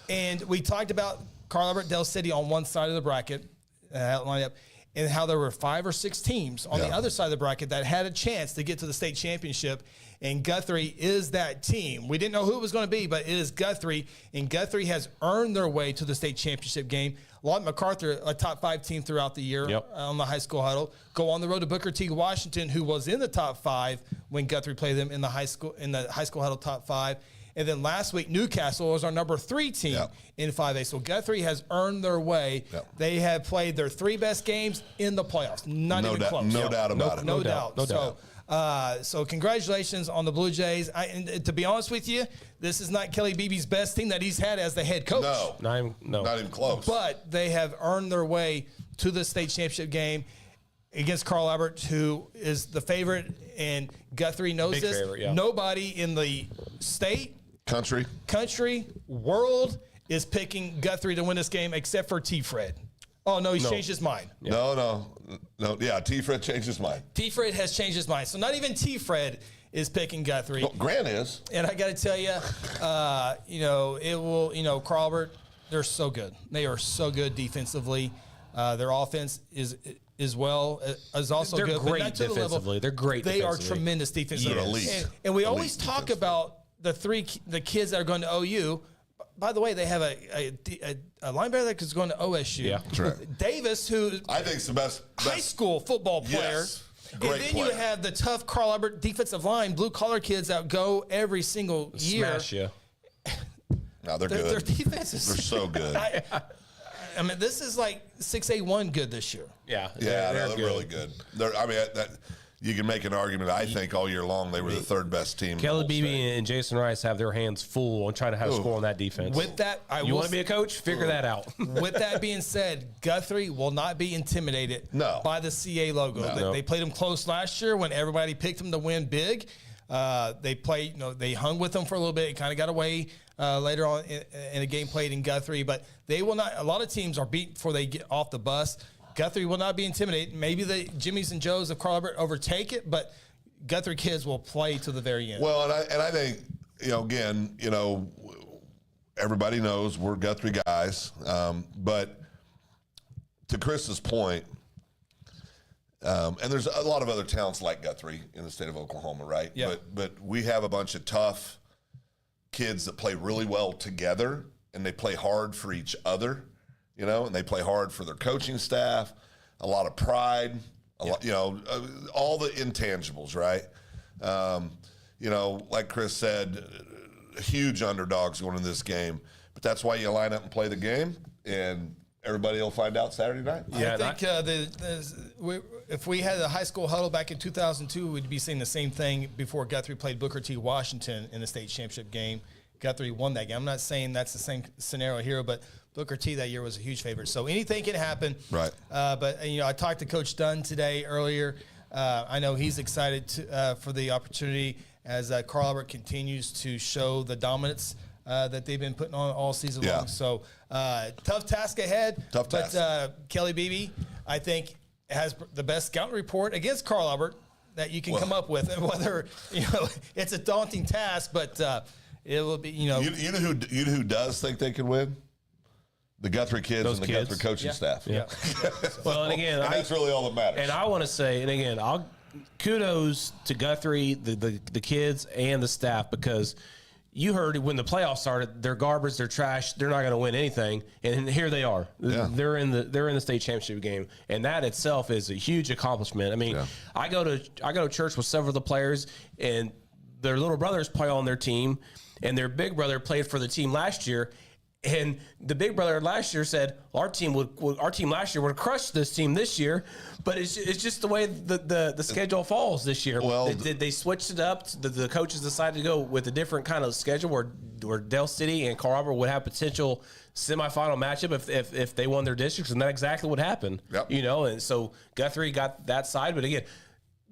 And we talked about Carl Albert, Dell City on one side of the bracket, lineup, and how there were 5 or 6 teams on the other side of the bracket that had a chance to get to the state championship, and Guthrie is that team. We didn't know who it was going to be, but it is Guthrie, and Guthrie has earned their way to the state championship game. Lawton MacArthur, a top 5 team throughout the year on the high school huddle, go on the road to Booker T. Washington, who was in the top 5 when Guthrie played them in the high school huddle top 5. And then last week, Newcastle was our number 3 team in 5A. So Guthrie has earned their way. They have played their 3 best games in the playoffs. Not even close. No doubt about it. No doubt. So congratulations on the Blue Jays. And to be honest with you, this is not Kelly Beebe's best team that he's had as the head coach. No. Not even close. But they have earned their way to the state championship game against Carl Albert, who is the favorite, and Guthrie knows Big this. Favorite, Nobody in the state, country, world is picking Guthrie to win this game except for T-Fred. Oh, no, he's changed his mind. Yeah. No. Yeah, T-Fred changed his mind. T-Fred has changed his mind. So not even T-Fred is picking Guthrie. Well, Grant is. And I got to tell you, it will, Carl Albert, they're so good. They are so good defensively. Their offense is also They're good. Great defensively. They're great They defensively. are tremendous defensively. They're elite. And we always talk about the kids that are going to OU. By the way, they have a linebacker that is going to OSU. Yeah, that's right. Davis, who I think is the best high school football player. Yes. And then you have the tough Carl Albert defensive line, blue-collar kids that go every single year. Smash you. No, they're good. Their defenses. They're so good. I mean, this is like 6A1 good this year. Yeah, they're really good. You can make an argument. I think all year long they were the 3rd best team. Kelly Beebe and Jason Rice have their hands full on trying to have a score on that defense. With that, you want to be a coach? Figure that out. With that being said, Guthrie will not be intimidated by the CA logo. No. They played them close last year when everybody picked them to win big. They played, they hung with them for a little bit. It kind of got away later on in a game played in Guthrie, but they will not. A lot of teams are beat before they get off the bus. Guthrie will not be intimidated. Maybe the Jimmys and Joes of Carl Albert overtake it, but Guthrie kids will play to the very end. Well, and I think, again, everybody knows we're Guthrie guys, but to Chris's point, and there's a lot of other towns like Guthrie in the state of Oklahoma, right? Yeah. But we have a bunch of tough kids that play really well together, and they play hard for each other, you know, and they play hard for their coaching staff, a lot of pride, a lot, you know, all the intangibles, right? You know, like Chris said, huge underdogs going into this game, but that's why you line up and play the game, and everybody will find out Saturday night. Yeah, I think if we had a high school huddle back in 2002, we'd be seeing the same thing before Guthrie played Booker T. Washington in the state championship game. Guthrie won that game. I'm not saying that's the same scenario here, but Booker T. that year was a huge favorite. So anything can happen. Right. But, you know, I talked to Coach Dunn today earlier. I know he's excited for the opportunity as Carl Albert continues to show the dominance that they've been putting on all season long. So tough task ahead. Tough task. But Kelly Beebe, I think, has the best scouting report against Carl Albert that you can come up with. And whether, you know, it's a daunting task, but it will be, you know. You know who does think they can win? The Guthrie kids and the Guthrie coaching staff. Yeah. Well, and again, that's really all that matters. And I want to say, and again, kudos to Guthrie, the kids, and the staff, because you heard when the playoffs started, they're garbage, they're trash, they're not going to win anything, and here they are. Yeah. They're in the state championship game, and that itself is a huge accomplishment. I mean, I go to church with several of the players, and their little brothers play on their team, and their big brother played for the team last year. And the big brother last year said, our team last year would crush this team this year, but it's just the way the schedule falls this year. Well, they switched it up. The coaches decided to go with a different kind of schedule where Dale City and Carl Albert would have potential semifinal matchup if they won their districts, and that's exactly what happened. Yep. You know, and so Guthrie got that side, but again,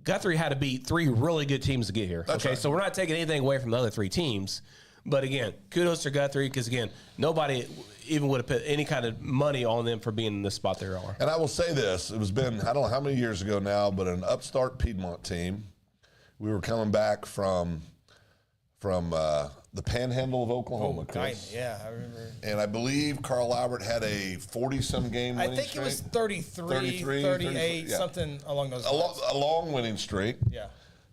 Guthrie had to beat 3 really good teams to get here. That's okay, right. So we're not taking anything away from the other 3 teams. But again, kudos to Guthrie, because again, nobody even would have put any kind of money on them for being in the spot they are. And I will say this: it was been, I don't know how many years ago now, but an upstart Piedmont team. We were coming back from the Panhandle of Oklahoma. Chris. Yeah, I remember. And I believe Carl Albert had a 40-some game winning streak. I think it was 33, 38, something along those lines. A long winning streak. Yeah.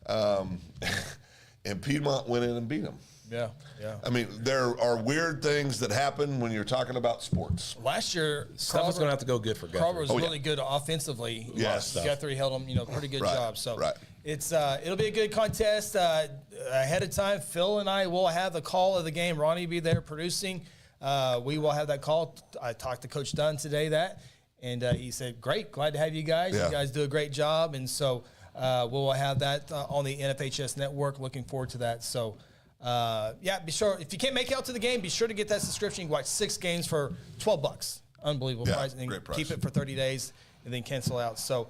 And Piedmont went in and beat them. Yeah, yeah. I mean, there are weird things that happen when you're talking about sports. Last year, stuff was going to have to go good for Guthrie. Carver was really good offensively. Yes. Guthrie held him, pretty good job. So right. it's it'll be a good contest. Ahead of time, Phil and I will have the call of the game. Ronnie will be there producing. We will have that call. I talked to Coach Dunn today and he said, "Great, glad to have you guys. Yeah. You guys do a great job." And so we'll have that on the NFHS network. Looking forward to that. So. Be sure, if you can't make it out to the game, be sure to get that subscription. You can watch 6 games for $12. Unbelievable price. And great price. Keep it for 30 days and then cancel out. So,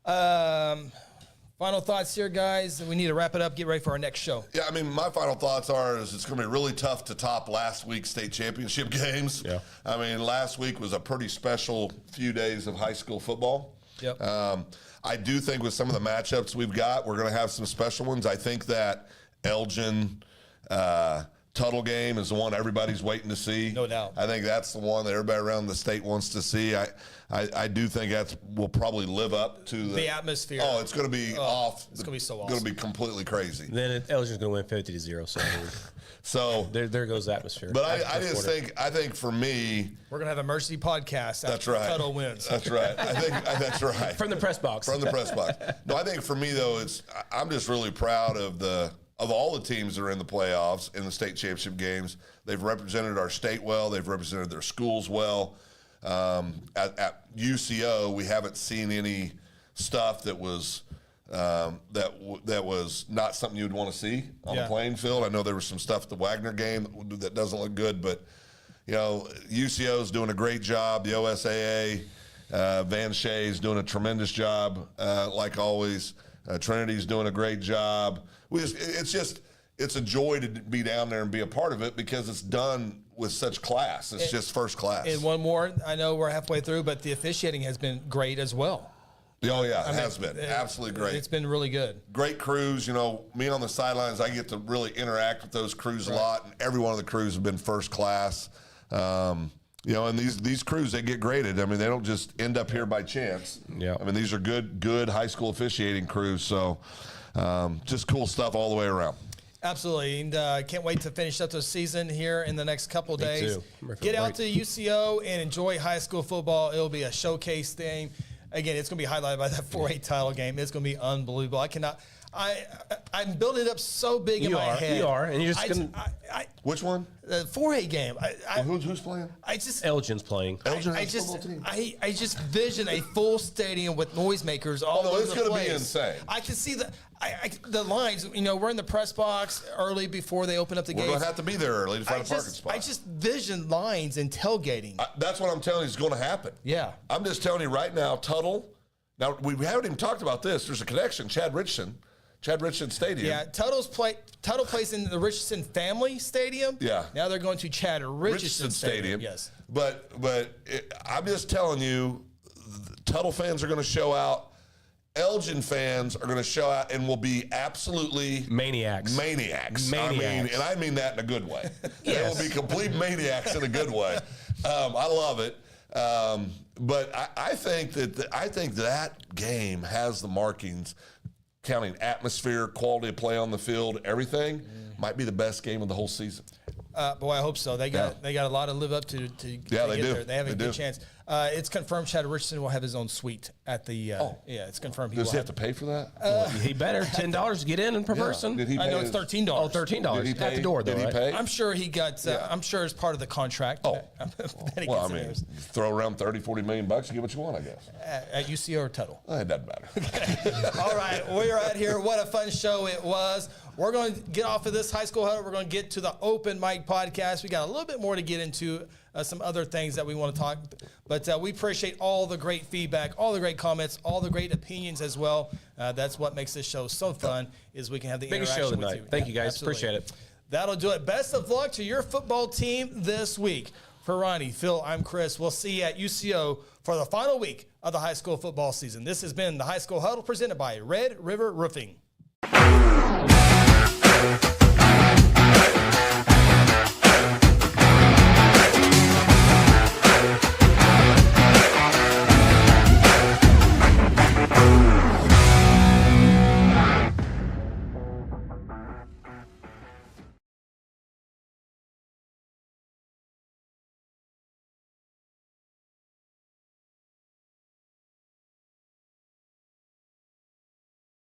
final thoughts here, guys. We need to wrap it up, get ready for our next show. Yeah, I mean, my final thoughts is it's going to be really tough to top last week's state championship games. Yeah. I mean, last week was a pretty special few days of high school football. Yep. I do think with some of the matchups we've got, we're going to have some special ones. I think that Elgin Tuttle game is the one everybody's waiting to see. No doubt. I think that's the one that everybody around the state wants to see. I do think will probably live up to the atmosphere. Oh, it's going to be off. It's going to be so awesome. Going to be completely crazy. Then Elgin's going to win 50-0. So there goes the atmosphere. But I think for me, we're going to have a emergency podcast. That's right. Tuttle wins. That's right. I think that's right. From the press box. From the press box. No, I think for me though, I'm just really proud of all the teams that are in the playoffs in the state championship games. They've represented our state well. They've represented their schools well. At UCO, we haven't seen any stuff that was that was not something you'd want to see on the playing field. I know there was some stuff at the Wagner game that doesn't look good, but UCO is doing a great job. The OSAA, Van Shea is doing a tremendous job, like always. Trinity's doing a great job. It's a joy to be down there and be a part of it because it's done with such class. It's just first class. And one more, I know we're halfway through, but the officiating has been great as well. Oh, yeah, it has been. Absolutely great. It's been really good. Great crews. Me on the sidelines, I get to really interact with those crews a lot, and every one of the crews have been first class. And these crews, they get graded. I mean, they don't just end up here by chance. Yeah. I mean, these are good high school officiating crews. So just cool stuff all the way around. Absolutely, and can't wait to finish up the season here in the next couple of days. Too. Get out to UCO and enjoy high school football. It'll be a showcase thing. Again, it's going to be highlighted by that 4A title game. It's going to be unbelievable. I'm building it up so big in my head. You are, and you're just going to. Which one? The 4A game. Who's playing? Elgin's playing. I just vision a full stadium with noisemakers all over the place. It's going to be insane. I can see the lines. We're in the press box early before they open up the gates. We're going to have to be there early to find a parking spot. I just vision lines and tailgating. That's what I'm telling you is going to happen. Yeah. I'm just telling you right now, Tuttle. Now, we haven't even talked about this. There's a connection. Chad Richardson Stadium. Yeah, Tuttle plays in the Richardson Family Stadium. Yeah. Now they're going to Chad Richardson Stadium. Yes. But I'm just telling you, Tuttle fans are going to show out. Elgin fans are going to show out and will be absolutely maniacs. I mean that in a good way. They will be complete maniacs in a good way. I love it. But I think that game has the markings, counting atmosphere, quality of play on the field, everything, might be the best game of the whole season. Boy, I hope so. They got a lot to live up to get there. They have a good chance. It's confirmed Chad Richardson will have his own suite at the. It's confirmed. Does he have to pay for that? He better. $10 to get in per person. Did he pay I know it's $13. Oh, $13 at the door. Did he pay? I'm sure he got. I'm sure it's part of the contract. Well, I mean, throw around $30-40 million bucks, you get what you want, I guess. At UCO or Tuttle. It doesn't matter. All right, we're out here. What a fun show it was. We're going to get off of this high school huddle. We're going to get to the open mic podcast. We got a little bit more to get into, some other things that we want to talk. But we appreciate all the great feedback, all the great comments, all the great opinions as well. That's what makes this show so fun, is we can have the biggest interaction show with tonight. you. Thank you guys. Absolutely. Appreciate it. That'll do it. Best of luck to your football team this week. For Ronnie, Phil, I'm Chris. We'll see you at UCO for the final week of the high school football season. This has been the High School Huddle presented by Red River Roofing.